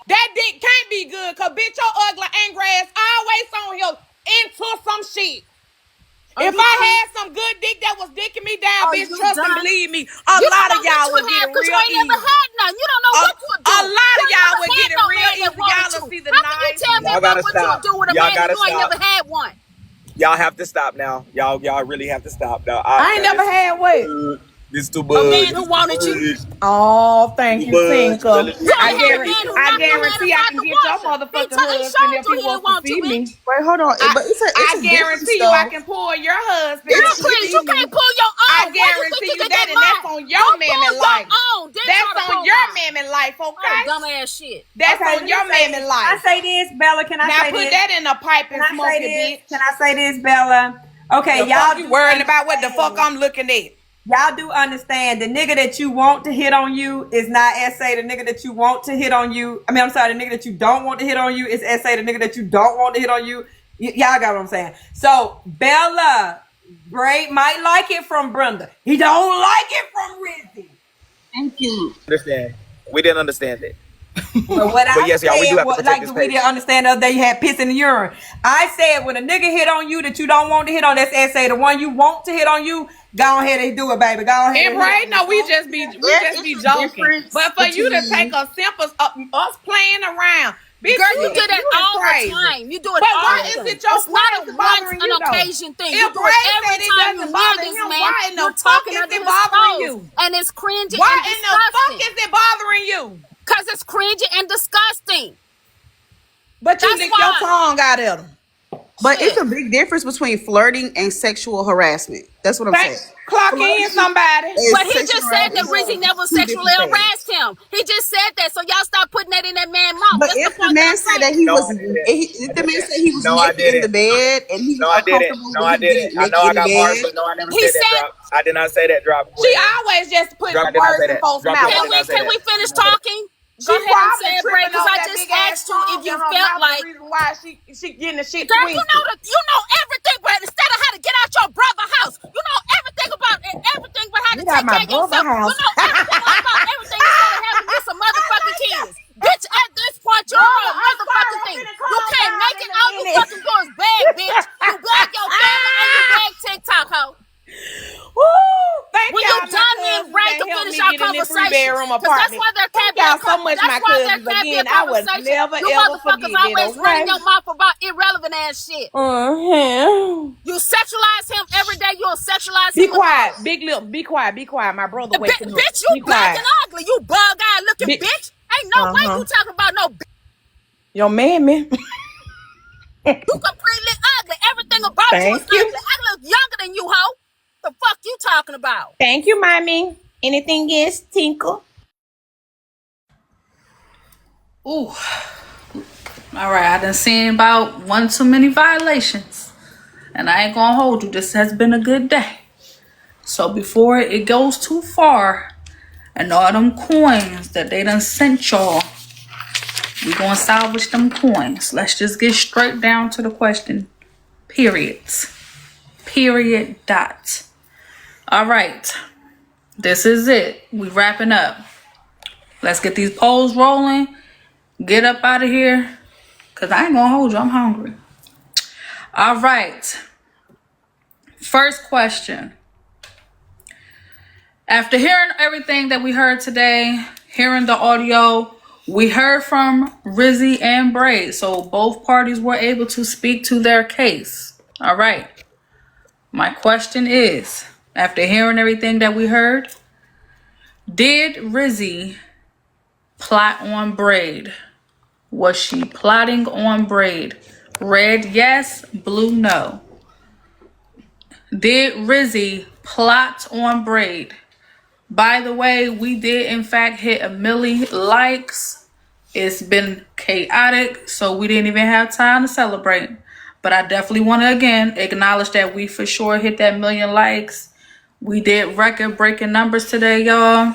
I: That dick can't be good because bitch, your ugly, angry ass always on here into some shit.
M: If I had some good dick that was dicking me down, bitch, trust and believe me, a
Q: You don't
M: lot of
Q: know what
M: y'all
Q: you
M: would get
Q: have
M: it
Q: because you
M: real
Q: ain't never
M: easy.
Q: had none. You don't know what you would do.
M: A lot
Q: You
M: of
Q: ain't
M: y'all
Q: never
M: would
Q: had
M: get it
Q: no
M: real
Q: man that
M: easy.
Q: wanted
M: Y'all will
Q: you.
M: see the
Q: How can you
M: nice.
Q: tell me
G: Y'all
Q: about
G: gotta
Q: what you would
G: stop.
Q: do with a
G: Y'all
Q: man and
G: gotta
Q: you ain't
G: stop.
Q: never had one?
G: Y'all have to stop now. Y'all really have to stop now.
M: I ain't
G: Now
M: never had what?
G: this too
Q: A
G: much.
Q: man who
G: This too
Q: wanted you.
G: much.
M: Oh, thank
G: Too
M: you,
G: much.
M: Tinker.
Q: You
M: I
Q: only had a
G: Melody.
Q: man who knocked your
M: guarantee
Q: ass
M: I
Q: out
M: can
Q: the
M: get your
Q: washer.
M: motherfucking
Q: He
M: husband
Q: showed
M: if
Q: you
M: he
Q: he
M: was
Q: didn't
M: to
Q: want you,
M: see me.
Q: bitch.
K: Wait, hold on. But it's
M: I
K: a difference
M: guarantee you I
K: though.
M: can pull your husband
Q: Girl,
M: if he
Q: please,
M: see
Q: you can't
M: me.
Q: pull your
M: I
Q: own. Where you think
M: guarantee
Q: you
M: you
Q: can
M: that,
Q: get
M: and that's
Q: mine?
M: on
Q: Go
M: your
Q: pull
M: mammy
Q: your
M: life.
Q: own, then try
M: That's
Q: to
M: on
Q: pull
M: your
Q: mine.
M: mammy life,
Q: Oh,
M: okay?
Q: dumbass shit.
M: That's
D: Okay,
M: on
D: let me
M: your
D: say
M: mammy
D: this. Can I
M: life.
D: say this, Bella? Can I
M: Now
D: say
M: put
D: this?
M: that in a pipe
D: Can
M: and
D: I
M: smoke
D: say
M: it,
D: this?
M: bitch.
D: Can I say this, Bella? Okay,
M: The fuck
D: y'all
M: you
D: do
M: worrying about what the fuck
D: understand.
M: I'm looking at?
D: Y'all do understand the nigga that you want to hit on you is not SA. The nigga that you want to hit on you, I mean, I'm sorry, the nigga that you don't want to hit on you is SA. The nigga that you don't want to hit on you, y'all got what I'm saying. So Bella, Bray might like it from Brenda. He don't like it from Rizzy.
Q: Thank you.
G: Understand? We didn't understand it.
D: But what
G: But
D: I
G: yes, y'all, we do
D: said
G: have to
D: was
G: protect
D: like
G: this
D: we didn't
G: page.
D: understand the other day you had piss in the urine. I said when a nigga hit on you that you don't want to hit on, that's SA. The one you want to hit on you, go ahead and do it, baby. Go ahead
M: And
D: and hit
M: right
D: on
M: now
D: you.
M: we just be
Q: It's a
M: joking.
Q: difference
M: But for you to take
Q: between...
M: a simple us playing around, bitch,
Q: Girl, you do that
M: you is
Q: all the
M: crazy.
Q: time. You do it
M: But why is
Q: often.
M: it your
Q: It's not
M: why
Q: a
M: is it
Q: once
M: bothering
Q: an
M: you though?
Q: occasion thing. You
M: If
Q: do it
M: Bray
Q: every
M: said it
Q: time you
M: doesn't
Q: near
M: bother
Q: this
M: him,
Q: man.
M: why in the
Q: You're
M: fuck
Q: talking
M: is
Q: under
M: it
Q: his
M: bothering
Q: clothes.
M: you?
Q: And it's cringy
M: Why
Q: and
M: in the fuck
Q: disgusting.
M: is it bothering you?
Q: Because it's cringy and disgusting.
M: But you
Q: That's
M: lick your
Q: why.
M: tongue out at him.
K: But it's
Q: Shit.
K: a big difference between flirting and sexual harassment. That's what I'm saying.
M: Clock in
K: Flirting
M: somebody.
K: and
Q: But he
K: sexual
Q: just said that
K: harassment
Q: Rizzy
K: is
Q: never
K: two
Q: sexually
K: different things.
Q: harassed him. He just said that. So y'all stop putting that in that man's mouth.
K: But
Q: That's the
K: if the
Q: point that
K: man
Q: I'm
K: said that
Q: saying.
K: he
G: No,
K: was,
G: I didn't.
K: if the man said he was
G: No, I
K: naked in the
G: didn't.
K: bed and he
G: No,
K: was
G: I didn't.
K: uncomfortable
G: No,
K: with
G: I
K: him
G: didn't.
K: being
G: I know
K: naked
G: I
K: in the
G: got bars,
K: bed,
G: but no, I never
Q: He
G: said that.
Q: said,
G: Drop. I did not say that. Drop.
M: She always just put
G: Drop. I did not
M: words
G: say
M: in
G: that.
M: folks'
G: Drop. You.
M: mouth.
G: I did not say
Q: can
G: that.
Q: we
G: I did
Q: finish
G: not say that.
Q: talking? Go
M: She
Q: ahead and say
M: probably
Q: it, Bray,
M: tripping
Q: because
M: over
Q: I
M: that
Q: just
M: big ass
Q: asked you if
M: tongue in
Q: you
M: her
Q: felt
M: mouth. The
Q: like...
M: reason why she getting the shit
Q: Girl,
M: twisted.
Q: you know everything, but instead of how to get out your brother's house, you know everything about everything but how to
M: Get out
Q: take
M: my
Q: care of
M: brother
Q: yourself. You
M: house.
Q: know everything else about everything instead of having you some motherfucking kids. Bitch, at this point, you don't know
M: Brother,
Q: a
M: I'm sorry.
Q: motherfucking
M: I'm
Q: thing.
M: finna
Q: You
M: calm
Q: can't
M: down
Q: make
M: in
Q: it.
M: a
Q: All you
M: minute.
Q: fucking do is beg, bitch. You beg your family and you beg TikTok, hoe.
M: Woo! Thank
Q: When you
M: y'all, my
Q: done, me and
M: cousins
Q: Bray
M: that
Q: can
M: helped
Q: finish
M: me
Q: our
M: get in this
Q: conversations.
M: 3-bedroom
Q: Cause that's
M: apartment.
Q: why there
M: Thank
Q: can't be a
M: y'all so much,
Q: that's
M: my
Q: why there
M: cousins.
Q: can't be a
M: Again, I would
Q: conversation.
M: never
Q: You
M: ever
Q: motherfuckers
M: forget that,
Q: always running
M: okay?
Q: your mouth about irrelevant ass shit.
M: Uh-huh.
Q: You sexualize him every day. You'll sexualize
M: Be
Q: him tomorrow.
M: quiet. Big lip. Be quiet. Be quiet. My brother waking up.
Q: Bitch, you
M: Be
Q: black
M: quiet.
Q: and ugly. You bug-eyed looking bitch. Ain't no way
M: Uh-huh.
Q: you talking about no bitch.
M: Your mammy.
Q: You completely ugly. Everything about you is
M: Thank you.
Q: ugly. I look younger than you, hoe. The fuck you talking about?
M: Thank you, mommy. Anything else, Tinkle?
C: Ooh. All right, I done seen about one too many violations. And I ain't gonna hold you. This has been a good day. So before it goes too far, and all them coins that they done sent y'all, we gonna salvage them coins. Let's just get straight down to the question. Periods. Period. Dot. All right. This is it. We wrapping up. Let's get these polls rolling. Get up out of here. Cause I ain't gonna hold you. I'm hungry. All right. First question. After hearing everything that we heard today, hearing the audio, we heard from Rizzy and Braid. So both parties were able to speak to their case. All right. My question is, after hearing everything that we heard, did Rizzy plot on Braid? Was she plotting on Braid? Red, yes. Blue, no. Did Rizzy plot on Braid? By the way, we did in fact hit 1 million likes. It's been chaotic, so we didn't even have time to celebrate. But I definitely want to again acknowledge that we for sure hit that 1 million likes. We did record-breaking numbers today, y'all.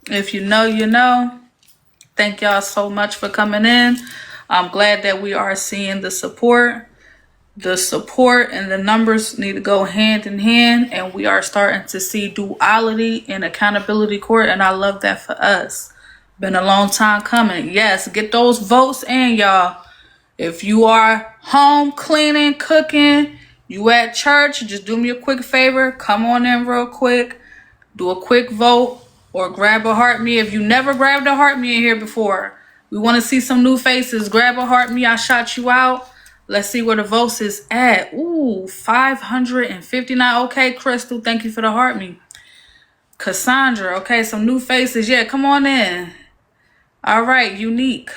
C: If you know, you know. Thank y'all so much for coming in. I'm glad that we are seeing the support. The support and the numbers need to go hand in hand, and we are starting to see duality in accountability court, and I love that for us. Been a long time coming. Yes, get those votes in, y'all. If you are home cleaning, cooking, You at church, just do me a quick favor. Come on in real quick. Do a quick vote or grab a heart me. If you never grabbed a heart me in here before, we want to see some new faces. Grab a heart me. I shot you out. Let's see where the votes is at. Ooh, 559. Okay, Crystal, thank you for the heart me. Cassandra, okay, some new faces. Yeah, come on in. All right, Unique.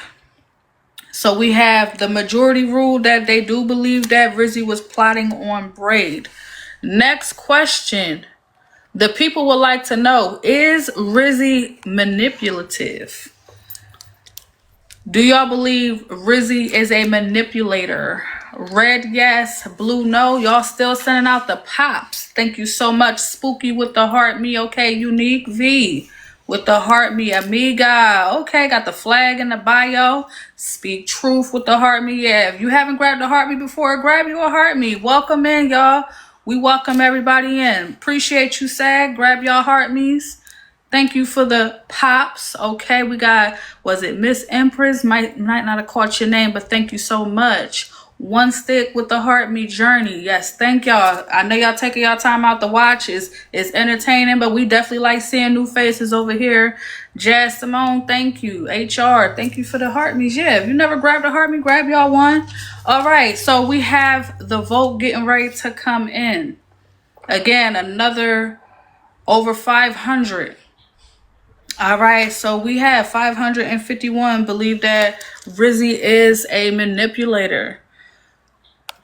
C: So we have the majority rule that they do believe that Rizzy was plotting on Braid. Next question. The people would like to know, is Rizzy manipulative? Do y'all believe Rizzy is a manipulator? Red, yes. Blue, no. Y'all still sending out the pops. Thank you so much. Spooky with the heart me. Okay, Unique. V with the heart me. Amiga. Okay, got the flag in the bio. Speak truth with the heart me. Yeah, if you haven't grabbed the heart me before, grab you a heart me. Welcome in, y'all. We welcome everybody in. Appreciate you, SAG. Grab y'all heart me's. Thank you for the pops. Okay, we got, was it Miss Empress? Might not have caught your name, but thank you so much. One stick with the heart me journey. Yes, thank y'all. I know y'all taking y'all time out to watch. It's entertaining, but we definitely like seeing new faces over here. Jazz Simone, thank you. HR, thank you for the heart me's. Yeah, if you never grabbed a heart me, grab y'all one. All right, so we have the vote getting ready to come in. Again, another over 500. All right, so we have 551 believe that Rizzy is a manipulator.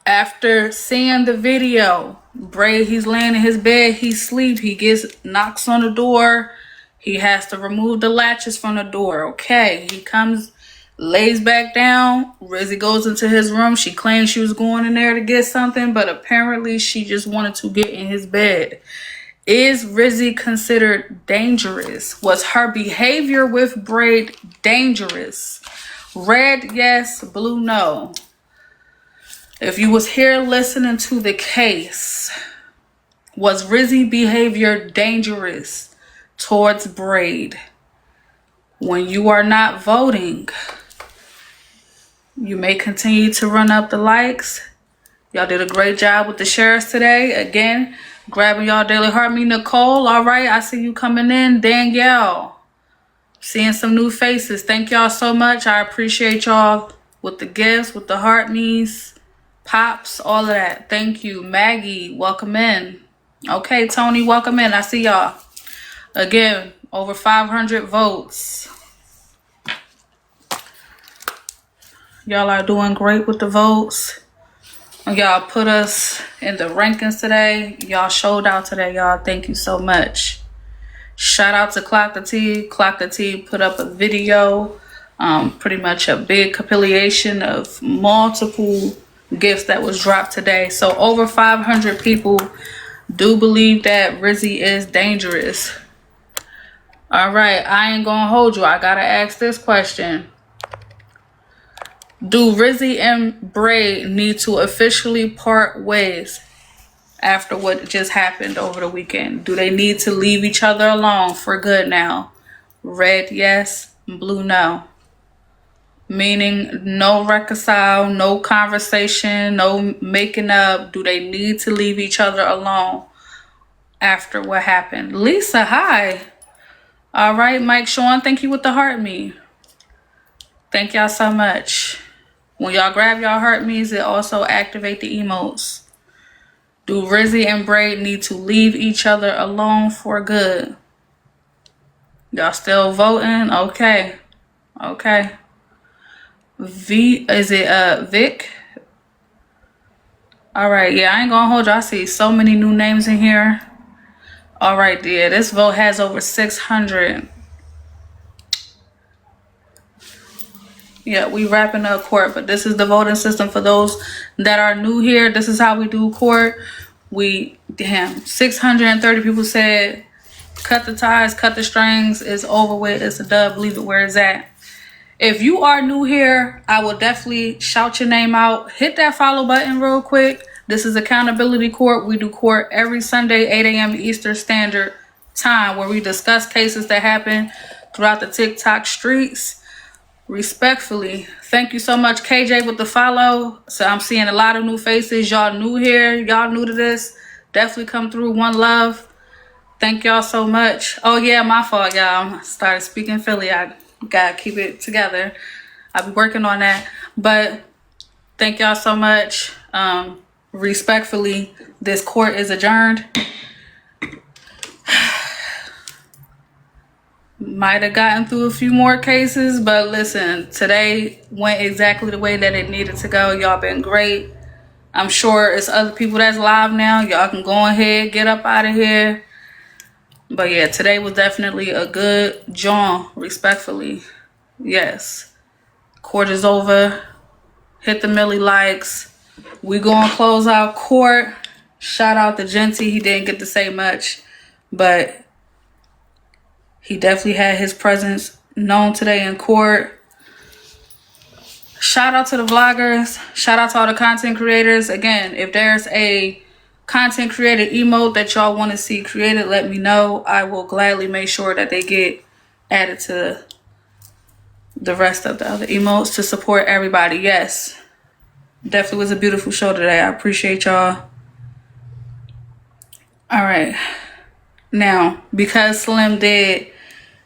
C: After seeing the video, Braid, he's laying in his bed, he's asleep, he gets knocks on the door, he has to remove the latches from the door. Okay, he comes, lays back down, Rizzy goes into his room. She claims she was going in there to get something, but apparently she just wanted to get in his bed. Is Rizzy considered dangerous? Was her behavior with Braid dangerous? Red, yes. Blue, no. If you was here listening to the case, was Rizzy behavior dangerous towards Braid? When you are not voting, you may continue to run up the likes. Y'all did a great job with the shares today. Again, grabbing y'all daily heart me. Nicole, all right, I see you coming in. Danielle, seeing some new faces. Thank y'all so much. I appreciate y'all with the gifts, with the heart me's, pops, all of that. Thank you. Maggie, welcome in. Okay, Tony, welcome in. I see y'all. Again, over 500 votes. Y'all are doing great with the votes. Y'all put us in the rankings today. Y'all showed out today, y'all. Thank you so much. Shout out to Clock the T. Clock the T put up a video, pretty much a big compilation of multiple gifts that was dropped today. So over 500 people do believe that Rizzy is dangerous. All right, I ain't gonna hold you. I gotta ask this question. Do Rizzy and Braid need to officially part ways after what just happened over the weekend? Do they need to leave each other alone for good now? Red, yes. Blue, no. Meaning no reconcile, no conversation, no making up. Do they need to leave each other alone after what happened? Lisa, hi. All right, Mike Sean, thank you with the heart me. Thank y'all so much. When y'all grab y'all heart me's, it also activate the emotes. Do Rizzy and Braid need to leave each other alone for good? Y'all still voting? Okay. Okay. V, is it Vic? All right, yeah, I ain't gonna hold you. I see so many new names in here. All right, dear, this vote has over 600. Yeah, we wrapping up court, but this is the voting system for those that are new here. This is how we do court. We, damn, 630 people said cut the ties, cut the strings, it's over with, it's a dub, leave it where it's at. If you are new here, I will definitely shout your name out. Hit that follow button real quick. This is Accountability Court. We do court every Sunday, 8 a.m. Eastern Standard Time, where we discuss cases that happen throughout the TikTok streets. Respectfully, thank you so much, KJ, with the follow. So I'm seeing a lot of new faces. Y'all new here. Y'all new to this. Definitely come through. One love. Thank y'all so much. Oh yeah, my fault, y'all. I started speaking Philly. I gotta keep it together. I'll be working on that. But thank y'all so much. Respectfully, this court is adjourned. Might have gotten through a few more cases, but listen, today went exactly the way that it needed to go. Y'all been great. I'm sure it's other people that's live now. Y'all can go ahead, get up out of here. But yeah, today was definitely a good jaunt, respectfully. Yes. Court is over. Hit the milli likes. We gonna close out court. Shout out to Genty. He didn't get to say much, but he definitely had his presence known today in court. Shout out to the vloggers. Shout out to all the content creators. Again, if there's a content creator emote that y'all want to see created, let me know. I will gladly make sure that they get added to the rest of the other emotes to support everybody. Yes, definitely was a beautiful show today. I appreciate y'all. All right. Now, because Slim did